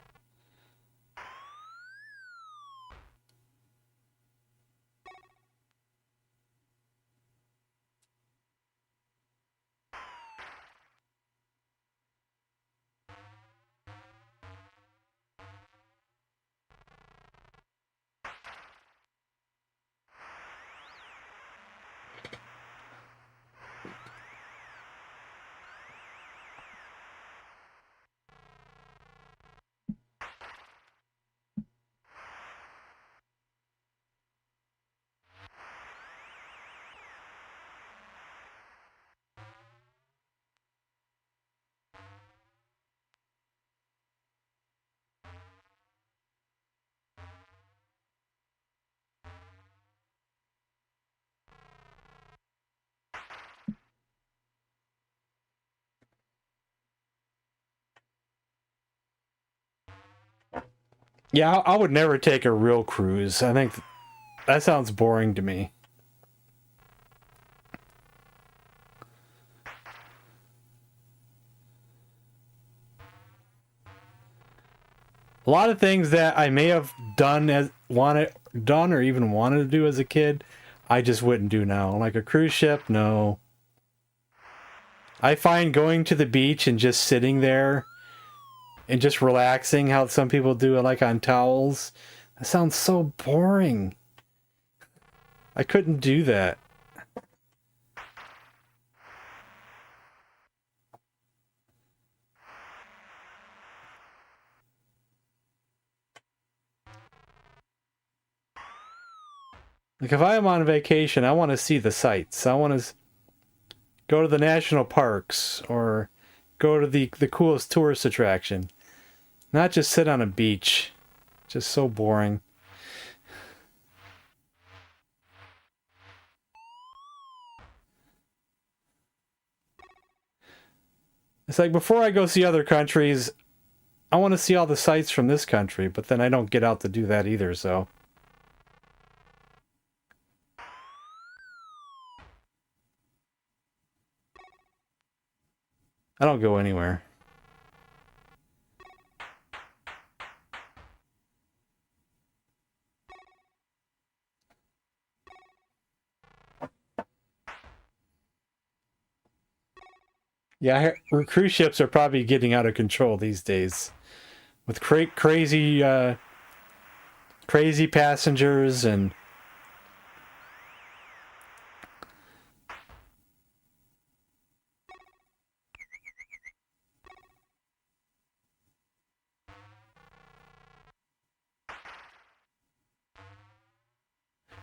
Yeah, I would never take a real cruise. I think that sounds boring to me. A lot of things that I may have done or even wanted to do as a kid, I just wouldn't do now. Like a cruise ship, no. I find going to the beach and just sitting there and just relaxing, how some people do it, like on towels. That sounds so boring. I couldn't do that. Like if I am on vacation, I want to see the sights. I want to go to the national parks or go to the coolest tourist attraction. Not just sit on a beach. Just so boring. It's like before I go see other countries, I want to see all the sights from this country, but then I don't get out to do that either, so. I don't go anywhere. Yeah, cruise ships are probably getting out of control these days. With crazy passengers and...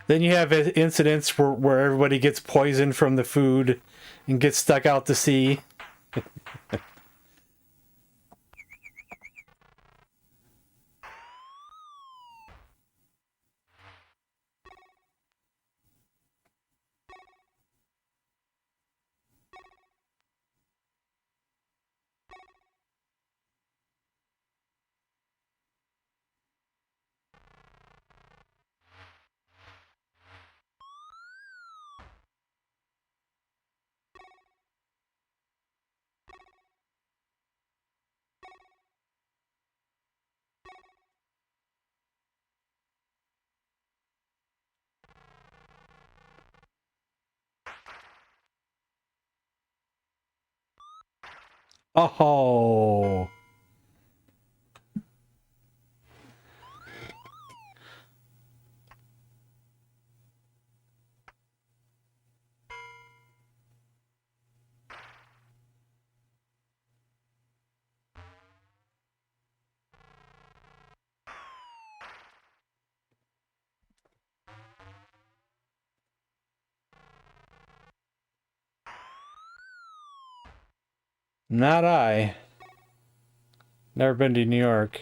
Then you have incidents where everybody gets poisoned from the food and gets stuck out to sea. Oh. Not I. Never been to New York.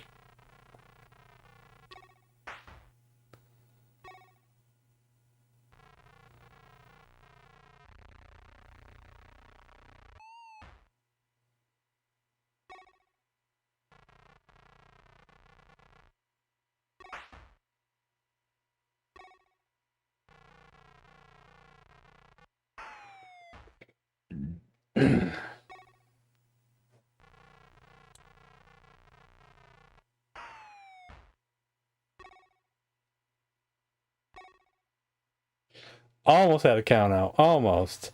Almost had a count out. Almost.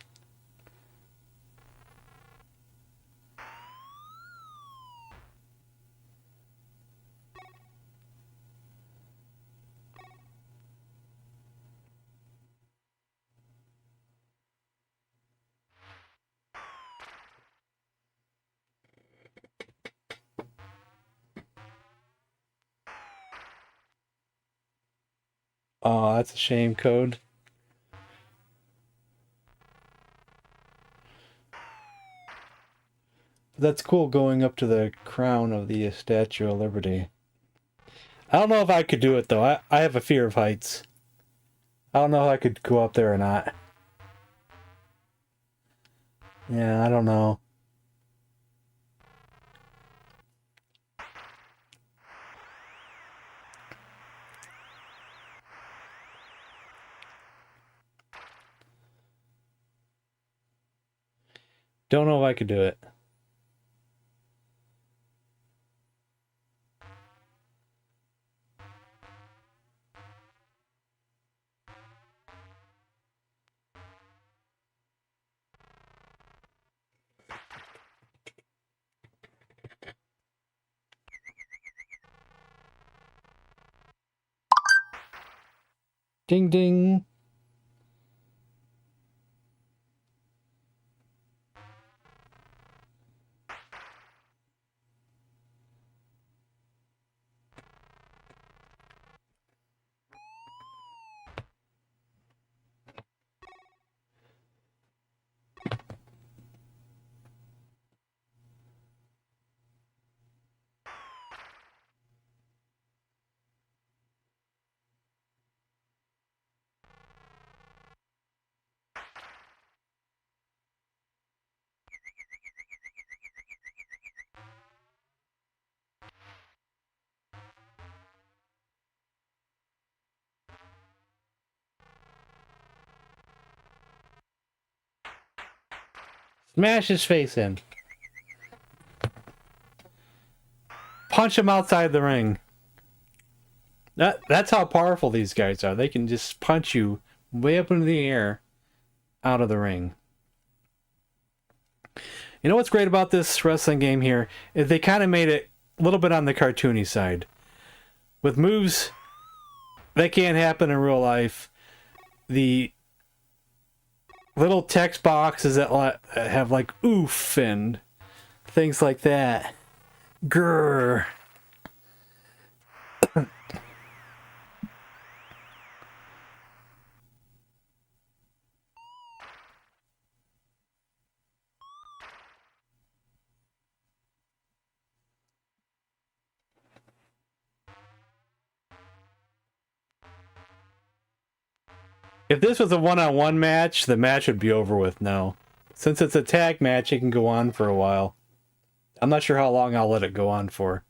Oh, that's a shame, Code. That's cool going up to the crown of the Statue of Liberty. I don't know if I could do it, though. I have a fear of heights. I don't know if I could go up there or not. Yeah, I don't know. Don't know if I could do it. Ding ding. Smash his face in. Punch him outside the ring. That's how powerful these guys are. They can just punch you way up into the air out of the ring. You know what's great about this wrestling game here is they kind of made it a little bit on the cartoony side. With moves that can't happen in real life, the little text boxes that have like oof and things like that. Grrr. If this was a one-on-one match, the match would be over with now. Since it's a tag match, it can go on for a while. I'm not sure how long I'll let it go on for.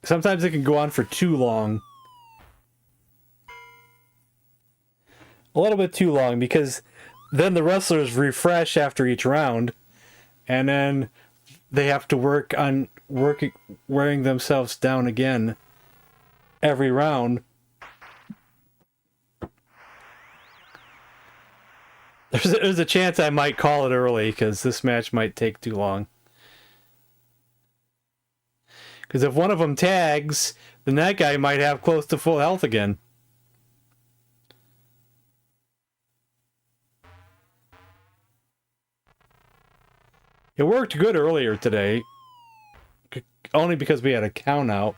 Sometimes it can go on for too long. A little bit too long, because then the wrestlers refresh after each round, and then they have to work on wearing themselves down again every round. There's a chance I might call it early because this match might take too long. Because if one of them tags, then that guy might have close to full health again. It worked good earlier today. Only because we had a count out.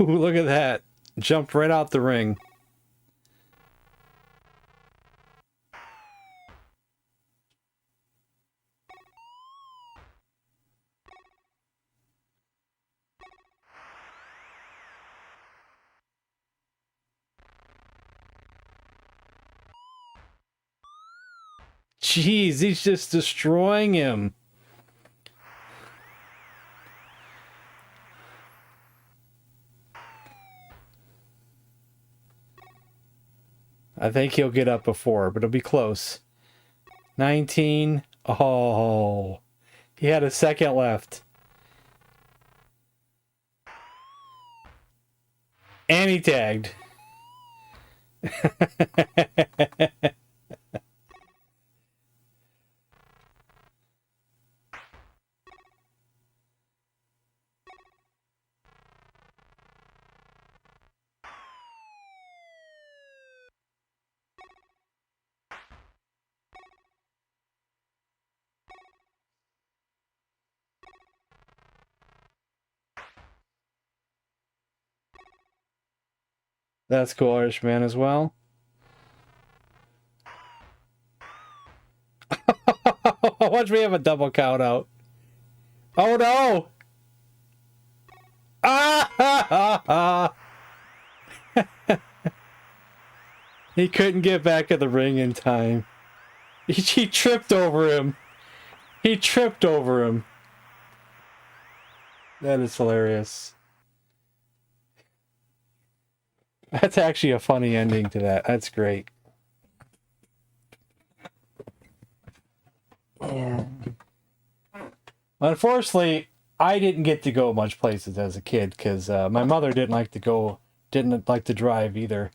Ooh, look at that. Jumped right out the ring. Jeez, he's just destroying him. I think he'll get up before, but it'll be close. 19. Oh, he had a second left. And he tagged. That's cool, Irishman, as well. Watch me have a double count out. Oh no! Ah! He couldn't get back in the ring in time. He tripped over him. He tripped over him. That is hilarious. That's actually a funny ending to that. That's great. Yeah. Unfortunately, I didn't get to go much places as a kid because my mother didn't like to drive either.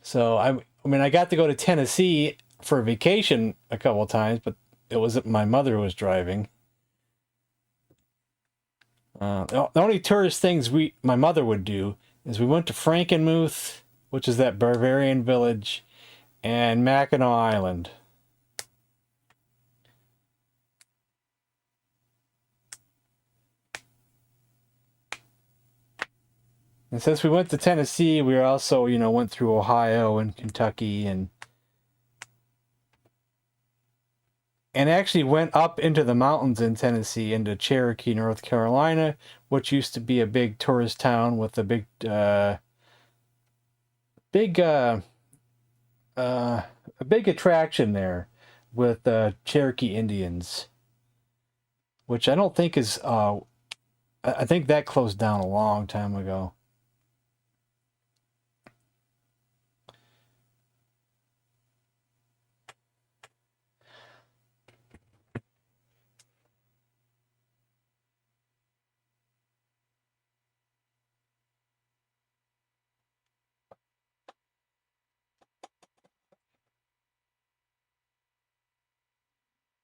So I mean, I got to go to Tennessee for a vacation a couple of times, but it wasn't my mother who was driving. The only tourist things my mother would do is we went to Frankenmuth, which is that Bavarian village, and Mackinac Island. And since we went to Tennessee, we also, went through Ohio and Kentucky and actually went up into the mountains in Tennessee, into Cherokee, North Carolina, which used to be a big tourist town with a big attraction there with Cherokee Indians, which I don't think is, I think that closed down a long time ago.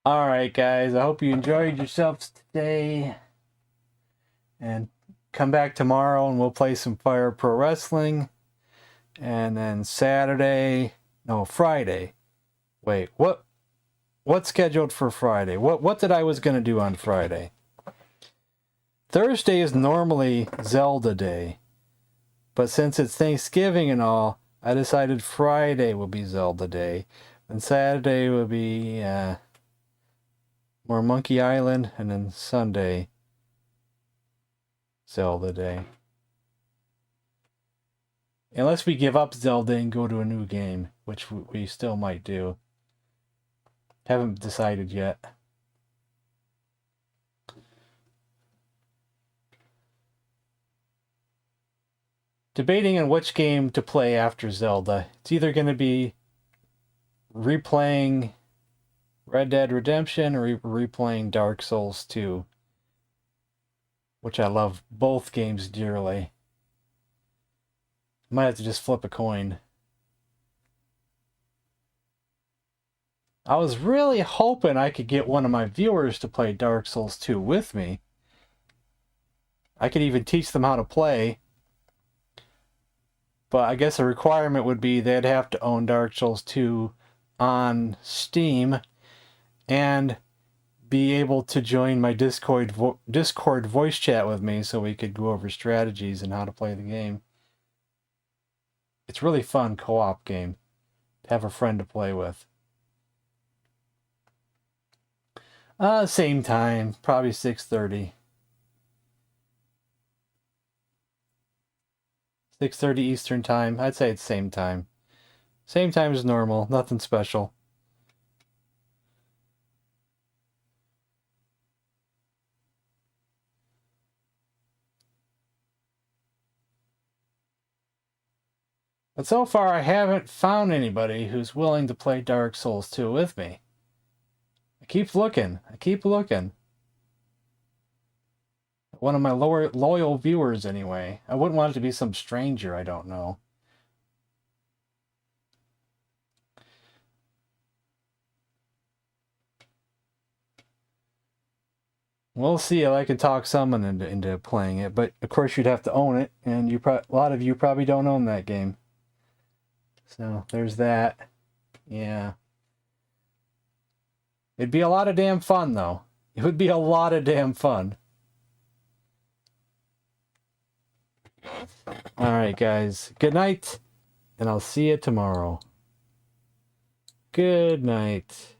All right, guys. I hope you enjoyed yourselves today. And come back tomorrow and we'll play some Fire Pro Wrestling. And then Friday. Wait, what's scheduled for Friday? What did I was going to do on Friday? Thursday is normally Zelda Day. But since it's Thanksgiving and all, I decided Friday will be Zelda Day. And Saturday will be more Monkey Island, and then Sunday, Zelda Day. Unless we give up Zelda and go to a new game, which we still might do. Haven't decided yet. Debating on which game to play after Zelda. It's either going to be replaying Red Dead Redemption or replaying Dark Souls 2, which I love both games dearly. Might have to just flip a coin. I was really hoping I could get one of my viewers to play Dark Souls 2 with me. I could even teach them how to play. But I guess a requirement would be they'd have to own Dark Souls 2 on Steam and be able to join my Discord voice chat with me so we could go over strategies and how to play the game. It's really fun co-op game to have a friend to play with. Same time, probably 6:30. 6:30 Eastern time. I'd say it's same time. Same time as normal. Nothing special. But so far I haven't found anybody who's willing to play Dark Souls 2 with me. I keep looking. I keep looking. One of my loyal viewers anyway. I wouldn't want it to be some stranger I don't know. We'll see if I can talk someone into playing it, but of course you'd have to own it, and a lot of you probably don't own that game. So there's that. Yeah. It'd be a lot of damn fun though. It would be a lot of damn fun. Alright guys, good night, and I'll see you tomorrow. Good night.